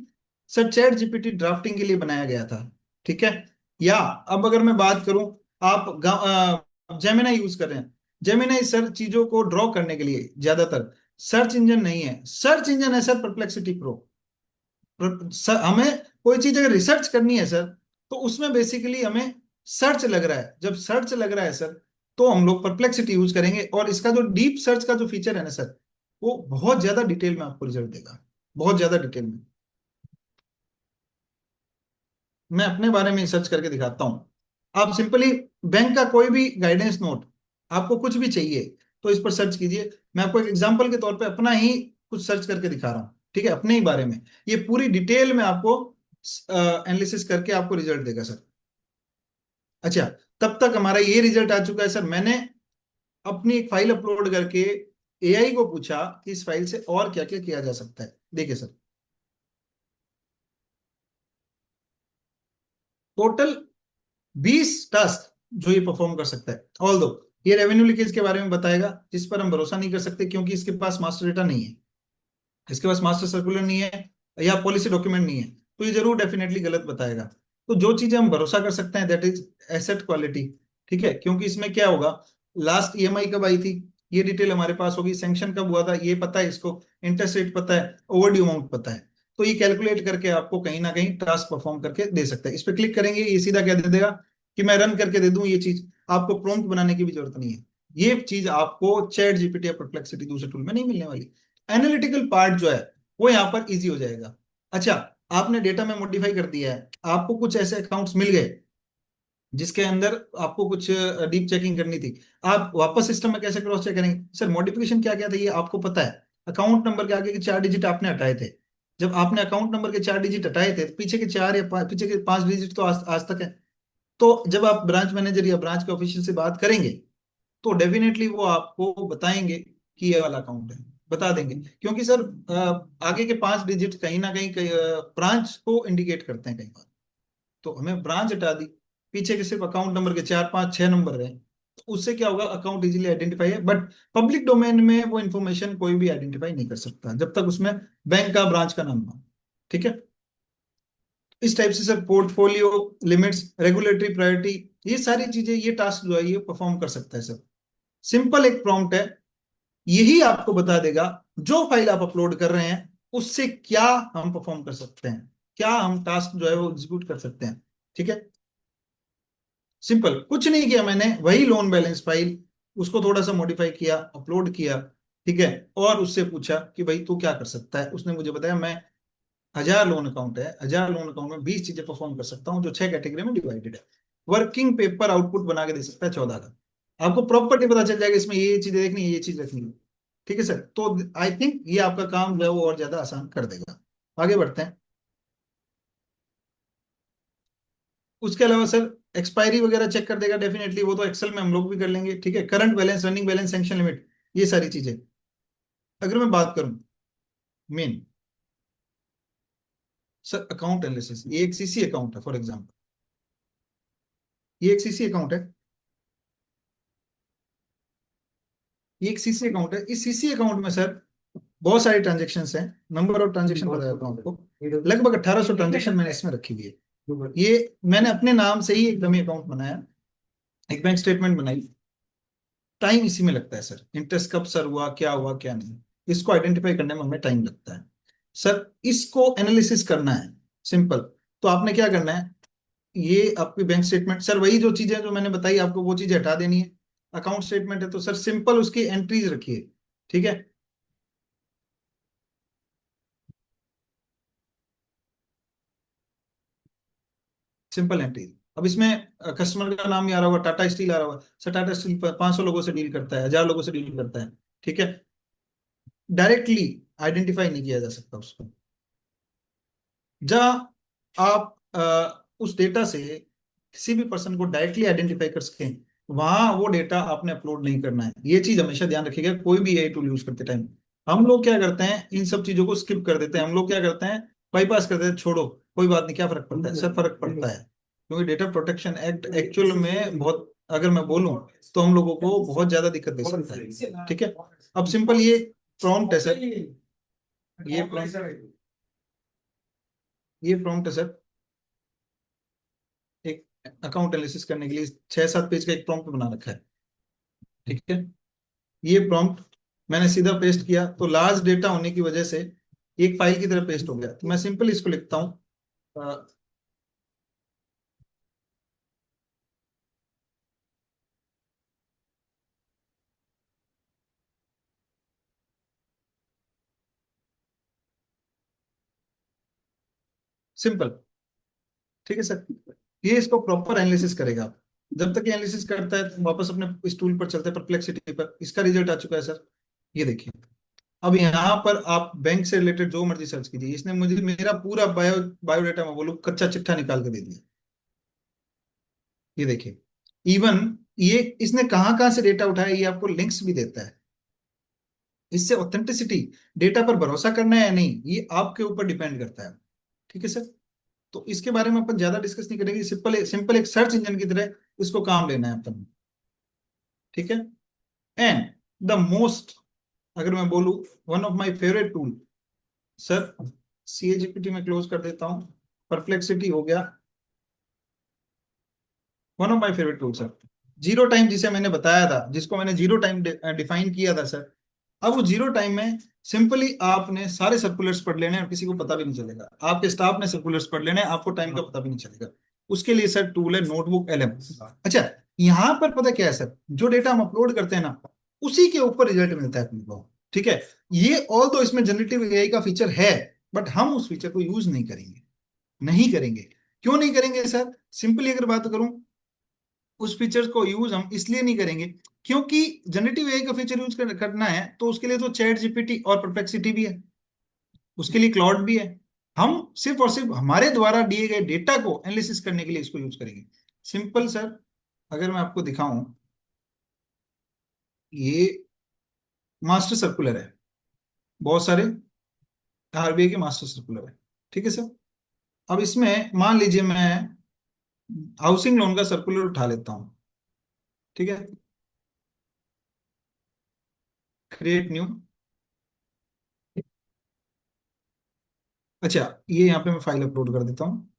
sir, ChatGPT drafting के लिए बनाया गया था, ठीक है। या अब अगर मैं बात करूं, आप जेमिना यूज कर रहे हैं, जेमिनाई सर चीजों को ड्रॉ करने के लिए ज्यादातर सर्च इंजन नहीं है, सर्च इंजन है सर परप्लेक्सिटी प्रो। सर हमें कोई चीज अगर रिसर्च करनी है सर, तो उसमें बेसिकली हमें सर्च लग रहा है। जब सर्च लग रहा है सर तो हम लोग परप्लेक्सिटी यूज करेंगे, और इसका जो डीप सर्च का जो फीचर है ना सर, वो बहुत ज्यादा डिटेल में आपको रिजल्ट देगा, बहुत ज्यादा डिटेल में। मैं अपने बारे में सर्च करके दिखाता हूँ। आप सिंपली बैंक का कोई भी गाइडेंस नोट, आपको कुछ भी चाहिए तो इस पर सर्च कीजिए। मैं आपको एक एग्जांपल के तौर पे अपना ही कुछ सर्च करके दिखा रहा हूँ, ठीक है, अपने ही बारे में। ये पूरी डिटेल में आपको एनालिसिस करके आपको रिजल्ट देगा सर। अच्छा, तब तक हमारा ये रिजल्ट आ चुका है सर। मैंने अपनी एक फाइल अपलोड करके एआई को पूछा कि इस फाइल से और क्या क्या किया जा सकता है। देखिए सर, टोटल 20 टास्क जो ये परफॉर्म कर सकता है। ऑल दो ये रेवेन्यू लीकेज के बारे में बताएगा, जिस पर हम भरोसा नहीं कर सकते क्योंकि इसके पास मास्टर डेटा नहीं है, इसके पास मास्टर सर्कुलर नहीं है या पॉलिसी डॉक्यूमेंट नहीं है, तो ये जरूर डेफिनेटली गलत बताएगा। तो जो चीजें हम भरोसा कर सकते हैं दैट इज एसेट क्वालिटी, ठीक है। क्योंकि इसमें क्या होगा, लास्ट ईएमआई कब आई थी ये डिटेल हमारे पास होगी, सैंक्शन कब हुआ था ये पता है इसको, इंटरेस्ट रेट पता है, ओवर ड्यू अमाउंट पता है। तो ये कैलकुलेट करके आपको कहीं ना कहीं टास्क परफॉर्म करके दे सकता है। इस पर क्लिक करेंगे, ये सीधा क्या दे देगा कि मैं रन करके दे दूं ये चीज। आपको प्रॉम्प्ट बनाने की भी जरूरत नहीं है, ये चीज आपको चैट जीपीटी या परप्लेक्सिटी दूसरे टूल में नहीं मिलने वाली। एनालिटिकल पार्ट जो है वो यहाँ पर इजी हो जाएगा। अच्छा, आपने डेटा में मॉडिफाई कर दिया है, आपको कुछ ऐसे अकाउंट्स मिल गए जिसके अंदर आपको कुछ डीप चेकिंग करनी थी। आप वापस सिस्टम में कैसे क्रॉस चेक करेंगे सर? मॉडिफिकेशन क्या क्या था ये आपको पता है। अकाउंट नंबर के आगे के 4 डिजिट आपने हटाए थे। जब आपने अकाउंट नंबर के 4 डिजिट हटाए थे तो पीछे के 4 या पीछे के 5 डिजिट तो आज तक है। तो जब आप ब्रांच मैनेजर या ब्रांच के ऑफिशियल से बात करेंगे तो डेफिनेटली वो आपको बताएंगे कि ये वाला अकाउंट है, बता देंगे। क्योंकि सर आगे के 5 डिजिट कहीं ना कहीं ब्रांच को इंडिकेट करते हैं कई बार। तो हमें ब्रांच हटा दी, पीछे के सिर्फ अकाउंट नंबर के 4 5 6 नंबर रहे, तो उससे क्या होगा, अकाउंट इजीली आइडेंटिफाई है। बट पब्लिक डोमेन में वो इन्फॉर्मेशन कोई भी आइडेंटिफाई नहीं कर सकता जब तक उसमें बैंक का ब्रांच का नाम ना हो। ठीक है। इस टाइप से sir portfolio limits, regulatory priority, ये सारी चीजें, ये टास्क जो है ये परफॉर्म कर सकता है सर। सिंपल एक प्रॉम्प्ट है, यही आपको बता देगा जो फाइल आप अपलोड कर रहे हैं उससे क्या हम परफॉर्म कर सकते हैं, क्या हम टास्क जो है वो एग्जीक्यूट कर सकते हैं। ठीक है। सिंपल, कुछ नहीं किया मैंने, वही लोन बैलेंस फाइल उसको थोड़ा सा मॉडिफाई किया, अपलोड किया। ठीक है। और उससे पूछा कि भाई तू क्या कर सकता है, उसने मुझे बताया मैं 1000 लोन अकाउंट है, 1000 लोन अकाउंट में 20 चीजें परफॉर्म कर सकता हूँ जो 6 कैटेगरी में डिवाइडेड है। वर्किंग पेपर आउटपुट बना के दे सकता है 14 का। आपको प्रॉपर्टी पता चल जाएगा इसमें ये चीजें देखनी है, ये चीज रखनी है। ठीक है सर। तो आई थिंक ये आपका काम जो है वो और ज्यादा आसान कर देगा। आगे बढ़ते हैं। उसके अलावा सर एक्सपायरी वगैरह चेक कर देगा डेफिनेटली, वो तो एक्सेल में हम लोग भी कर लेंगे। ठीक है। Current balance, running balance, sanction limit, ये सारी चीजें। अगर मैं बात करूं मेन सर अकाउंट एनालिसिस, ये एक सीसी अकाउंट है फॉर एग्जांपल, ये एक सीसी अकाउंट है, ये एक सीसी अकाउंट है। इस सीसी अकाउंट में सर बहुत सारे ट्रांजेक्शन हैं। नंबर ऑफ ट्रांजेक्शन बता देता हूँ आपको, लगभग 1800 ट्रांजेक्शन मैंने इसमें रखी हुई है। ये मैंने अपने नाम से ही एक डमी अकाउंट बनाया, एक बैंक स्टेटमेंट बनाई। टाइम इसी में लगता है सर, इंटरेस्ट कब सर हुआ, क्या हुआ क्या नहीं, इसको आइडेंटिफाई करने में हमें टाइम लगता है सर। इसको एनालिसिस करना है सिंपल। तो आपने क्या करना है, ये आपकी बैंक स्टेटमेंट सर, वही जो चीजें जो मैंने बताई आपको वो चीजें हटा देनी है। अकाउंट स्टेटमेंट है तो सर सिंपल उसकी एंट्रीज रखिए। ठीक है। Simple entry. अब इसमें कस्टमर का नाम ही आ रहा होगा, टाटा स्टील आ रहा होगा सर, टाटा स्टील 500 लोगों से डील करता है, 1000 लोगों से डील करता है। ठीक है। डायरेक्टली आइडेंटिफाई नहीं किया जा सकता उसको। जहां आप उस डेटा से किसी भी पर्सन को डायरेक्टली आइडेंटिफाई कर सकें, वहां वो डेटा आपने अपलोड नहीं करना है। ये चीज हमेशा ध्यान रखिएगा कोई भी एआई टूल यूज करते टाइम। हम लोग क्या करते हैं, इन सब चीजों को स्किप कर देते हैं। हम लोग क्या करते हैं, बाईपास कर देते हैं, छोड़ो कोई बात नहीं, क्या फर्क पड़ता है सर? फर्क पड़ता है, क्योंकि डेटा प्रोटेक्शन एक्ट एक्चुअल में बहुत, अगर मैं बोलूं तो हम लोगों को बहुत ज्यादा दिक्कत दे सकता है। ठीक है। अब सिंपल ये प्रॉम्प्ट है सर, ये प्रॉम्प्ट, ये प्रॉम्प्ट है सर एक अकाउंट एनालिसिस करने के लिए 6 7 पेज का एक प्रॉम्प्ट बना रखा है। ठीक है। ये प्रॉम्प्ट मैंने सीधा पेस्ट किया तो लार्ज डेटा होने की वजह से एक फाइल की तरह पेस्ट हो गया। तो मैं सिंपल इसको लिखता हूँ, सिंपल। ठीक है सर। ये इसको प्रॉपर एनालिसिस करेगा। जब तक ये एनालिसिस करता है तो वापस अपने इस टूल पर चलते हैं, परप्लेक्सिटी पर। इसका रिजल्ट आ चुका है सर, ये देखिए। अब यहाँ पर आप बैंक से रिलेटेड जो मर्जी सर्च कीजिए, इसने मुझे मेरा पूरा बायोडाटा में बोलूं कच्चा चिट्ठा निकाल के दे दिया। ये देखिए। इवन ये इसने कहाँ कहाँ से डेटा उठाया ये आपको लिंक्स भी देता है। इससे ऑथेंटिसिटी, डेटा पर भरोसा करना है या नहीं, ये आपके ऊपर डिपेंड करता है। ठीक है सर। तो इसके बारे में अपन ज्यादा डिस्कस नहीं करेंगे, सिंपल सिंपल एक सर्च इंजन की तरह इसको काम लेना है अपन। ठीक है। एंड द मोस्ट, अगर मैं बोलूं, one of my favourite tool sir, ChatGPT में क्लोज कर देता हूं, परप्लेक्सिटी हो गया one of my favourite tool sir. Zero time जिसे मैंने बताया था, जिसको मैंने जीरो टाइम डिफाइन किया था सर, अब वो जीरो टाइम में सिंपली आपने सारे सर्कुलर्स पढ़ लेने और किसी को पता भी नहीं चलेगा। आपके स्टाफ ने सर्कुलर्स पढ़ लेने, आपको टाइम का पता भी नहीं चलेगा। उसके लिए सर टूल है नोटबुक LM। अच्छा, यहाँ पर पता क्या है सर, जो डेटा हम अपलोड करते हैं ना उसी के ऊपर रिजल्ट मिलता है अपने को। ठीक है। ये ऑल दो इसमें जनरेटिव AI का फीचर है, बट हम उस फीचर को यूज नहीं करेंगे, नहीं करेंगे। क्यों नहीं करेंगे सर? सिंपली अगर बात करूं, उस फीचर को यूज हम इसलिए नहीं करेंगे क्योंकि जनरेटिव एआई का फीचर यूज करना है तो उसके लिए तो चैट जीपीटी और परप्लेक्सिटी भी है, उसके लिए क्लाउड भी है। हम सिर्फ और सिर्फ हमारे द्वारा दिए गए डेटा को एनालिसिस करने के लिए इसको यूज करेंगे। सिंपल सर, अगर मैं आपको दिखाऊं, ये मास्टर सर्कुलर है, बहुत सारे आरबीआई के मास्टर सर्कुलर है, ठीक है सर। अब इसमें मान लीजिए मैं हाउसिंग लोन का सर्कुलर उठा लेता हूं, ठीक है, क्रिएट न्यू। अच्छा, ये यहाँ पे मैं फाइल अपलोड कर देता हूँ,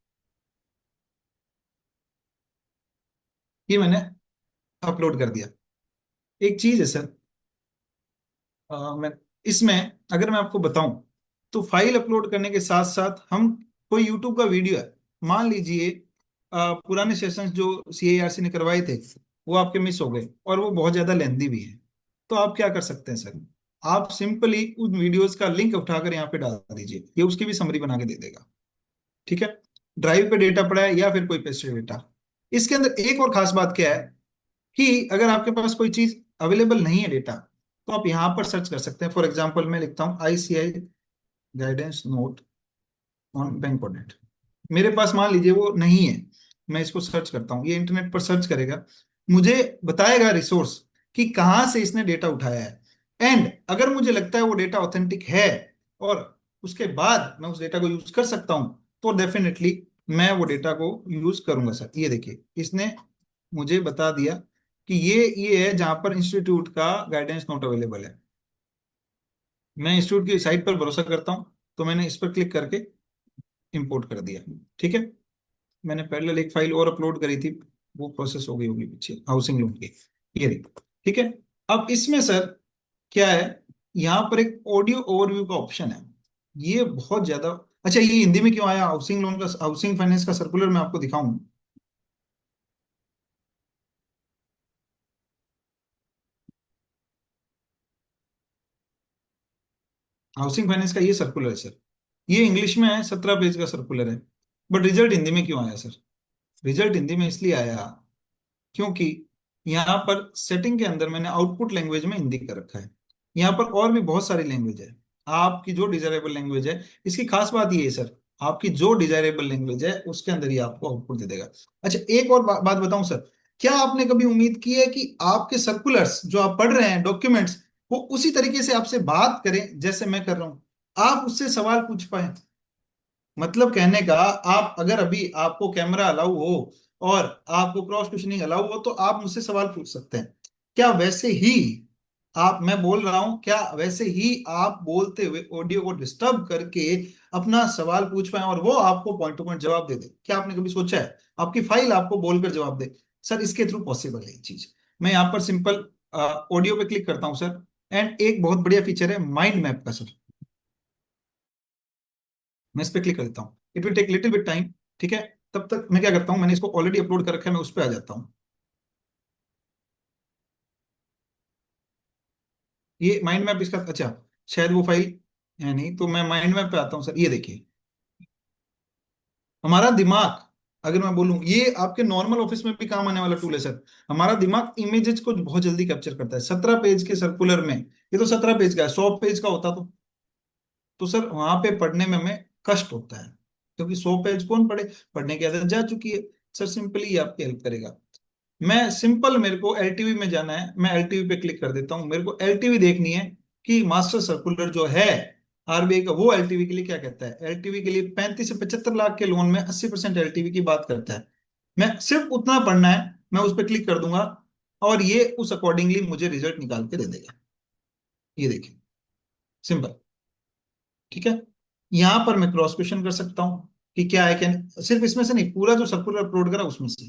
ये मैंने अपलोड कर दिया। एक चीज है सर, मैं इसमें अगर मैं आपको बताऊं तो फाइल अपलोड करने के साथ साथ हम कोई यूट्यूब का वीडियो है, मान लीजिए पुराने सेशंस जो सीएआरसी ने करवाए थे वो आपके मिस हो गए और वो बहुत ज्यादा लेंदी भी है, तो आप क्या कर सकते हैं सर, आप सिंपली उन वीडियोस का लिंक उठाकर यहाँ पे डाल दीजिए, ये उसकी भी समरी बना के दे देगा, ठीक है। ड्राइव पे डेटा पड़ा है या फिर कोई पेस्टेड डेटा। इसके अंदर एक और खास बात क्या है कि अगर आपके पास कोई चीज अवेलेबल नहीं है डेटा, तो आप यहाँ पर सर्च कर सकते हैं। फॉर एग्जांपल मैं लिखता हूँ ICI guidance note on bank audit, मेरे पास मान लीजिए वो नहीं है, मैं इसको सर्च करता हूँ, ये इंटरनेट पर सर्च करेगा, मुझे बताएगा रिसोर्स कि कहाँ से इसने डेटा उठाया है। एंड अगर मुझे लगता है वो डेटा ऑथेंटिक है और उसके बाद मैं उस डेटा को यूज कर सकता हूँ, तो डेफिनेटली मैं वो डेटा को यूज करूंगा सर। ये देखिए, इसने मुझे बता दिया कि ये है जहां पर इंस्टीट्यूट का गाइडेंस नोट अवेलेबल है। मैं इंस्टीट्यूट की साइट पर भरोसा करता हूं, तो मैंने इस पर क्लिक करके इंपोर्ट कर दिया, ठीक है। मैंने पहले एक फाइल और अपलोड करी थी, वो प्रोसेस हो गई होगी पीछे, हाउसिंग लोन की, ये देखो, ठीक है। अब इसमें सर क्या है, यहाँ पर एक ऑडियो ओवरव्यू का ऑप्शन है, ये बहुत ज्यादा अच्छा, ये हिंदी में क्यों आया, हाउसिंग लोन का, हाउसिंग फाइनेंस का सर्कुलर मैं आपको दिखाऊं। हाउसिंग फाइनेंस का ये सर्कुलर है सर, ये इंग्लिश में है, 17 पेज का सर्कुलर है, बट रिजल्ट हिंदी में क्यों आया सर। रिजल्ट हिंदी में इसलिए आया क्योंकि यहाँ पर सेटिंग के अंदर मैंने आउटपुट लैंग्वेज में हिंदी कर रखा है। यहाँ पर और भी बहुत सारी लैंग्वेज है, आपकी जो डिजायरेबल लैंग्वेज है, इसकी खास बात ये है सर, आपकी जो डिजायरेबल लैंग्वेज है उसके अंदर ही आपको आउटपुट दे देगा। अच्छा, एक और बात बताऊं सर, क्या आपने कभी उम्मीद की है कि आपके सर्कुलर्स जो आप पढ़ रहे हैं डॉक्यूमेंट्स, वो उसी तरीके से आपसे बात करें जैसे मैं कर रहा हूं, आप उससे सवाल पूछ पाए। मतलब कहने का, आप अगर अभी आपको कैमरा अलाउ हो और आपको क्रॉस क्वेश्चनिंग अलाउ हो तो आप मुझसे सवाल पूछ सकते हैं। क्या वैसे ही आप, मैं बोल रहा हूं, क्या वैसे ही आप बोलते हुए ऑडियो को डिस्टर्ब करके अपना सवाल पूछ पाए और वो आपको पॉइंट टू पॉइंट जवाब दे दे, क्या आपने कभी सोचा है, आपकी फाइल आपको बोलकर जवाब दे। सर इसके थ्रू पॉसिबल है ये चीज। मैं यहाँ पर सिंपल ऑडियो पे क्लिक करता हूँ सर, एंड एक बहुत बढ़िया फीचर है माइंड मैप का सर, मैं इस पे क्लिक कर देता हूँ, it will take little bit time, ठीक है। तब तक मैं क्या करता हूँ, मैंने इसको ऑलरेडी अपलोड कर रखा है, मैं उस पर आ जाता हूँ। ये माइंड मैप इसका, अच्छा शायद वो फाइल है नहीं, तो मैं माइंड मैप पे आता हूँ सर। ये देखिए, हमारा दिमाग, अगर मैं बोलूँ, ये आपके नॉर्मल ऑफिस में भी काम आने वाला टूल है सर। हमारा दिमाग इमेजेस को बहुत जल्दी कैप्चर करता है। 17 पेज के सर्कुलर में, ये तो 17 पेज का है, 100 पेज का होता तो सर वहां पे पढ़ने में हमें कष्ट होता है, क्योंकि 100 पेज कौन पढ़े, पढ़ने की आदत जा चुकी है। सर सिंपली ये आपकी हेल्प करेगा। मैं सिंपल, मेरे को एलटीवी में जाना है, मैं एलटीवी पे क्लिक कर देता हूँ, मेरे को एलटीवी देखनी है कि मास्टर सर्कुलर जो है आरबीआई का, वो एलटीवी के लिए क्या कहता है। एलटीवी के लिए 35 से 75 लाख के लोन में 80% एलटीवी की बात करता है। मैं सिर्फ उतना पढ़ना है, मैं उस पर क्लिक कर दूंगा और ये उस अकॉर्डिंगली मुझे रिजल्ट निकाल के दे देगा। ये देखिए, सिंपल, ठीक है। यहां पर मैं क्रॉस क्वेश्चन कर सकता हूं कि क्या है, क्या सिर्फ इसमें से नहीं, पूरा जो सर्कुलर अपलोड करा उसमें से।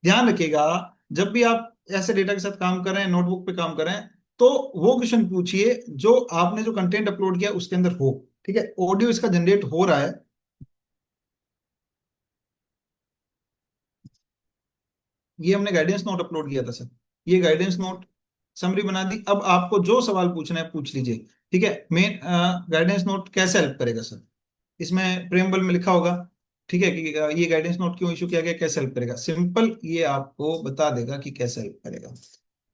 ध्यान रखिएगा, जब भी आप ऐसे डेटा के साथ काम कर रहे हैं, नोटबुक पे काम कर रहे हैं, तो वो क्वेश्चन पूछिए जो आपने जो कंटेंट अपलोड किया उसके अंदर हो, ठीक है। ऑडियो इसका जनरेट हो रहा है, ये हमने गाइडेंस नोट अपलोड किया था सर, ये गाइडेंस नोट समरी बना दी। अब आपको जो सवाल पूछना है पूछ लीजिए, ठीक है। मेन गाइडेंस नोट कैसे हेल्प करेगा सर, इसमें प्रेम्बल में लिखा होगा ठीक है, कि ये गाइडेंस नोट क्यों इशू किया गया, कैसे हेल्प करेगा, सिंपल ये आपको बता देगा कि कैसे हेल्प करेगा।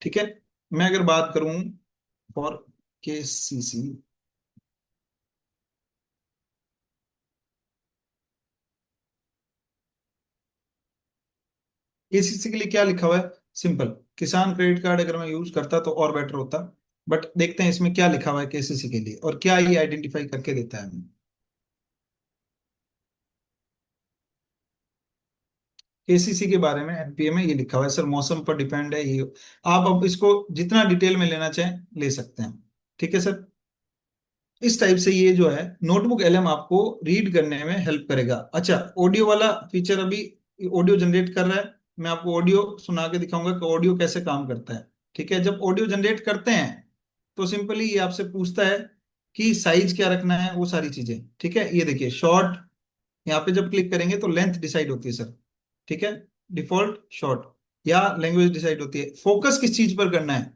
ठीक है। मैं अगर बात करूं फॉर केसीसी, केसीसी के लिए क्या लिखा हुआ है, सिंपल, किसान क्रेडिट कार्ड अगर मैं यूज करता तो और बेटर होता। बट देखते हैं इसमें क्या लिखा हुआ है केसीसी के लिए और क्या ये आइडेंटिफाई करके देता है हमें। केसीसी के बारे में एनपीए में ये लिखा हुआ है सर, मौसम पर डिपेंड है ये। आप अब इसको जितना डिटेल में लेना चाहें ले सकते हैं। ठीक है सर। इस टाइप से ये जो है नोटबुक एलएम आपको रीड करने में हेल्प करेगा। अच्छा, ऑडियो वाला फीचर अभी ऑडियो जनरेट कर रहा है। मैं आपको ऑडियो सुना के दिखाऊंगा कि ऑडियो कैसे काम करता है। ठीक है, जब ऑडियो जनरेट करते हैं तो सिंपली ये आपसे पूछता है कि साइज क्या रखना है, वो सारी चीजें। ठीक है, ये देखिए शॉर्ट, यहाँ पे जब क्लिक करेंगे तो लेंथ डिसाइड होती है सर। ठीक है, डिफॉल्ट शॉर्ट, या लैंग्वेज डिसाइड होती है, फोकस किस चीज पर करना है।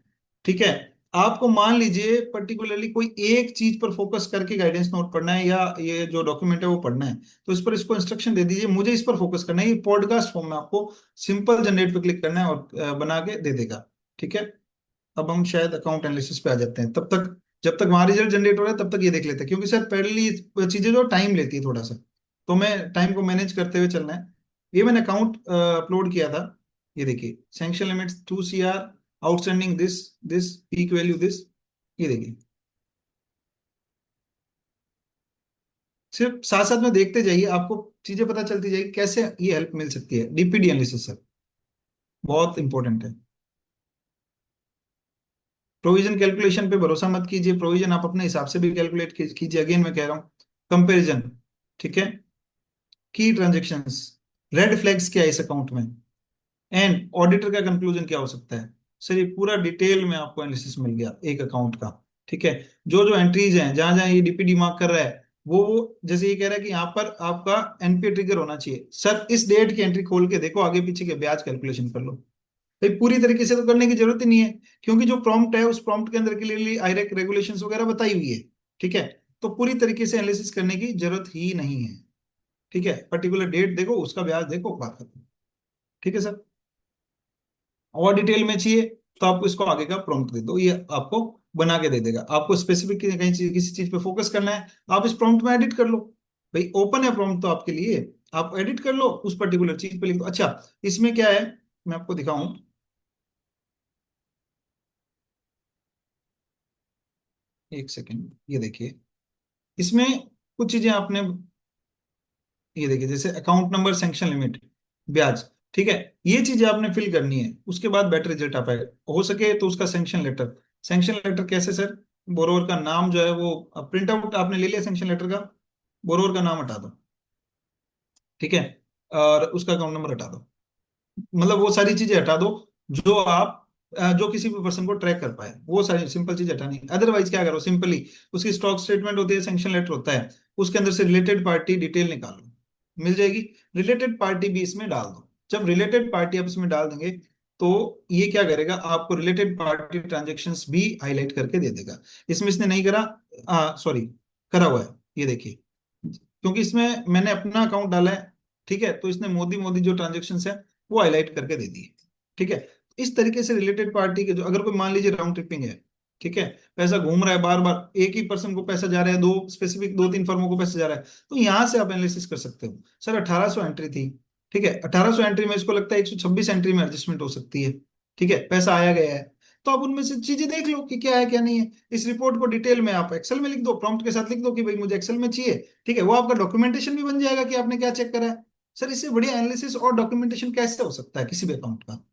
ठीक है, आपको मान लीजिए पर्टिकुलरली कोई एक चीज पर फोकस करके गाइडेंस नोट पढ़ना है या ये जो डॉक्यूमेंट है वो पढ़ना है, तो इस पर इसको इंस्ट्रक्शन दे दीजिए मुझे इस पर फोकस करना है, ये पॉडकास्ट फॉर्म में आपको सिंपल जनरेट पे क्लिक करना है और बना के दे देगा। ठीक है, अब हम शायद अकाउंट एनालिसिस पे आ जाते हैं, तब तक जब तक वहां रिजल्ट जनरेट हो रहा है तब तक ये देख लेते हैं, क्योंकि सर पहली चीजें जो टाइम लेती है थोड़ा सा, तो मैं टाइम को मैनेज करते हुए चलना है। ये मैंने अकाउंट अपलोड किया था, ये देखिए sanction limits 2 CR, outstanding this, this peak value this, ये देखिए। सिर्फ साथ साथ में देखते जाइए, आपको चीजें पता चलती जाएगी कैसे ये हेल्प मिल सकती है। डीपीडी एनालिसिस सर बहुत इंपॉर्टेंट है। प्रोविजन कैलकुलेशन पे भरोसा मत कीजिए, प्रोविजन आप अपने हिसाब से भी कैलकुलेट कीजिए, अगेन मैं कह रहा हूँ कंपैरिजन। ठीक है, की ट्रांजेक्शंस, रेड फ्लैग्स क्या है इस अकाउंट में, एंड ऑडिटर का कंक्लूजन क्या हो सकता है। सर ये पूरा डिटेल में आपको एनालिसिस मिल गया एक अकाउंट का। ठीक है, जो जो एंट्रीज हैं, जहां जहां ये डीपीडी मार्क कर रहा है, वो जैसे ये कह रहा है कि यहाँ पर आपका एनपीए ट्रिगर होना चाहिए, सर इस डेट की एंट्री खोल के देखो, आगे पीछे के ब्याज कैलकुलेशन कर लो। भाई पूरी तरीके से तो करने की जरूरत ही नहीं है, क्योंकि जो प्रॉम्प्ट है उस प्रॉम्प्ट के अंदर क्लियरली आयरेक रेगुलेशंस वगैरह बताई हुई है। ठीक है, तो पूरी तरीके से एनालिसिस करने की जरूरत ही नहीं है। ठीक है, पर्टिकुलर डेट देखो, उसका ब्याज देखो, बात खत्म। ठीक है सर, और डिटेल में चाहिए तो आपको इसको आगे का प्रॉम्प्ट दे दो, ये आपको बना के दे देगा। आपको स्पेसिफिक कहीं चीज किसी चीज पे फोकस करना है, आप इस प्रॉम्प्ट में एडिट कर लो। भाई ओपन है प्रॉम्प्ट तो आपके लिए, आप एडिट कर लो, उस पर्टिकुलर चीज पे लिख दो। अच्छा, इसमें क्या है मैं आपको दिखाऊं, एक सेकेंड, ये देखिए इसमें कुछ चीजें आपने, ये देखिए जैसे अकाउंट नंबर, सैंक्शन लिमिट, ब्याज। ठीक है, ये चीजें आपने फिल करनी है, उसके बाद बेटर रिजल्ट आ पाएगा। हो सके तो उसका सैंक्शन लेटर, सैंक्शन लेटर कैसे सर, बोरोवर का नाम जो है वो प्रिंट आउट आपने ले लिया सैंक्शन लेटर का, बोरोवर का नाम हटा दो। ठीक है, और उसका अकाउंट नंबर हटा दो, मतलब वो सारी चीजें हटा दो जो आप जो किसी भी पर्सन को ट्रैक कर पाए, वो सारी सिंपल चीज हटानी। अदरवाइज क्या करो, सिंपली उसकी स्टॉक स्टेटमेंट होती है, सैंक्शन लेटर होता है, उसके अंदर से रिलेटेड पार्टी डिटेल निकालो, मिल जाएगी। रिलेटेड पार्टी भी इसमें डाल दो, जब रिलेटेड पार्टी आप इसमें डाल देंगे तो ये क्या करेगा, आपको रिलेटेड पार्टी ट्रांजेक्शंस भी हाईलाइट करके दे देगा। इसमें इसने नहीं करा, सॉरी, करा हुआ है, ये देखिए, क्योंकि इसमें मैंने अपना अकाउंट डाला है। ठीक है, तो इसने मोदी मोदी जो ट्रांजेक्शन है वो हाईलाइट करके दे दिए। ठीक है, इस तरीके से रिलेटेड पार्टी के जो, अगर कोई मान लीजिए राउंड ट्रिपिंग है, ठीक है, पैसा घूम रहा है बार बार, एक ही पर्सन को पैसा जा रहा है, दो स्पेसिफिक दो तीन फर्मों को पैसा जा रहा है, तो यहां से आप एनालिसिस कर सकते हो। सर 1800 एंट्री थी, ठीक है, 1800 एंट्री में इसको लगता है 126 एंट्री में एडजस्टमेंट हो सकती है। ठीक है, पैसा आया गया है, तो आप उनमें से चीजें देख लो कि क्या है क्या नहीं है। इस रिपोर्ट को डिटेल में आप एक्सेल में लिख दो, प्रॉम्प्ट के साथ लिख दो कि भाई मुझे एक्सेल में चाहिए। ठीक है, वो आपका डॉक्यूमेंटेशन भी बन जाएगा कि आपने क्या चेक करा है। सर इससे बढ़िया एनालिसिस और डॉक्यूमेंटेशन कैसे हो सकता है किसी भी अकाउंट का।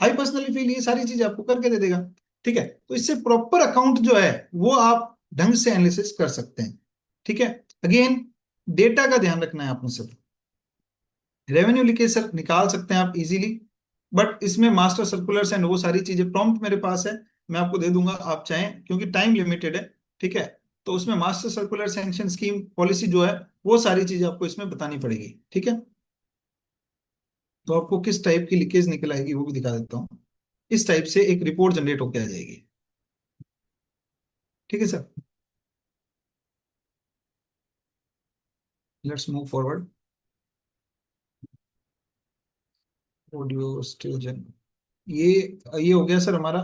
आई पर्सनली फील ये सारी चीज आपको करके दे देगा। ठीक है, तो इससे प्रॉपर अकाउंट जो है वो आप ढंग से एनालिसिस कर सकते हैं। ठीक है, अगेन डेटा का ध्यान रखना है आपने सब। रेवेन्यू लीकेज सर निकाल सकते हैं आप इजीली, बट इसमें मास्टर सर्कुलर्स एंड वो सारी चीजें प्रॉम्प्ट मेरे पास है, मैं आपको दे दूंगा आप चाहें, क्योंकि टाइम लिमिटेड है। ठीक है, तो उसमें master circular sanction scheme policy जो है वो सारी चीजें आपको इसमें बतानी पड़ेगी। ठीक है, तो आपको किस टाइप की लीकेज निकल आएगी वो भी दिखा देता हूँ। इस टाइप से एक रिपोर्ट जनरेट होकर आ जाएगी। ठीक है sir, let's move forward. Audio स्टेजन, ये ये हो गया सर हमारा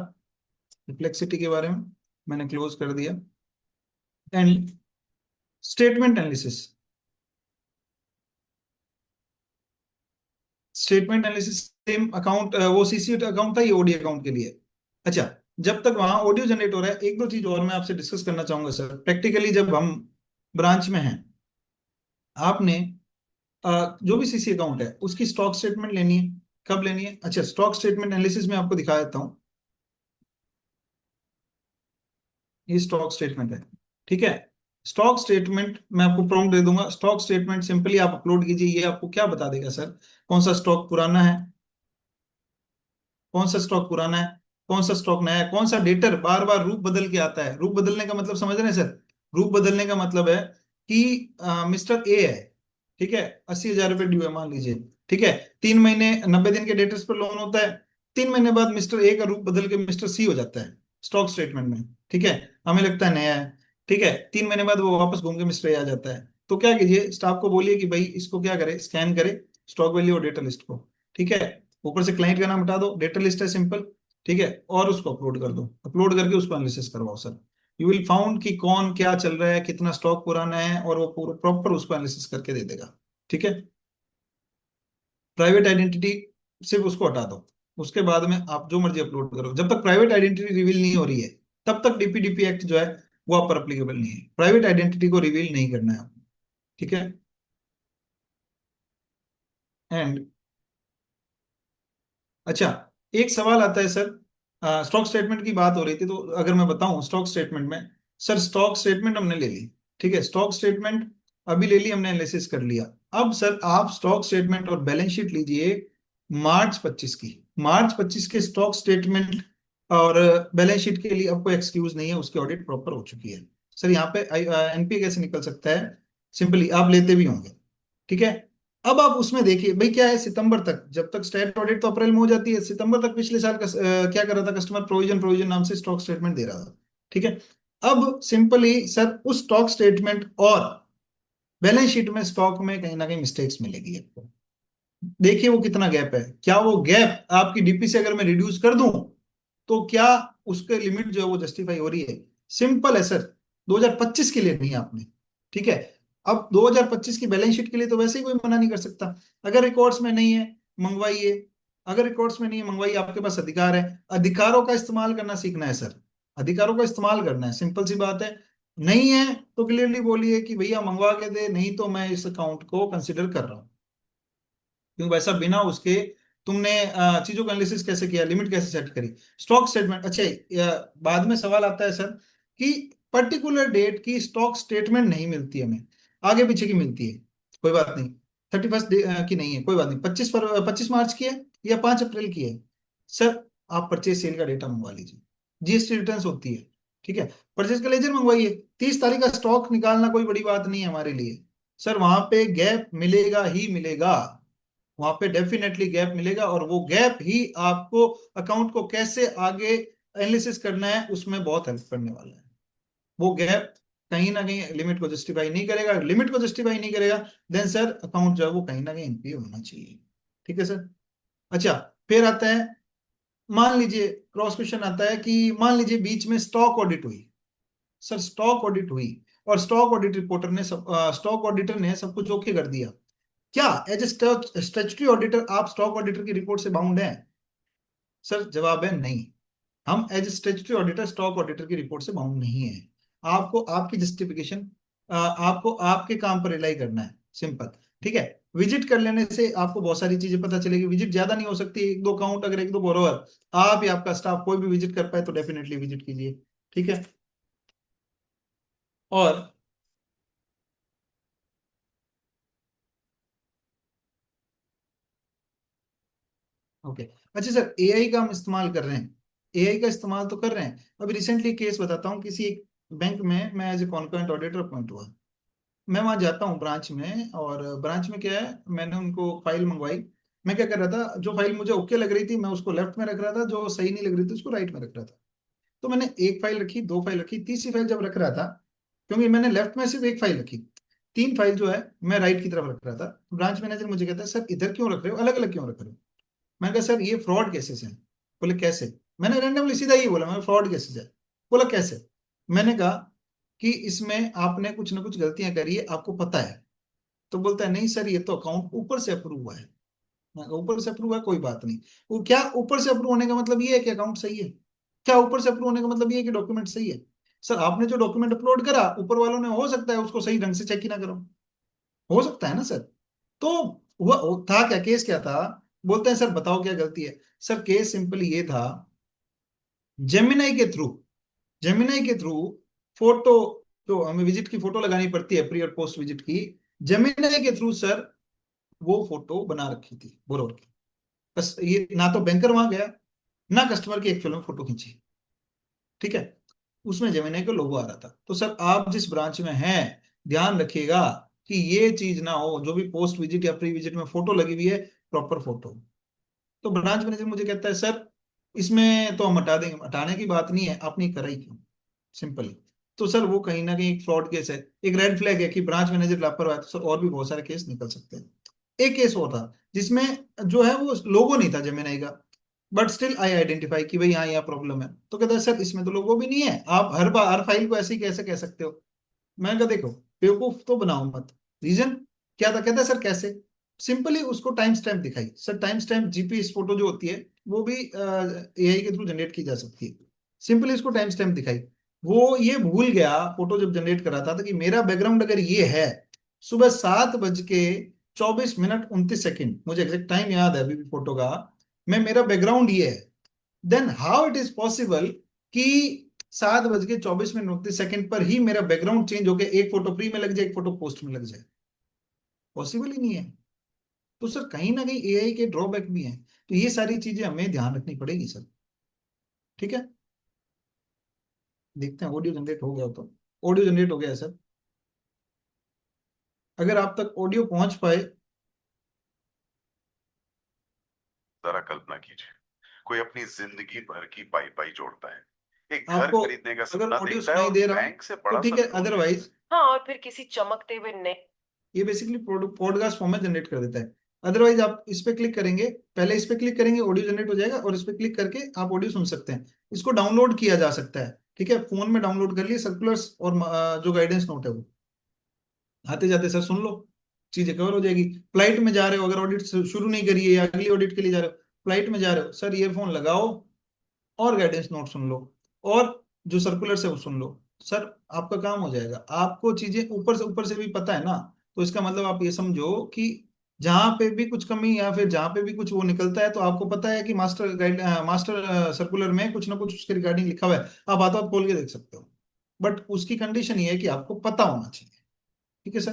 रिफ्लेक्सिटी के बारे में, मैंने क्लोज कर दिया। And statement analysis, statement analysis same account, वो सीसी अकाउंट था, ये ओडी अकाउंट के लिए। अच्छा, जब तक वहां ऑडियो जनरेट हो रहा है, एक दो चीज और मैं आपसे डिस्कस करना चाहूंगा सर। प्रैक्टिकली जब हम ब्रांच में हैं, आपने जो भी सीसी अकाउंट है उसकी स्टॉक स्टेटमेंट लेनी है। कब लेनी है? अच्छा, स्टॉक स्टेटमेंट एनालिसिस में आपको दिखा देता हूँ। ये स्टॉक स्टेटमेंट है, ठीक है। स्टॉक स्टेटमेंट मैं आपको प्रॉम्प्ट दे दूंगा, स्टॉक स्टेटमेंट सिंपली आप अपलोड कीजिए, ये आपको क्या बता देगा सर, कौन सा स्टॉक पुराना है, कौन सा स्टॉक पुराना है, कौन सा स्टॉक नया है, कौन सा डेटर बार बार रूप बदल के आता है। रूप बदलने का मतलब समझ रहे हैं सर? रूप बदलने का मतलब है कि मिस्टर ए है, ठीक है, 80,000 रुपये ड्यू है मान लीजिए, ठीक है, 3 महीने 90 दिन के डेटर्स पर लोन होता है, 3 महीने बाद मिस्टर ए का रूप बदल के मिस्टर सी हो जाता है स्टॉक स्टेटमेंट में, ठीक है, हमें लगता है नया है, ठीक है, 3 महीने बाद वो वापस घूम के मिस्टर ए आ जाता है। तो क्या कीजिए, स्टाफ को बोलिए कि भाई इसको क्या करे, स्कैन करे स्टॉक वैल्यू और डेटा लिस्ट को, ठीक है, ऊपर से क्लाइंट का नाम हटा दो, डेटा लिस्ट है सिंपल, ठीक है, और उसको अपलोड कर दो, अपलोड करके उसको एनालिसिस करवाओ सर। यू विल फाउंड कि कौन क्या चल रहा है, कितना स्टॉक पुराना है, और वो पूरा प्रॉपर उसको एनालिसिस करके दे देगा, ठीक है। प्राइवेट आइडेंटिटी सिर्फ उसको हटा दो, उसके बाद में आप जो मर्जी अपलोड करो, जब तक प्राइवेट आइडेंटिटी रिवील नहीं हो रही है तब तक डीपीडीपी एक्ट जो है वो आप पर अप्लीकेबल नहीं है। प्राइवेट आइडेंटिटी को रिवील नहीं करना है आपको, ठीक है। एंड अच्छा, एक सवाल आता है सर, स्टॉक स्टेटमेंट की बात हो रही थी तो अगर मैं बताऊं स्टॉक स्टेटमेंट में, सर स्टॉक स्टेटमेंट हमने ले ली, ठीक है, स्टॉक स्टेटमेंट अभी ले ली हमने, एनालिसिस कर लिया। अब सर आप स्टॉक स्टेटमेंट और बैलेंस शीट लीजिए मार्च 25 की, मार्च 25 के स्टॉक स्टेटमेंट और बैलेंस शीट के लिए आपको एक्सक्यूज नहीं है, उसकी ऑडिट प्रॉपर हो चुकी है। सर यहाँ पे एनपीए कैसे निकल सकता है, सिंपली आप लेते भी होंगे, ठीक है। अब आप उसमें देखिए भाई क्या है, सितंबर तक, जब तक स्टेट ऑडिट तो अप्रैल में हो जाती है, सितंबर तक पिछले साल का क्या कर रहा था कस्टमर, प्रोविजन प्रोविजन नाम से स्टॉक स्टेटमेंट दे रहा था, ठीक है। अब सिंपली सर उस स्टॉक स्टेटमेंट और बैलेंस शीट में स्टॉक में कहीं ना कहीं मिस्टेक्स मिलेगी आपको। देखिए वो कितना गैप है, क्या वो गैप आपकी डीपी से अगर मैं रिड्यूस कर दूं तो क्या उसके लिमिट जो है वो जस्टिफाई हो रही है? सिंपल है सर, 2025 के लिए नहीं आपने, ठीक है। अब 2025 की बैलेंस शीट के लिए तो वैसे ही कोई मना नहीं कर सकता, अगर रिकॉर्ड्स में नहीं है मंगवाइए, अगर रिकॉर्ड्स में नहीं है मंगवाइए, आपके पास अधिकार है, अधिकारों का इस्तेमाल करना सीखना है सर, अधिकारों का इस्तेमाल करना है, सिंपल सी बात है। नहीं है तो क्लियरली बोलिए कि भैया मंगवा के दे, नहीं तो मैं इस अकाउंट को कंसिडर कर रहा हूँ, क्योंकि वैसा बिना उसके तुमने चीजों का एनालिसिस कैसे किया, लिमिट कैसे सेट करी। स्टॉक स्टेटमेंट, अच्छा बाद में सवाल आता है सर कि पर्टिकुलर डेट की स्टॉक स्टेटमेंट नहीं मिलती हमें, आगे पीछे की मिलती है, कोई बात नहीं, 31 की नहीं है, कोई बात नहीं, 25 मार्च की है या 5 अप्रैल की है, सर आप परचेज सेल का डेटा मंगवा लीजिए, जीएसटी रिटर्न होती है, ठीक है, परचेज का लेजर मंगवाइए, 30 तारीख का स्टॉक निकालना कोई बड़ी बात नहीं है हमारे लिए। सर वहां पे गैप मिलेगा ही मिलेगा, वहां पे डेफिनेटली गैप मिलेगा, और वो गैप ही आपको अकाउंट को कैसे आगे एनालिसिस करना है उसमें बहुत हेल्प करने वाला है। वो गैप कहीं ना कहीं लिमिट को जस्टिफाई नहीं करेगा, लिमिट को जस्टिफाई नहीं करेगा देन सर अकाउंट जो है वो कहीं ना कहीं एनपीए होना चाहिए, ठीक है सर। अच्छा, फिर आता है, मान लीजिए क्रॉस क्वेश्चन आता है कि मान लीजिए बीच में स्टॉक ऑडिट हुई, सर स्टॉक ऑडिट हुई और स्टॉक ऑडिट रिपोर्टर ने स्टॉक ऑडिटर ने सब कुछ ओके कर दिया, क्या एज ए स्टैट्यूटरी ऑडिटर आप स्टॉक ऑडिटर की रिपोर्ट से बाउंड हैं? सर जवाब है नहीं, हम as a statutory auditor stock auditor की रिपोर्ट से बाउंड नहीं है। आपको आपकी जस्टिफिकेशन, आपको आपके काम पर रिलाई करना है, सिंपल, ठीक है। विजिट कर लेने से आपको बहुत सारी चीजें पता चलेगी, विजिट ज्यादा नहीं हो सकती, एक दो काउंट, अगर एक दो बोरोवर आप या आपका स्टाफ कोई भी विजिट कर पाए तो डेफिनेटली विजिट कीजिए, ठीक है। और ओके, अच्छा सर एआई का हम इस्तेमाल कर रहे हैं, एआई का इस्तेमाल तो कर रहे हैं, अभी रिसेंटली केस बताता हूँ, किसी एक बैंक में मैं as a concurrent auditor appoint हुआ, मैं वहां जाता हूँ ब्रांच में, और ब्रांच में क्या है, मैंने उनको फाइल मंगवाई, मैं क्या कर रहा था, जो फाइल मुझे ओके लग रही थी मैं उसको लेफ्ट में रख रहा था, जो सही नहीं लग रही थी उसको राइट में रख रहा था। तो मैंने एक फाइल रखी, दो फाइल रखी, तीसरी फाइल जब रख रहा था, क्योंकि मैंने लेफ्ट में सिर्फ एक फाइल रखी, तीन फाइल जो है मैं राइट की तरफ रख रहा था, ब्रांच मैनेजर मुझे कहता है सर इधर क्यों रख रहे हो, अलग अलग क्यों रख रहे हो? मैंने कहा सर ये फ्रॉड केसेस हैं। बोले कैसे? मैंने रैंडमली सीधा ही बोला, मैं फ्रॉड केसेस है। बोला कैसे? मैंने कहा कि इसमें आपने कुछ ना कुछ गलतियां करी है, आपको पता है। तो बोलता है नहीं सर ये तो अकाउंट ऊपर से अप्रूव हुआ है। मैं कहा, ऊपर से अप्रूव है कोई बात नहीं। वो क्या ऊपर से अप्रूव होने का मतलब ये है कि अकाउंट सही है? क्या ऊपर से अप्रूव होने का मतलब ये है कि डॉक्यूमेंट सही है? सर आपने जो डॉक्यूमेंट अपलोड करा, ऊपर वालों ने हो सकता है उसको सही ढंग से चेक ही ना करो। हो सकता है ना सर। तो हुआ था क्या, केस क्या था? बोलते हैं सर बताओ क्या गलती है। सर केस सिंपली ये था, जेमिनाई के थ्रू, जेमिनाई के थ्रू फोटो, जो हमें विजिट की फोटो लगानी पड़ती है प्री और पोस्ट विजिट की, जेमिनाई के थ्रू सर वो फोटो बना रखी थी बोरोर की। बस ये ना तो बैंकर वहां गया, ना कस्टमर की एक्चुअल में फोटो खींची। ठीक है? उसमें जेमिनी का लोगो आ रहा था। तो सर आप जिस ब्रांच में हैं, ध्यान रखिएगा कि ये चीज ना हो, जो भी पोस्ट विजिट या प्री विजिट में फोटो लगी हुई है, प्रॉपर फोटो। तो ब्रांच मैनेजर मुझे कहता है सर इसमें तो हम हटा देंगे। हटाने की बात नहीं है, आपने कराई क्यों? सिंपली। तो सर वो कहीं ना कहीं एक फ्रॉड केस है, एक रेड फ्लैग है कि ब्रांच मैनेजर लापरवाह है। तो सर और भी बहुत सारे केस निकल सकते हैं। एक केस और था जिसमें जो है वो लोगो नहीं था जेमिनाई का, बट स्टिल आई आइडेंटिफाई कि भाई हाँ यहाँ प्रॉब्लम है। तो कहता है सर इसमें तो लोगो भी नहीं है, आप हर बार हर फाइल को ऐसे ही कैसे कह सकते हो? मैंने कहा देखो बेवकूफ तो बनाओ मत। रीजन क्या था? कहता है सर कैसे? सिंपली उसको टाइम स्टैम्प दिखाई। Sir time stamp GPS photo जो होती है वो भी एआई के थ्रू जनरेट की जा सकती है। सिंपली उसको टाइम स्टैम्प दिखाई। वो ये भूल गया फोटो जब जनरेट कर रहा था, तो कि मेरा बैकग्राउंड अगर ये है, सुबह 7:24 मिनट 29 सेकंड, मुझे एग्जैक्ट टाइम याद है अभी भी फोटो का, मैं मेरा बैकग्राउंड ये है, then how it is possible कि 7:24 मिनट 29 सेकंड पर ही मेरा बैकग्राउंड चेंज होकर एक फोटो प्री में लग जाए, एक फोटो पोस्ट में लग जाए? पॉसिबल ही नहीं है। तो सर कहीं ना कहीं एआई के ड्रॉबैक भी हैं। तो ये सारी चीजें हमें ध्यान रखनी पड़ेगी सर। ठीक है? देखते हैं ऑडियो जनरेट हो गया हो तो। ऑडियो जनरेट हो गया है सर। अगर आप तक ऑडियो पहुंच पाए। जरा कल्पना कीजिए, कोई अपनी जिंदगी भर की पाई पाई जोड़ता है, एक घर आपको खरीदने का अगर सपना ऑडियो देखता है सुनाई और दे रहा हो बैंक से तो बड़ा ठीक सा है, लोन ले लेता अदरवाइज है। हाँ, और फिर किसी चमकते हुए नए। ये बेसिकली पॉडकास्ट फॉर्मेट जनरेट कर देता है। अदरवाइज आप इस पे क्लिक करेंगे, पहले इस पे क्लिक करेंगे ऑडियो जनरेट हो जाएगा, और इस पे क्लिक करके आप ऑडियो सुन सकते हैं। इसको डाउनलोड किया जा सकता है। ठीक है? फोन में डाउनलोड कर लिए सर्कुलर्स और जो गाइडेंस नोट है वो आते जाते सर सुन लो, चीजें कवर हो जाएगी। फ्लाइट में जा रहे हो, अगर ऑडिट शुरू नहीं करी है या अगली ऑडिट के लिए जा रहे हो, फ्लाइट में जा रहे हो सर, ईयरफोन लगाओ और गाइडेंस नोट सुन लो, और जो सर्कुलर है वो सुन लो। सर आपका काम हो जाएगा। आपको चीजें ऊपर से भी पता है ना, तो इसका मतलब आप ये समझो कि जहां पे भी कुछ कमी या फिर जहां पे भी कुछ वो निकलता है, तो आपको पता है कि मास्टर सर्कुलर में कुछ ना कुछ उसके रिगार्डिंग लिखा हुआ है, आप हाथ हाथ खोल के देख सकते हो। बट उसकी कंडीशन ये है कि आपको पता होना चाहिए। ठीक है सर?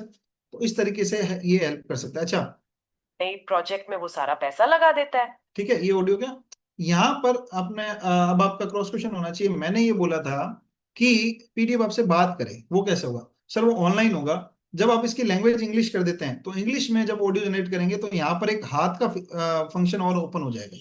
तो इस तरीके से ये हेल्प कर सकता है। अच्छा नई प्रोजेक्ट में वो सारा पैसा लगा देता है। ठीक है, ये ऑडियो क्या, यहाँ पर आपने अब आपका क्रॉस क्वेश्चन होना चाहिए। मैंने ये बोला था कि पीडीएफ आपसे बात करे, वो कैसे होगा? सर वो ऑनलाइन होगा। जब आप इसकी लैंग्वेज इंग्लिश कर देते हैं, तो इंग्लिश में जब ऑडियो जनरेट करेंगे तो यहाँ पर एक हाथ का फंक्शन और ओपन हो जाएगा।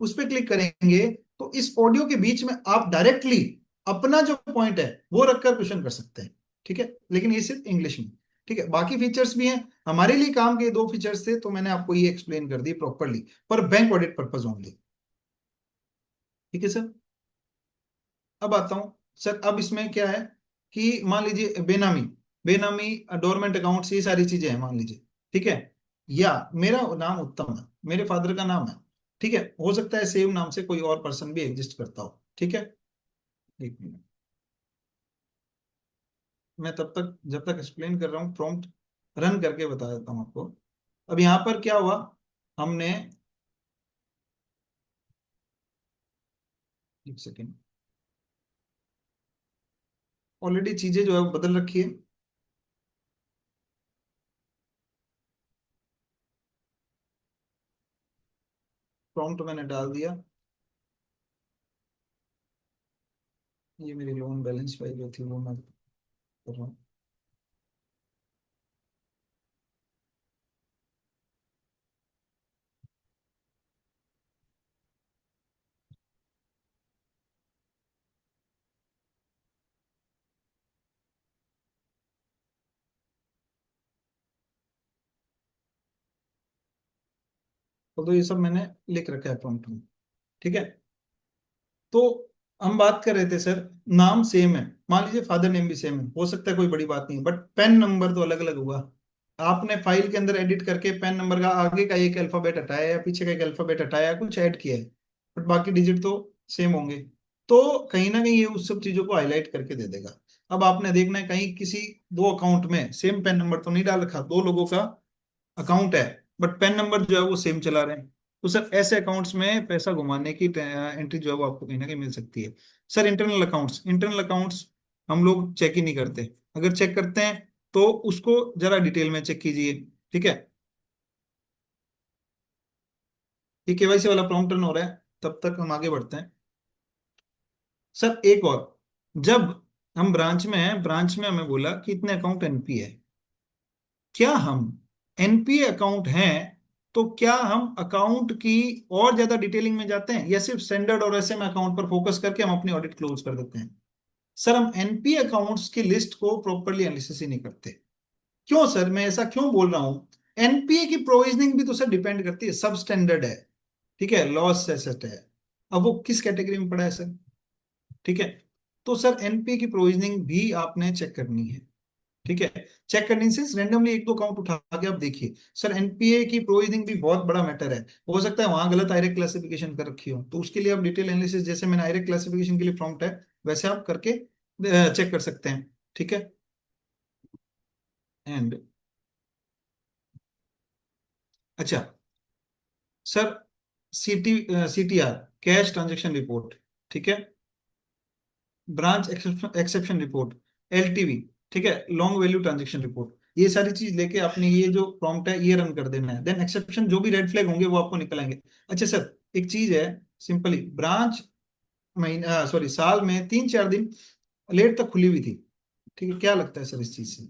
उस पर क्लिक करेंगे तो इस ऑडियो के बीच में आप डायरेक्टली अपना जो पॉइंट है वो रखकर क्वेश्चन कर सकते हैं। ठीक है? लेकिन ये सिर्फ इंग्लिश में। ठीक है? बाकी फीचर्स भी हैं। हमारे लिए काम के दो फीचर्स थे, तो मैंने आपको ये एक्सप्लेन कर दी प्रॉपरली, पर बैंक ऑडिट पर्पज ओनली। ठीक है सर? अब आता हूं सर, अब इसमें क्या है कि मान लीजिए बेनामी, बेनामी डोरमेंट अकाउंट्स, ये सारी चीजें हैं मान लीजिए। ठीक है? या मेरा नाम उत्तम है, मेरे फादर का नाम है। ठीक है? हो सकता है सेम नाम से कोई और पर्सन भी एग्जिस्ट करता हो। ठीक है? एक मिनट, मैं तब तक जब तक एक्सप्लेन कर रहा हूँ प्रॉम्प्ट रन करके बता देता हूँ आपको। अब यहाँ पर क्या हुआ, हमने, एक सेकेंड, ऑलरेडी चीजें जो है वो बदल रखी है। प्रॉम्प्ट मैंने डाल दिया। ये मेरी लोन बैलेंस फाइल जो थी वो मैं कर रहा हूँ। तो ये सब मैंने लिख रखा है प्रॉम्प्ट में। ठीक है, तो हम बात कर रहे थे सर, नाम सेम है, मान लीजिए फादर नेम भी सेम है, हो सकता है कोई बड़ी बात नहीं, बट पेन नंबर तो अलग अलग हुआ। आपने फाइल के अंदर एडिट करके पेन नंबर का आगे का एक अल्फाबेट हटाया या पीछे का एक अल्फाबेट हटाया, कुछ ऐड किया है, बट बाकी डिजिट तो सेम होंगे। तो कहीं ना कहीं ये उस सब चीजों को हाईलाइट करके दे देगा। अब आपने देखना है कहीं किसी दो अकाउंट में सेम पेन नंबर तो नहीं डाल रखा, दो लोगों का अकाउंट है, बट पेन नंबर जो है वो सेम चला रहे हैं, तो सर ऐसे अकाउंट्स में पैसा घुमाने की एंट्री जो है वो आपको कहीं ना कहीं मिल सकती है। सर इंटरनल अकाउंट्स हम लोग चेक ही नहीं करते, अगर चेक करते हैं तो उसको जरा डिटेल में चेक कीजिए। ठीक है, ये केवाईसी वाला प्रॉम्प्ट रन हो रहा है, तब तक हम आगे बढ़ते हैं। सर एक और, जब हम ब्रांच में हैं, ब्रांच में हमें बोला कि इतने अकाउंट एनपी है, क्या हम एनपीए अकाउंट हैं तो क्या हम अकाउंट की और ज्यादा डिटेलिंग में जाते हैं, या सिर्फ स्टैंडर्ड और एसएम अकाउंट पर फोकस करके हम अपनी ऑडिट क्लोज कर देते हैं? सर हम एनपीए अकाउंट्स की लिस्ट को प्रॉपरली एनालिसिस ही नहीं करते। क्यों सर, मैं ऐसा क्यों बोल रहा हूं? एनपीए की प्रोविजनिंग भी तो सर डिपेंड करती है, सब स्टैंडर्ड है, ठीक है, लॉस एसेट है, अब वो किस कैटेगरी में पड़ा है सर। ठीक है, तो सर एनपीए की प्रोविजनिंग भी आपने चेक करनी है। ठीक है, चेक करने से रैंडमली एक दो काउंट उठा के आप देखिए। सर एनपीए की प्रोविजनिंग भी बहुत बड़ा मैटर है, हो सकता है वहां गलत आयरेक्ट क्लासिफिकेशन कर रखी हो, तो उसके लिए आप डिटेल एनालिसिस, जैसे मैंने आयरेक्ट क्लासिफिकेशन के लिए प्रॉम्प्ट है वैसे आप करके चेक कर सकते हैं। ठीक है, एंड अच्छा sir, CTR, cash transaction report, ठीक है, ब्रांच एक्सेप्शन रिपोर्ट, एलटीवी, ठीक है, लॉन्ग वैल्यू ट्रांजेक्शन रिपोर्ट, ये सारी चीज लेके आपने ये जो प्रॉम्प्ट है ये रन कर देना है, देन एक्सेप्शन जो भी रेड फ्लैग होंगे वो आपको निकल आएंगे। अच्छा सर, एक चीज है, सिंपली ब्रांच महीना सॉरी साल में 3-4 दिन लेट तक खुली हुई थी, ठीक है, क्या लगता है सर इस चीज से?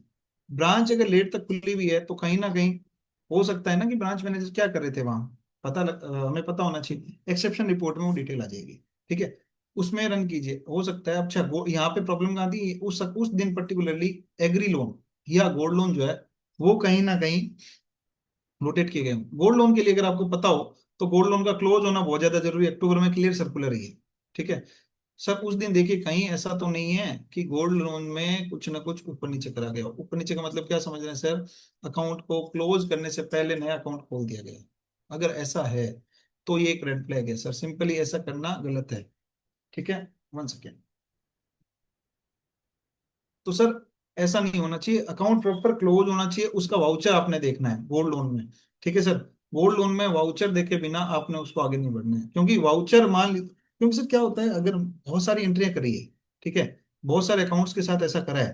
ब्रांच अगर लेट तक खुली हुई है तो कहीं ना कहीं हो सकता है ना कि ब्रांच मैनेजर क्या कर रहे थे वहां, हमें पता होना चाहिए, एक्सेप्शन रिपोर्ट में वो डिटेल आ जाएगी। ठीक है, उसमें रन कीजिए, हो सकता है। अच्छा यहाँ पे प्रॉब्लम कहाँ थी, उस दिन पर्टिकुलरली एग्री लोन या गोल्ड लोन जो है वो कहीं ना कहीं रोटेट किए गए। गोल्ड लोन के लिए अगर आपको पता हो तो गोल्ड लोन का क्लोज होना बहुत ज्यादा जरूरी है, अक्टूबर में क्लियर सर्कुलर है ये। ठीक है सर, उस दिन देखिए कहीं ऐसा तो नहीं है कि गोल्ड लोन में कुछ ना कुछ ऊपर नीचे करा गया, ऊपर नीचे का मतलब क्या समझ रहे हैं सर, अकाउंट को क्लोज करने से पहले नया अकाउंट खोल दिया गया, अगर ऐसा है तो ये एक रेड फ्लैग है सर, सिंपली ऐसा करना गलत है। ठीक है, 1 सेकेंड। तो सर ऐसा नहीं होना चाहिए, अकाउंट प्रॉपर क्लोज होना चाहिए, उसका वाउचर आपने देखना है गोल्ड लोन में। ठीक है सर, गोल्ड लोन में वाउचर देखे बिना आपने उसको आगे नहीं बढ़ना है, क्योंकि वाउचर क्योंकि सर क्या होता है, अगर बहुत सारी एंट्रियां करी है, ठीक है, बहुत सारे अकाउंट्स के साथ ऐसा करा है,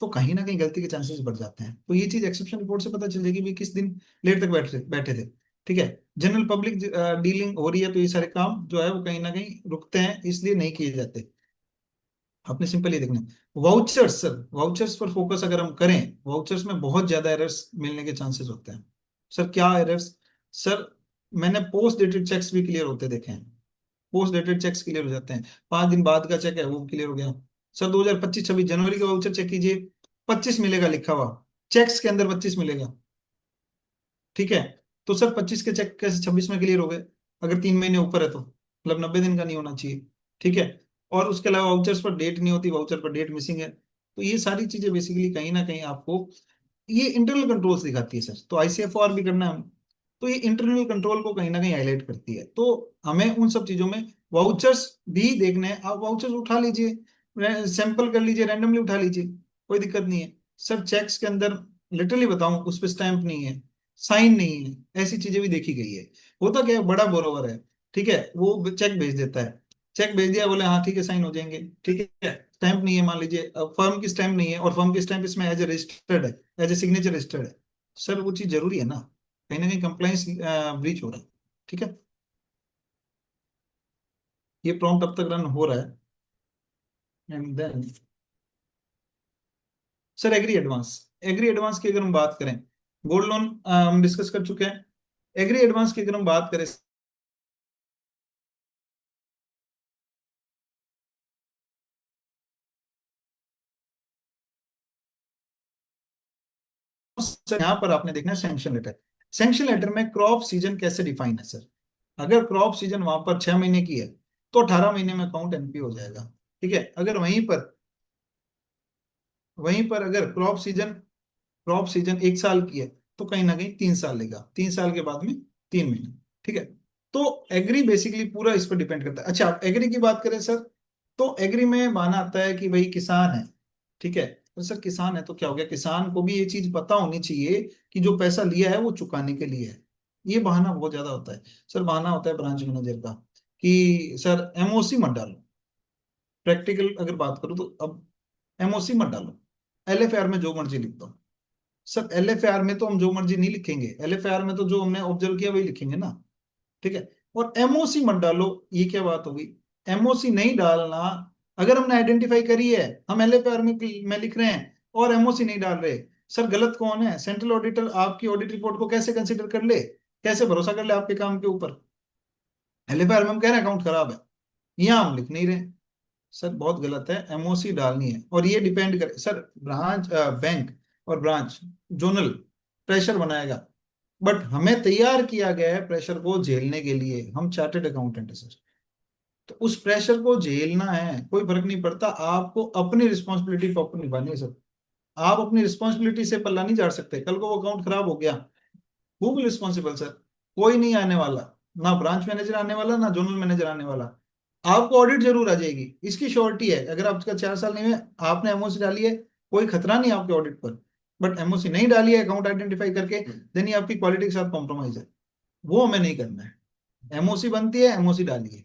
तो कहीं ना कहीं गलती के चांसेस बढ़ जाते हैं, तो ये चीज एक्सेप्शन रिपोर्ट से पता चल जाएगी भी किस दिन लेट तक बैठे बैठे थे। ठीक है, जनरल पब्लिक डीलिंग हो रही है तो ये सारे काम जो है वो कहीं ना कहीं रुकते हैं, इसलिए नहीं किए जाते। आपने सिंपल ये देखना है, वाउचर्स सर, वाउचर्स पर फोकस अगर हम करें, वाउचर्स में बहुत ज्यादा एरर्स मिलने के चांसेस होते हैं। सर क्या एरर्स? सर मैंने पोस्ट डेटेड चेक्स भी क्लियर होते देखे हैं, पोस्ट डेटेड चेक्स क्लियर हो जाते हैं, 5 दिन बाद का चेक है वो क्लियर हो गया। सर 2025-26 जनवरी का वाउचर चेक कीजिए, 25 मिलेगा लिखा हुआ, चेक्स के अंदर 25 मिलेगा। ठीक है, तो सर 25 के चेक कैसे 26 में क्लियर हो गए, अगर 3 महीने ऊपर है तो, मतलब 90 दिन का नहीं होना चाहिए। ठीक है, और उसके अलावा वाउचर्स पर डेट नहीं होती, वाउचर पर डेट मिसिंग है, तो ये सारी चीजें बेसिकली कहीं ना कहीं आपको ये इंटरनल कंट्रोल्स दिखाती है सर, तो आईसीएफआर भी करना है हमें, तो ये इंटरनल कंट्रोल को कहीं ना कहीं हाईलाइट करती है, तो हमें उन सब चीजों में वाउचर्स भी देखने हैं। आप वाउचर्स उठा लीजिए, सैंपल कर लीजिए, रैंडमली उठा लीजिए, कोई दिक्कत नहीं है। सर चेक्स के अंदर लिटरली बताऊं उस पर स्टैंप नहीं है, साइन नहीं है, ऐसी चीजें भी देखी गई है। होता क्या है, बड़ा बोरोवर है, ठीक है, वो चेक भेज देता है, चेक भेज दिया, बोले हाँ ठीक है साइन हो जाएंगे, ठीक है, स्टैंप नहीं है, मान लीजिए फर्म की स्टैंप नहीं है, और फर्म की स्टैंप इसमें एज ए रजिस्टर्ड है, एज ए सिग्नेचर रजिस्टर्ड है। सर वो चीज जरूरी है ना कहीं कंप्लाइंस ब्रीच हो रहा है। ठीक है, ये प्रॉम्प्ट अब तक रन हो रहा है, and then sir agri advance की अगर हम बात करें, गोल्ड लोन हम डिस्कस कर चुके हैं, एग्री एडवांस की अगर हम बात करें, यहाँ पर आपने देखना है सैंक्शन लेटर। सैंक्शन लेटर में क्रॉप सीजन कैसे डिफाइन है सर? अगर क्रॉप सीजन वहां पर 6 महीने की है तो 18 महीने में अकाउंट एनपी हो जाएगा। ठीक है, अगर वहीं पर अगर क्रॉप सीजन 1 साल की है तो कहीं ना कहीं 3 साल लेगा, 3 साल के बाद में 3 महीने। ठीक है, तो एग्री बेसिकली पूरा इस पर डिपेंड करता है। अच्छा, एग्री की बात करें सर, तो एग्री में माना आता है कि भाई किसान है। ठीक है, तो सर किसान है तो क्या हो गया, किसान को भी ये चीज पता होनी चाहिए कि जो पैसा लिया है वो चुकाने के लिए है। ये बहाना बहुत ज्यादा होता है सर, बहाना होता है ब्रांच मैनेजर का कि सर एमओसी मत डालो। प्रैक्टिकल अगर बात करूँ तो अब एमओसी मत डालो, एलएफआर में जो मर्जी लिख दो। सर एलएफआर में तो हम जो मर्जी नहीं लिखेंगे, एलएफआर में तो जो हमने ऑब्जर्व किया वही लिखेंगे ना। ठीक है, और एमओसी मत डालो, ये क्या बात होगी? एमओसी नहीं डालना, अगर हमने आइडेंटिफाई करी है, हम एलएफआर में लिख रहे हैं और एमओसी नहीं डाल रहे, सर गलत कौन है? सेंट्रल ऑडिटर आपकी ऑडिट रिपोर्ट को कैसे कंसिडर कर ले, कैसे भरोसा कर ले आपके काम के ऊपर? एलएफआर में हम कह रहे हैं अकाउंट खराब है, यहाँ हम लिख नहीं रहे। सर बहुत गलत है, एमओसी डालनी है। और ये डिपेंड करे सर, ब्रांच बैंक और ब्रांच जोनल प्रेशर बनाएगा, बट हमें तैयार किया गया है प्रेशर को झेलने के लिए, हम चार्टर्ड अकाउंटेंट है सर। तो उस प्रेशर को झेलना है, कोई फर्क नहीं पड़ता, आपको अपनी रिस्पॉन्सिबिलिटी प्रॉपर निभानी है सर। आप अपनी रिस्पॉन्सिबिलिटी से पल्ला नहीं झाड़ सकते, कल को वो अकाउंट खराब हो गया, हु विल रिस्पॉन्सिबल सर? कोई नहीं आने वाला, ना ब्रांच मैनेजर आने वाला, ना जोनल मैनेजर आने वाला। आपको ऑडिट जरूर आ जाएगी, इसकी श्योरिटी है। अगर आपका 4 साल नहीं हुए, आपने एमओसी डाली है, कोई खतरा नहीं आपके ऑडिट पर। बट एमओसी नहीं डाली है अकाउंट आइडेंटिफाई करके, देन ये आपकी क्वालिटी के साथ कॉम्प्रोमाइज है, वो हमें नहीं करना है। एमओसी बनती है, एमओसी डालिए।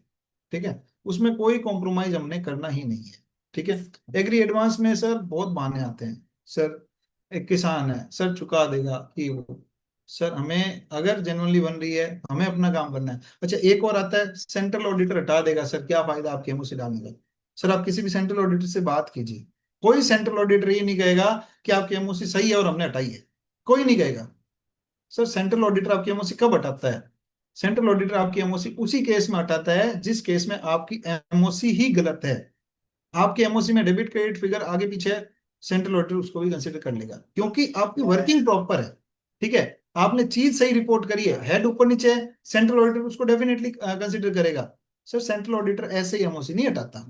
ठीक है, उसमें कोई कॉम्प्रोमाइज हमने करना ही नहीं है। ठीक है, एग्री एडवांस में सर बहुत बहाने आते हैं सर, एक किसान है सर चुका देगा कि वो, सर हमें अगर जेन्युइनली बन रही है हमें अपना काम करना है। अच्छा, एक और आता है सेंट्रल ऑडिटर हटा देगा, सर क्या फायदा आपके एमओसी डालने का? सर आप किसी भी सेंट्रल ऑडिटर से बात कीजिए, कोई सेंट्रल ऑडिटर ये नहीं कहेगा कि आपकी एमओसी सही है और हमने हटाई है, कोई नहीं कहेगा। सर सेंट्रल ऑडिटर आपकी एमओसी कब हटाता है? सेंट्रल ऑडिटर आपकी एमओसी उसी केस में हटाता है जिस केस में आपकी एमओसी ही गलत है। आपके एमओसी में डेबिट क्रेडिट फिगर आगे पीछे है, सेंट्रल ऑडिटर उसको भी कंसिडर कर लेगा, क्योंकि आपकी वर्किंग प्रॉपर है। ठीक है, आपने चीज सही रिपोर्ट करी है, हेड ऊपर नीचे है, सेंट्रल ऑडिटर उसको डेफिनेटली कंसिडर करेगा। सर सेंट्रल ऑडिटर ऐसे ही एमओसी नहीं हटाता,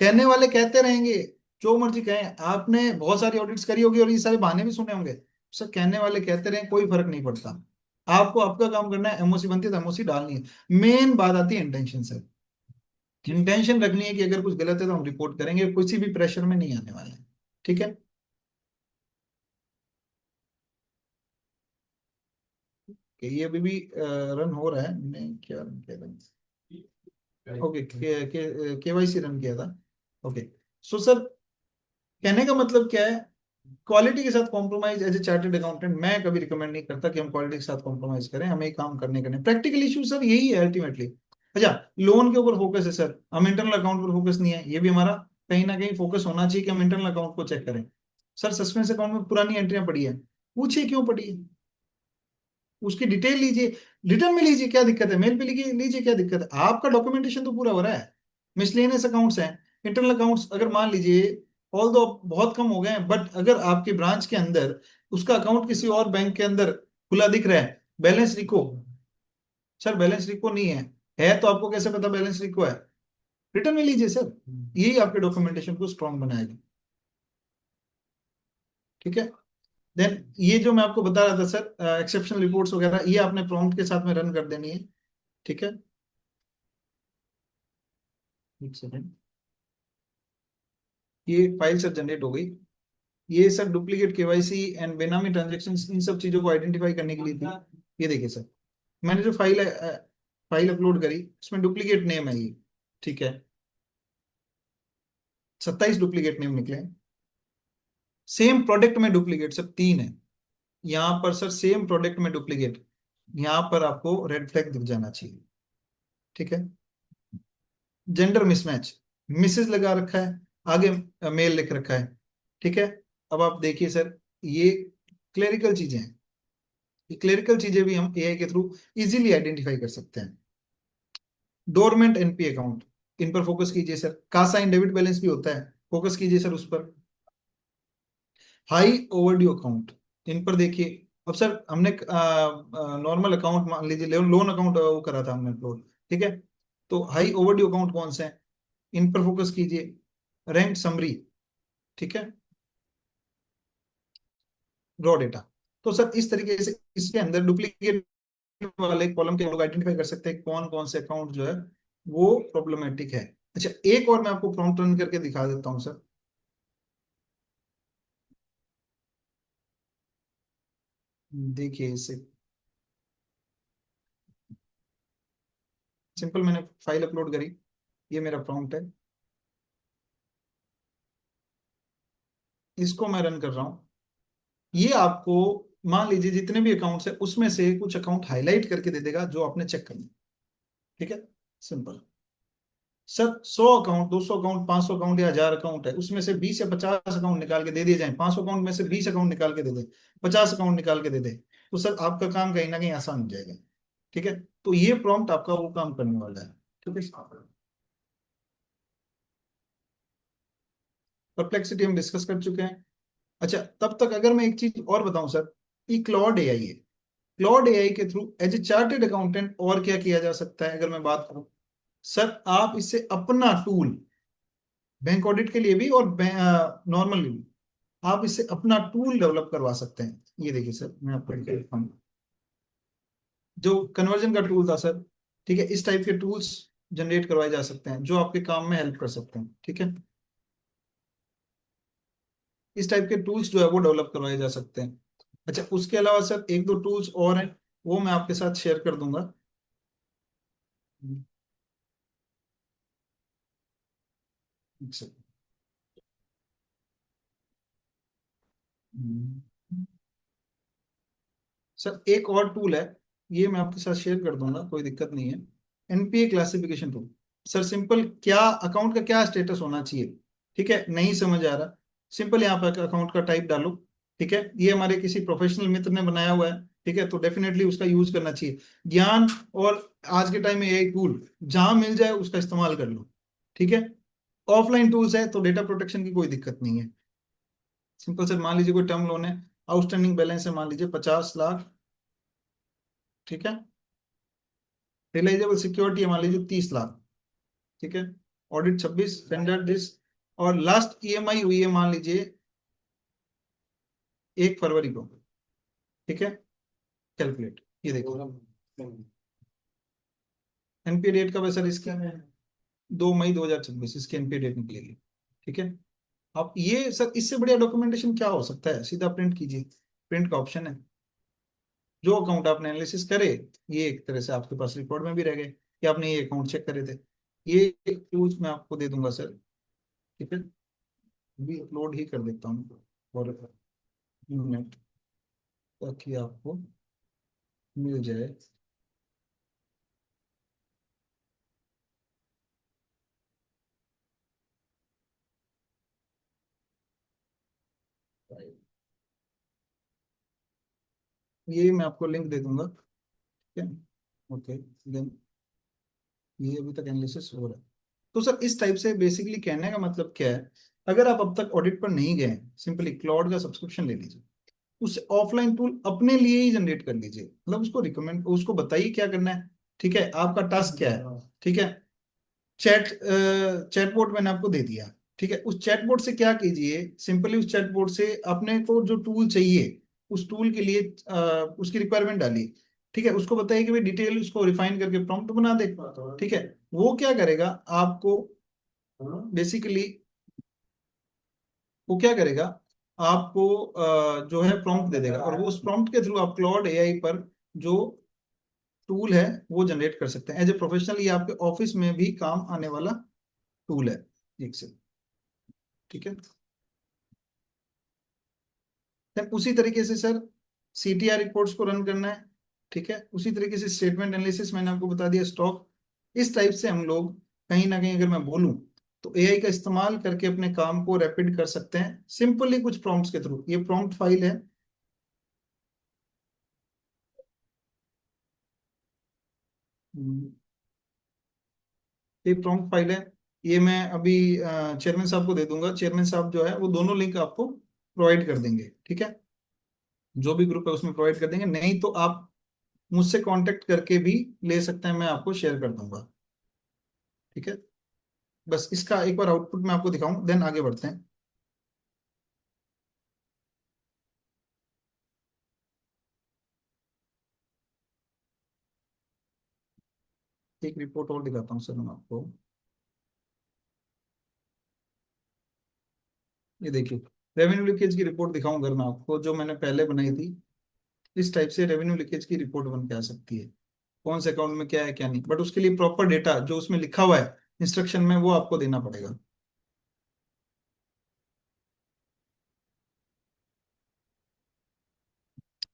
कहने वाले कहते रहेंगे, जो मर्जी कहें, आपने बहुत सारी ऑडिट्स करी होगी और ये सारे बहाने भी सुने होंगे। सर कहने वाले कहते रहे, कोई फर्क नहीं पड़ता। आपको आपका काम करना है, एमओसी बनती है तो एमओसी डालनी है। मेन बात आती है इंटेंशन से, इंटेंशन रखनी है कि अगर कुछ गलत है तो हम रिपोर्ट करेंगे, किसी भी प्रेशर में नहीं आने वाले हैं। ठीक है, कि ये अभी भी रन हो रहा है, मैंने क्या रन किया था? ओके, केवाईसी रन किया था। ओके, सो सर कहने का मतलब क्या है, क्वालिटी के साथ compromise as a chartered accountant मैं कभी रिकमेंड नहीं करता कि हम क्वालिटी के साथ कॉम्प्रोमाइज करें, हमें एक काम करने करने प्रैक्टिकल इशू सर यही है अल्टीमेटली। अच्छा, लोन के ऊपर फोकस है सर, हम इंटरनल अकाउंट पर फोकस नहीं है, ये भी हमारा कहीं ना कहीं फोकस होना चाहिए कि हम इंटरनल अकाउंट को चेक करें। सर सस्पेंस अकाउंट में पुरानी एंट्रियां पड़ी है, पूछिए क्यों पड़ी है, उसकी डिटेल लीजिए, रिटर्न में लीजिए क्या दिक्कत है, मेल पे लिखिए लीजिए क्या दिक्कत है, आपका डॉक्यूमेंटेशन तो पूरा हो रहा है। मिसलेनियस अकाउंट्स हैं, इंटरनल अकाउंट्स अगर मान लीजिए ऑल दो बहुत कम हो गए हैं, बट अगर आपकी ब्रांच के अंदर उसका अकाउंट किसी और बैंक के अंदर खुला दिख रहा है, बैलेंस रिको, सर बैलेंस रिको नहीं है तो आपको कैसे पता बैलेंस रिको है? रिटर्न में लीजिए सर, यही आपके डॉक्यूमेंटेशन को स्ट्रॉन्ग बनाएगा। ठीक है, देन ये जो मैं आपको बता रहा था सर एक्सेप्शनल रिपोर्ट्स वगैरह, ये आपने प्रॉम्प्ट के साथ में रन कर देनी है। ठीक है, एक सेकेंड, ये फाइल सर जनरेट हो गई। ये सर डुप्लीकेट केवाईसी एंड बेनामी ट्रांजेक्शन, इन सब चीजों को आइडेंटिफाई करने के लिए थी। ये देखिए सर, मैंने जो फाइल अपलोड करी उसमें डुप्लीकेट नेम है ये। ठीक है, 27 डुप्लीकेट नेम निकले। सेम प्रोडक्ट में डुप्लीकेट सर 3 है, यहाँ पर सर सेम प्रोडक्ट में डुप्लीकेट, यहाँ पर आपको रेड फ्लैग दिख जाना चाहिए। ठीक है, जेंडर मिसमैच, मिसेज लगा रखा है, आगे मेल लिख रखा है। ठीक है, अब आप देखिए सर, ये क्लेरिकल चीजें हैं, ये क्लेरिकल चीजें भी हम एआई के थ्रू इजीली आइडेंटिफाई कर सकते हैं। डोरमेंट एनपी अकाउंट, इन पर फोकस कीजिए sir. CASA in debit balance भी होता है, फोकस कीजिए सर उस पर। हाई ओवरड्यू अकाउंट, इन पर देखिए। अब सर हमने नॉर्मल अकाउंट मान लीजिए लोन अकाउंट वो करा था हमने अपलोड, ठीक है। तो हाई ओवरड्यू अकाउंट कौन से हैं, इन पर फोकस कीजिए। रैंक समरी, ठीक है, रॉ डेटा। तो सर इस तरीके से इसके अंदर डुप्लीकेट वाले कॉलम के लोग आइडेंटिफाई कर सकते हैं कौन कौन से अकाउंट जो है वो प्रॉब्लमेटिक है। अच्छा, एक और मैं आपको प्रॉम्प्ट रन करके दिखा देता हूँ सर। देखिए इसे, सिंपल मैंने फाइल अपलोड करी, ये मेरा प्रॉम्प्ट है, इसको मैं रन कर रहा हूँ। ये आपको मान लीजिए जितने भी अकाउंट्स है उसमें से कुछ अकाउंट हाईलाइट करके दे देगा जो आपने चेक करना, ठीक है। Simple sir, 100 account, 200 account, 500 account या 1000 अकाउंट है, उसमें से 20 या 50 अकाउंट निकाल के दे दिए जाए, 500 अकाउंट में से 20 अकाउंट निकाल के दे दे, 50 अकाउंट निकाल के दे दे, तो सर आपका काम कहीं ना कहीं आसान हो जाएगा, ठीक है। तो ये प्रॉम्प्ट आपका वो काम करने वाला है, ठीक है। परप्लेक्सिटी हम डिस्कस कर चुके हैं। अच्छा, तब तक अगर मैं एक चीज और बताऊं सर, ये क्लॉड एआई है। क्लॉड एआई के through as a chartered accountant और क्या किया जा सकता है अगर मैं बात करूं, सर आप इससे अपना टूल, बैंक ऑडिट के लिए भी और नॉर्मल भी, आप इससे अपना टूल डेवलप करवा सकते हैं। ये देखिए सर, मैं आपको एक दिखाता हूं। जो कन्वर्जन का टूल था सर, ठीक है, इस टाइप के टूल्स जनरेट करवाए जा सकते हैं जो आपके काम में हेल्प कर सकते हैं, ठीक है। इस टाइप के टूल्स जो है वो डेवलप करवाए जा सकते हैं। अच्छा, उसके अलावा सर एक दो टूल्स और हैं, वो मैं आपके साथ शेयर कर दूंगा। एक सेकंड। सर एक और टूल है, ये मैं आपके साथ शेयर कर दूंगा, कोई दिक्कत नहीं है। NPA classification tool. Sir simple, क्या अकाउंट का क्या स्टेटस होना चाहिए, ठीक है, नहीं समझ आ रहा, सिंपल यहाँ पर अकाउंट का टाइप डालो, ठीक है। ये हमारे किसी प्रोफेशनल मित्र ने बनाया हुआ है, ठीक है, तो डेफिनेटली उसका यूज करना चाहिए। ज्ञान और आज के टाइम में यही टूल जहां मिल जाए उसका इस्तेमाल कर लो, ठीक है। ऑफलाइन टूल्स है तो डेटा प्रोटेक्शन की कोई दिक्कत नहीं है। सिंपल सर, मान लीजिए कोई टर्म लोन है, आउटस्टैंडिंग बैलेंस है मान लीजिए 50 लाख, ठीक है। रिलाइजेबल सिक्योरिटी है मान लीजिए 30 लाख, ठीक है। ऑडिट 26, स्टैंडर्ड दिस, और लास्ट ईएमआई हुई है मान लीजिए 1 फरवरी को, ठीक है। कैलकुलेट, ये देखो एनपी डेट का वैसा इसकी 2 मई 2026 इसकी एनपी डेट निकलेगी, ठीक है। अब ये सर इससे बढ़िया डॉक्यूमेंटेशन क्या हो सकता है, सीधा प्रिंट कीजिए, प्रिंट का ऑप्शन है। जो अकाउंट आपने एनालिसिस करे, ये एक तरह से आपके पास रिकॉर्ड में भी रह गए कि आपने ये अकाउंट चेक करे थे। ये टूल्स मैं आपको दे दूंगा सर, ठीक है। भी अपलोड ही कर देता हूँ और मिनट, ताकि आपको मिल जाए। ये मैं आपको लिंक दे दूंगा, ठीक है। ओके, देन ये अभी तक एनालिसिस हो रहा है। तो सर इस टाइप से बेसिकली कहने का मतलब क्या है, अगर आप अब तक ऑडिट पर नहीं गए, सिंपली क्लाउड का सब्सक्रिप्शन ले लीजिए, उससे ऑफलाइन टूल अपने लिए ही जनरेट कर लीजिए, मतलब उसको रिकमेंड, उसको बताइए क्या करना है, ठीक है, आपका टास्क क्या है, ठीक है। चैट चैटबॉट मैंने आपको दे दिया, ठीक है। उस चैटबॉट से क्या कीजिए, सिंपली उस चैटबॉट से अपने को जो टूल चाहिए उस टूल के लिए उसकी रिक्वायरमेंट डालिए, ठीक है। उसको बताइए कि भाई डिटेल उसको रिफाइन करके प्रॉम्प्ट बना दे, ठीक है। वो क्या करेगा आपको, बेसिकली वो क्या करेगा आपको जो है प्रॉम्प्ट दे देगा, और वो उस प्रॉम्प्ट के थ्रू आप क्लाउड एआई पर जो टूल है वो जनरेट कर सकते हैं एज ए प्रोफेशनल। ये आपके ऑफिस में भी काम आने वाला टूल है, एक से, ठीक है। देन उसी तरीके से सर सीटीआर रिपोर्ट्स को रन करना है, ठीक है। उसी तरीके से स्टेटमेंट एनालिसिस मैंने आपको बता दिया, स्टॉक, इस टाइप से हम लोग कहीं ना कहीं अगर मैं बोलूं तो एआई का इस्तेमाल करके अपने काम को रैपिड कर सकते हैं, सिंपली कुछ प्रॉम्प्ट्स के थ्रू। ये प्रॉम्प्ट फाइल है, हम्म, ये प्रॉम्प्ट फाइल है, ये मैं अभी चेयरमैन साहब को दे दूंगा, चेयरमैन साहब जो है वो दोनों लिंक आपको प्रोवाइड कर देंगे, ठीक है। जो भी ग्रुप है उसमें प्रोवाइड कर देंगे, नहीं तो आप मुझसे कांटेक्ट करके भी ले सकते हैं, मैं आपको शेयर कर दूंगा। ठीक है, बस इसका एक बार आउटपुट मैं आपको दिखाऊं, देन आगे बढ़ते हैं। एक रिपोर्ट और दिखाता हूँ सर मैं आपको। ये देखिए, रेवेन्यू लीकेज की रिपोर्ट दिखाऊं अगर मैं आपको, जो मैंने पहले बनाई थी, इस टाइप से रेवेन्यू लीकेज की रिपोर्ट बन के आ सकती है। कौन से अकाउंट में क्या है क्या नहीं, बट उसके लिए प्रॉपर डेटा जो उसमें लिखा हुआ है इंस्ट्रक्शन में, वो आपको देना पड़ेगा।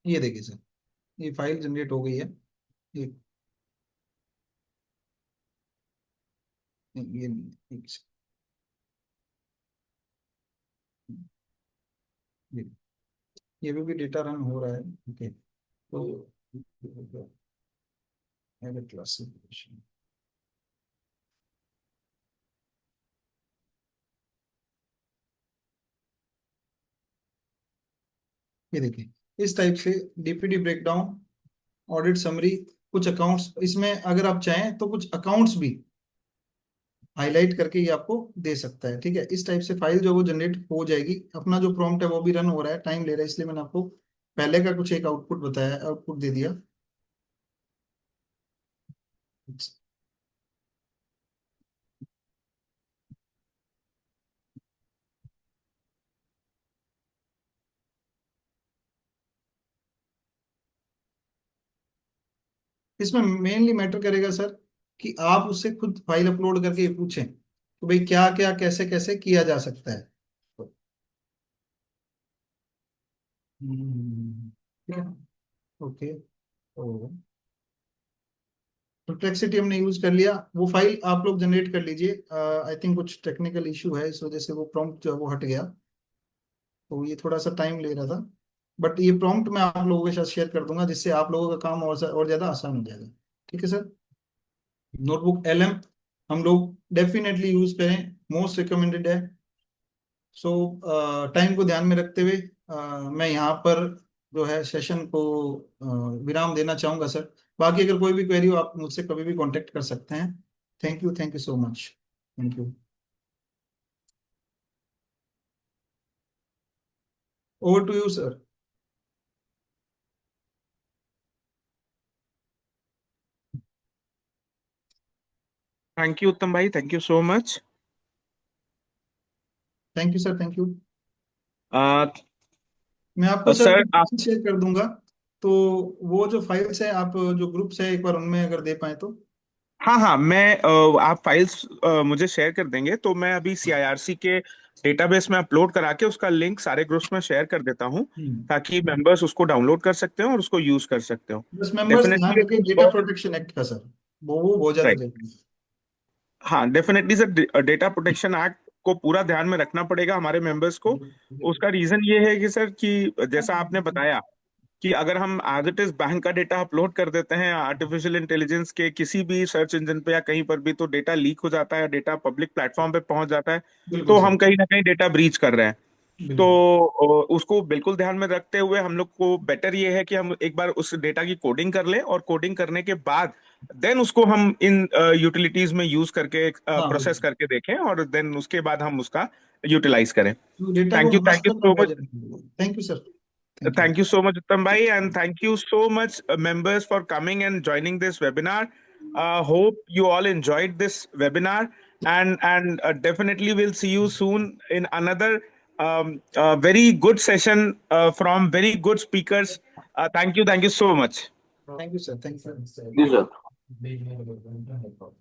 ये देखिए सर, ये फाइल जनरेट हो गई है। ये ये ये, ये भी डेटा रन हो रहा है। ओके, तो क्लासिफिकेशन, ये देखिए इस टाइप से डीपीडी ब्रेकडाउन, ऑडिट समरी, कुछ अकाउंट्स इसमें अगर आप चाहें तो कुछ अकाउंट्स भी हाईलाइट करके ये आपको दे सकता है। ठीक है, इस टाइप से फाइल जो वो जनरेट हो जाएगी। अपना जो प्रॉम्प्ट है वो भी रन हो रहा है, टाइम ले रहा है, इसलिए मैंने आपको पहले का कुछ एक आउटपुट बताया, आउटपुट दे दिया। इसमें मेनली मैटर करेगा सर कि आप उससे खुद फाइल अपलोड करके पूछें तो भाई क्या क्या कैसे कैसे किया जा सकता है। ठीक है, ओके। तो परप्लेक्सिटी हमने यूज कर लिया, वो फाइल आप लोग जनरेट कर लीजिए। आई थिंक कुछ टेक्निकल इशू है, इस वजह से वो प्रॉम्प्ट जो है वो हट गया, तो ये थोड़ा सा टाइम ले रहा था। बट ये प्रॉम्प्ट मैं आप लोगों के साथ शेयर कर दूंगा, जिससे आप लोगों का काम और ज्यादा आसान हो जाएगा। ठीक है सर, नोटबुक एलएम हम लोग डेफिनेटली यूज करें, मोस्ट रिकमेंडेड है। सो टाइम को ध्यान में रखते हुए मैं यहाँ पर जो है सेशन को विराम देना चाहूंगा सर। बाकी अगर कोई भी क्वेरी हो आप मुझसे कभी भी कांटेक्ट कर सकते हैं। Thank you so much. Thank you. Over to you sir. Thank you Uttam भाई, thank you so much. Thank you sir, thank you. मैं आपको सर सर आप, शेयर कर दूंगा, तो वो जो फाइल्स है आप जो ग्रुप्स है एक बार उनमें अगर दे पाए तो। हाँ हाँ, मैं आप फाइल्स मुझे शेयर कर देंगे तो मैं अभी सीआईआरसी के डेटाबेस में अपलोड करा के उसका लिंक सारे ग्रुप्स में शेयर कर देता हूँ, ताकि मेंबर्स उसको डाउनलोड कर सकते हो और उसको यूज कर सकते हो। बस मेंबर्स ध्यान डेफिनेटली। रखें डेटा प्रोटेक्शन एक्ट का सर, वो बहुत ज्यादा राइट। जरूरी है। हाँ definitely sir, data protection act को पूरा ध्यान में रखना पड़ेगा हमारे मेंबर्स को। उसका रीजन ये है कि सर, कि जैसा आपने बताया कि अगर हम एज इट इज बैंक का डेटा अपलोड कर देते हैं आर्टिफिशियल इंटेलिजेंस के किसी भी सर्च इंजन पे या कहीं पर भी, तो डेटा लीक हो जाता है, डेटा पब्लिक प्लेटफॉर्म पे पहुंच जाता है, बिल्कुल तो सर, हम कहीं ना कहीं डेटा ब्रीच कर रहे हैं। तो बिल्कुल। उसको बिल्कुल ध्यान में रखते हुए हम लोग को बेटर ये है कि हम एक बार उस डेटा की कोडिंग कर लें, और कोडिंग करने के बाद देन उसको हम इन यूटिलिटीज में यूज करके हाँ प्रोसेस बिल्कुल, करके देखें, और देन उसके बाद हम उसका यूटिलाइज करें। तो डेटा को थैंक यू मास्टर सो करना मच। जरूरी है। Thank you sir, thank you. Thank you so much, Uttam Bhai, and thank you so much, members, for coming and joining this webinar. Hope you all enjoyed this webinar, and definitely we'll see you soon in another very good session from very good speakers. Thank you so much. Thank you sir, thank ji sir. You.